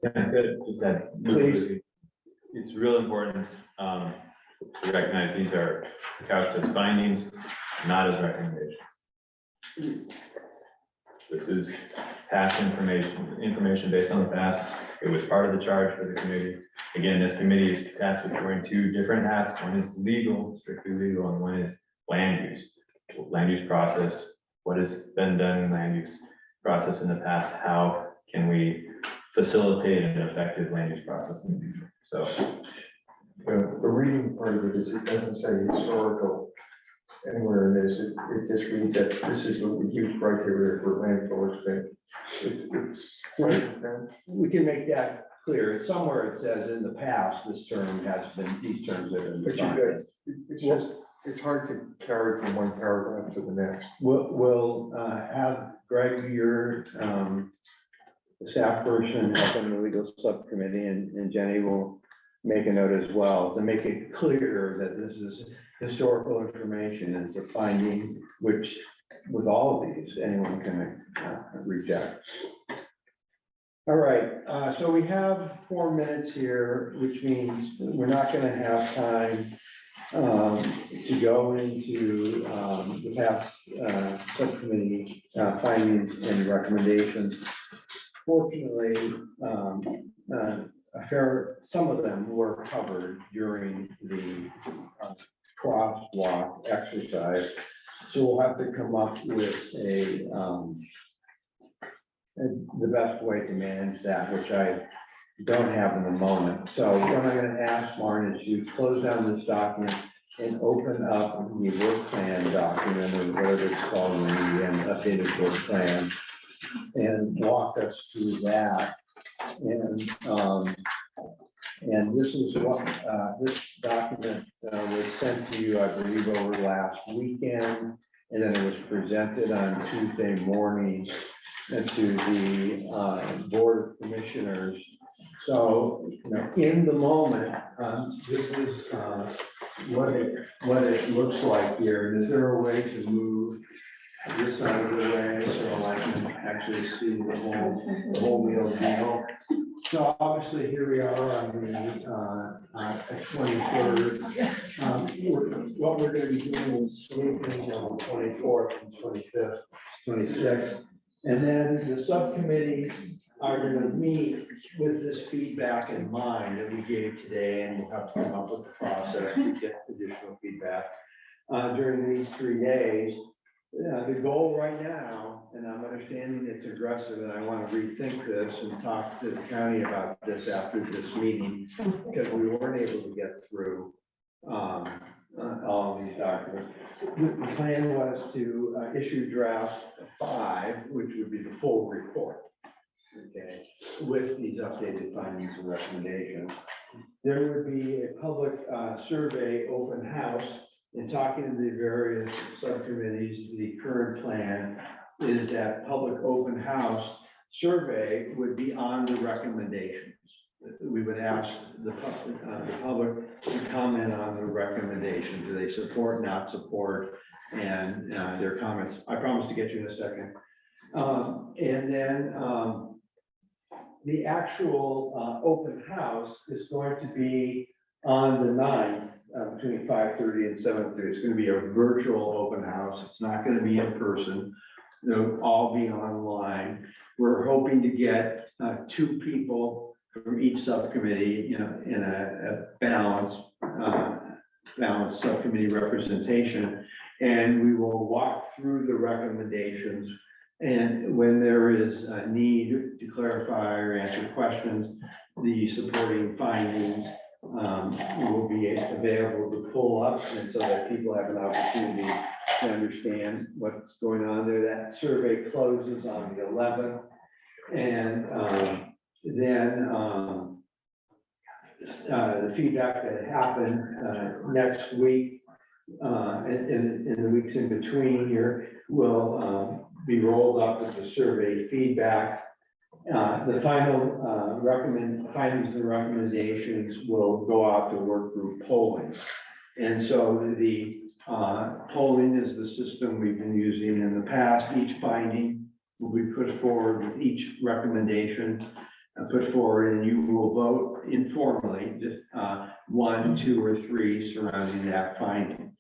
Yeah, good. Just that, Please. it's real important to recognize these are couched as findings, not as recommendations. This is past information based on the past. It was part of the charge for the committee. Again, this committee is tasked with wearing two different hats. One is legal, strictly legal, and one is land use process. What has been done in land use process in the past? How can we facilitate an effective land use process in the future? So The reading part of it is, it doesn't say historical anywhere in this, it just reads that this is the use criteria for landfill expansion. We can make that clear. Somewhere it says in the past, these terms have been But defined. it's just, it's hard to carry from one paragraph to the next. We'll have Greg, your staff person, help in the legal subcommittee, and Jenny will make a note as well to make it clear that this is historical information and it's a finding, which with all of these, anyone can reject. All right, so we have 4 minutes here, which means we're not going to have time to go into the past subcommittee findings and recommendations. Fortunately, some of them were covered during the crosswalk exercise. So we'll have to come up with the best way to manage that, which I don't have in the moment. So what I'm going to ask, Lauren, is you close down this document and open up the work plan document, or whatever it's called, in the updated work plan, and walk us through that. And this is what this document was sent to you, I believe, over last weekend, and then it was presented on Tuesday morning to the Board of Commissioners. So, in the moment, this is what it looks like here. And is there a way to move this out of the way so I can actually see the whole meal deal? So obviously, here we are on the 23rd. What we're going to be doing is sleeping on the 24th and 25th, 26th. And then the subcommittee are going to meet with this feedback in mind that we gave today, and we'll have to come up with the process to get additional feedback during these 3 days. The goal right now, and I'm understanding it's aggressive, and I want to rethink this and talk to the county about this after this meeting, because we weren't able to get through all of these documents. The plan was to issue draft 5, which would be the full report, okay, with these updated findings and recommendations. There would be a public survey open house. In talking to the various subcommittees, the current plan is that public open house survey would be on the recommendations. We would ask the public to comment on the recommendations. Do they support, not support, and their comments. I promise to get you in a second. And then the actual open house is going to be on the 9th, between 5:30 and 7:30. It's gonna be a virtual open house. It's not gonna be in person. They'll all be online. We're hoping to get 2 people from each subcommittee, you know, in a balanced subcommittee representation. And we will walk through the recommendations. And when there is a need to clarify or answer questions, the supporting findings will be available to pull up, and so that people have an opportunity to understand what's going on there. That survey closes on the 11th. And then the feedback that happened next week, in the weeks in between here, will be rolled up with the survey feedback. The final findings and recommendations will go out to work group polling. And so the polling is the system we've been using in the past. Each finding will be put forward with each recommendation put forward, and you will vote informally, just 1, 2, or 3 surrounding that finding.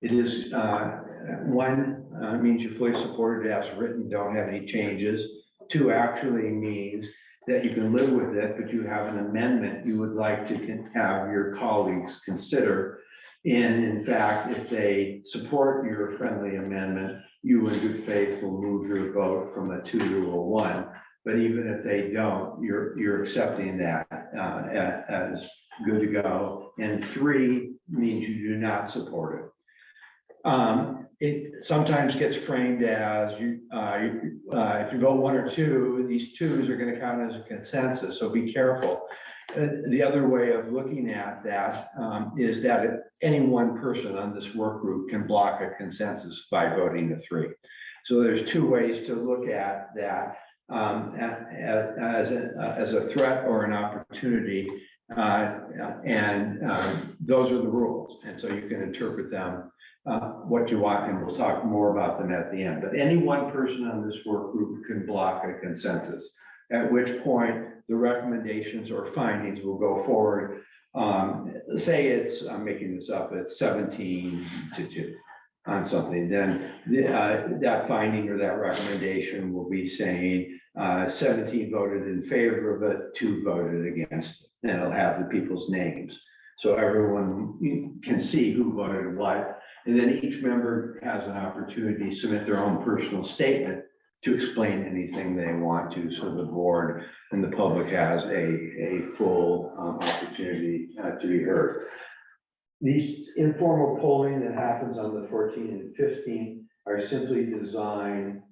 It is 1 means you're fully supported as written, don't have any changes. 2 actually means that you can live with it, but you have an amendment you would like to have your colleagues consider. And in fact, if they support your friendly amendment, you in good faith will move your vote from a 2 to a 1. But even if they don't, you're accepting that as good to go. And 3 means you do not support it. It sometimes gets framed as if you vote 1 or 2, these 2s are going to count as a consensus. So be careful. The other way of looking at that is that any one person on this work group can block a consensus by voting the 3. So there's 2 ways to look at that. As a threat or an opportunity, and those are the rules, and so you can interpret them what you want, and we'll talk more about them at the end. But any one person on this work group can block a consensus, at which point the recommendations or findings will go forward. Say it's, I'm making this up, it's 17-2 on something, then that finding or that recommendation will be saying 17 voted in favor of it, 2 voted against it. And it'll have the people's names. So everyone can see who voted what. And then each member has an opportunity to submit their own personal statement to explain anything they want to. So the board and the public has a full opportunity to be heard. These informal polling that happens on the 14th and 15th are simply designed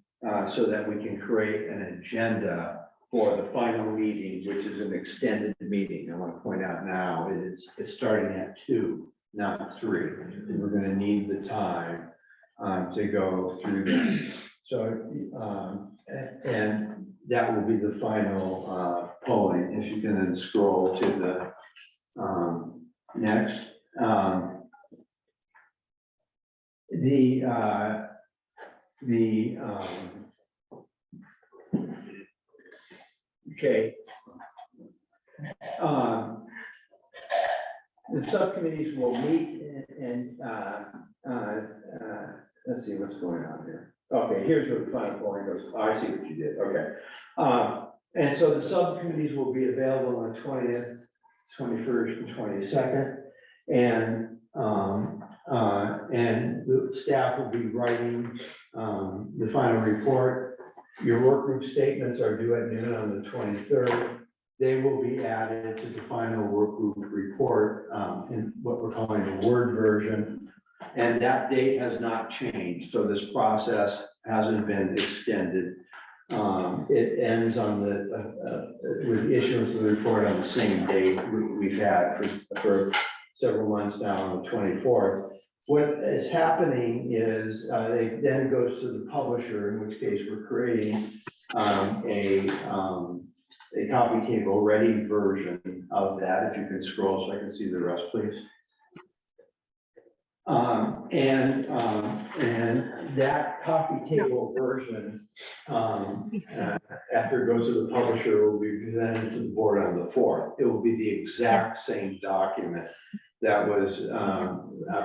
so that we can create an agenda for the final meeting, which is an extended meeting. I want to point out now, it's starting at 2, not 3. And we're going to need the time to go through that. So, and that will be the final polling. If you can then scroll to the next. Okay. The subcommittees will meet and let's see what's going on here. Okay, here's where the final polling goes. Oh, I see what you did. Okay. And so the subcommittees will be available on the 20th, 21st, and 22nd. And the staff will be writing the final report. Your work group statements are due at noon on the 23rd. They will be added to the final work group report in what we're calling the Word version. And that date has not changed. So this process hasn't been extended. It ends on with the issuance of the report on the same date we've had for several months now on the 24th. What is happening is it then goes to the publisher, in which case we're creating a copy table ready version of that. If you can scroll so I can see the rest, please. And that coffee table version, after it goes to the publisher, will be presented to the board on the 4th. It will be the exact same document that was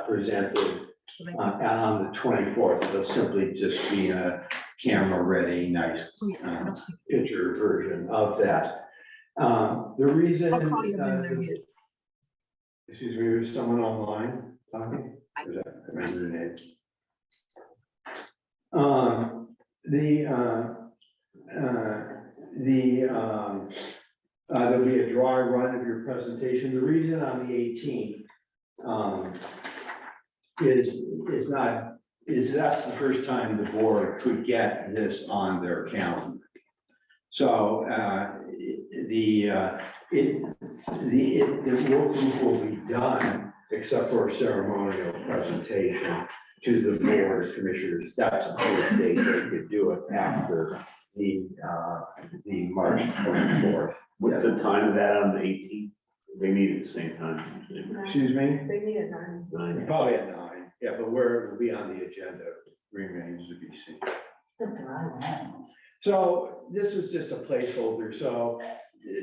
presented on the 24th. It'll simply just be a camera-ready, nice picture version of that. The reason. Excuse me, is someone online talking? Is that, I remember the name. There'll be a dry run of your presentation. The reason on the 18th is that's the first time the board could get this on their calendar. So the work group will be done except for a ceremonial presentation to the board of commissioners. That's the first date they could do it after the March 24th. What's the time of that on the 18th? They meet at the same time. Excuse me? They meet at 9. 9. Probably at 9, yeah, but where it will be on the agenda remains to be seen. So this is just a placeholder. So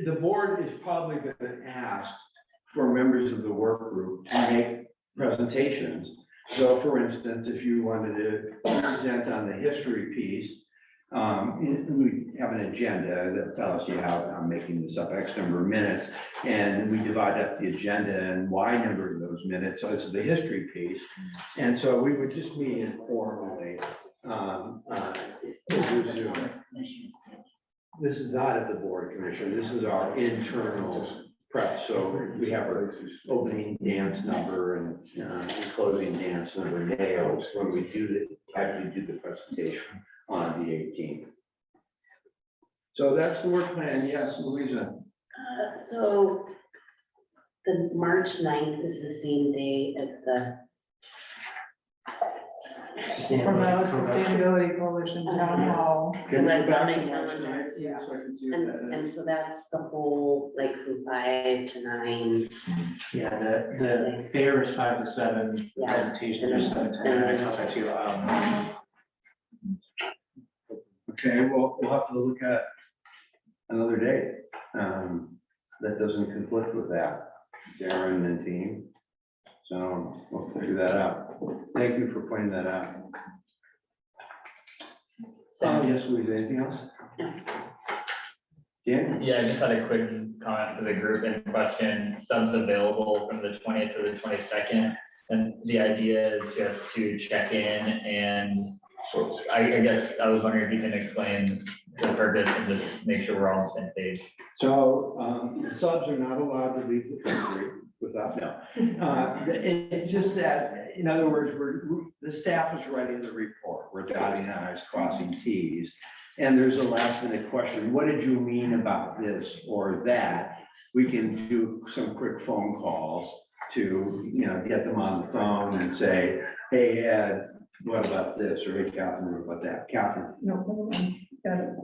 the board is probably going to ask for members of the work group to make presentations. So for instance, if you wanted to present on the history piece, we have an agenda that tells you how I'm making this up X number of minutes, and we divide up the agenda and Y number of those minutes. So this is the history piece. And so we would just meet informally. This is not at the board commission. This is our internal prep. So we have our opening dance number and closing dance number nails when we actually do the presentation on the 18th. So that's the work plan. Yes, Louisa. So the March 9th is the same day as the. From the Sustainability Coalition Town Hall. Can we go back to That's on March my 9th, Yeah. so I can see what that is? And so that's the whole, like from 5 to 9. Yeah, the fair is 5 to 7, the Yeah. presentation is 7 to 9, I contact you. Okay, well, we'll have to look at another date that doesn't conflict with that, Darren and team. So we'll figure that out. Thank you for pointing that out. Yes, Louise, anything else? Dan? Yeah, I just had a quick comment for the group in question. Subs available from the 20th to the 22nd. And the idea is just to check in and I guess I was wondering if you can explain the purpose and just make sure we're all on the same page. So the subs are not allowed to leave the country without, no. It's just that, in other words, the staff is writing the report. We're dotting i's, crossing t's. And there's a last minute question. What did you mean about this or that? We can do some quick phone calls to, get them on the phone and say, hey, Ed, what about this? Or hey, Catherine, what about that? Catherine? No problem. Got it.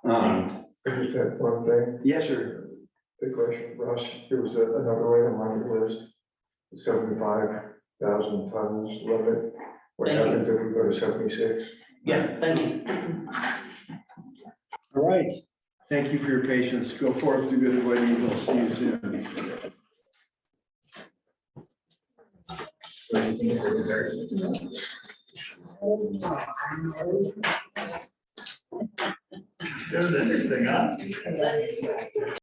I just had one thing. Yes, sir. The question, Russ, there was another item on your list, 75,000 tons limit. What Thank you. happens if we go to 76? Yeah, thank you. All right. Thank you for your patience. Go forth, do good, everybody. We'll see you soon. That was interesting, huh?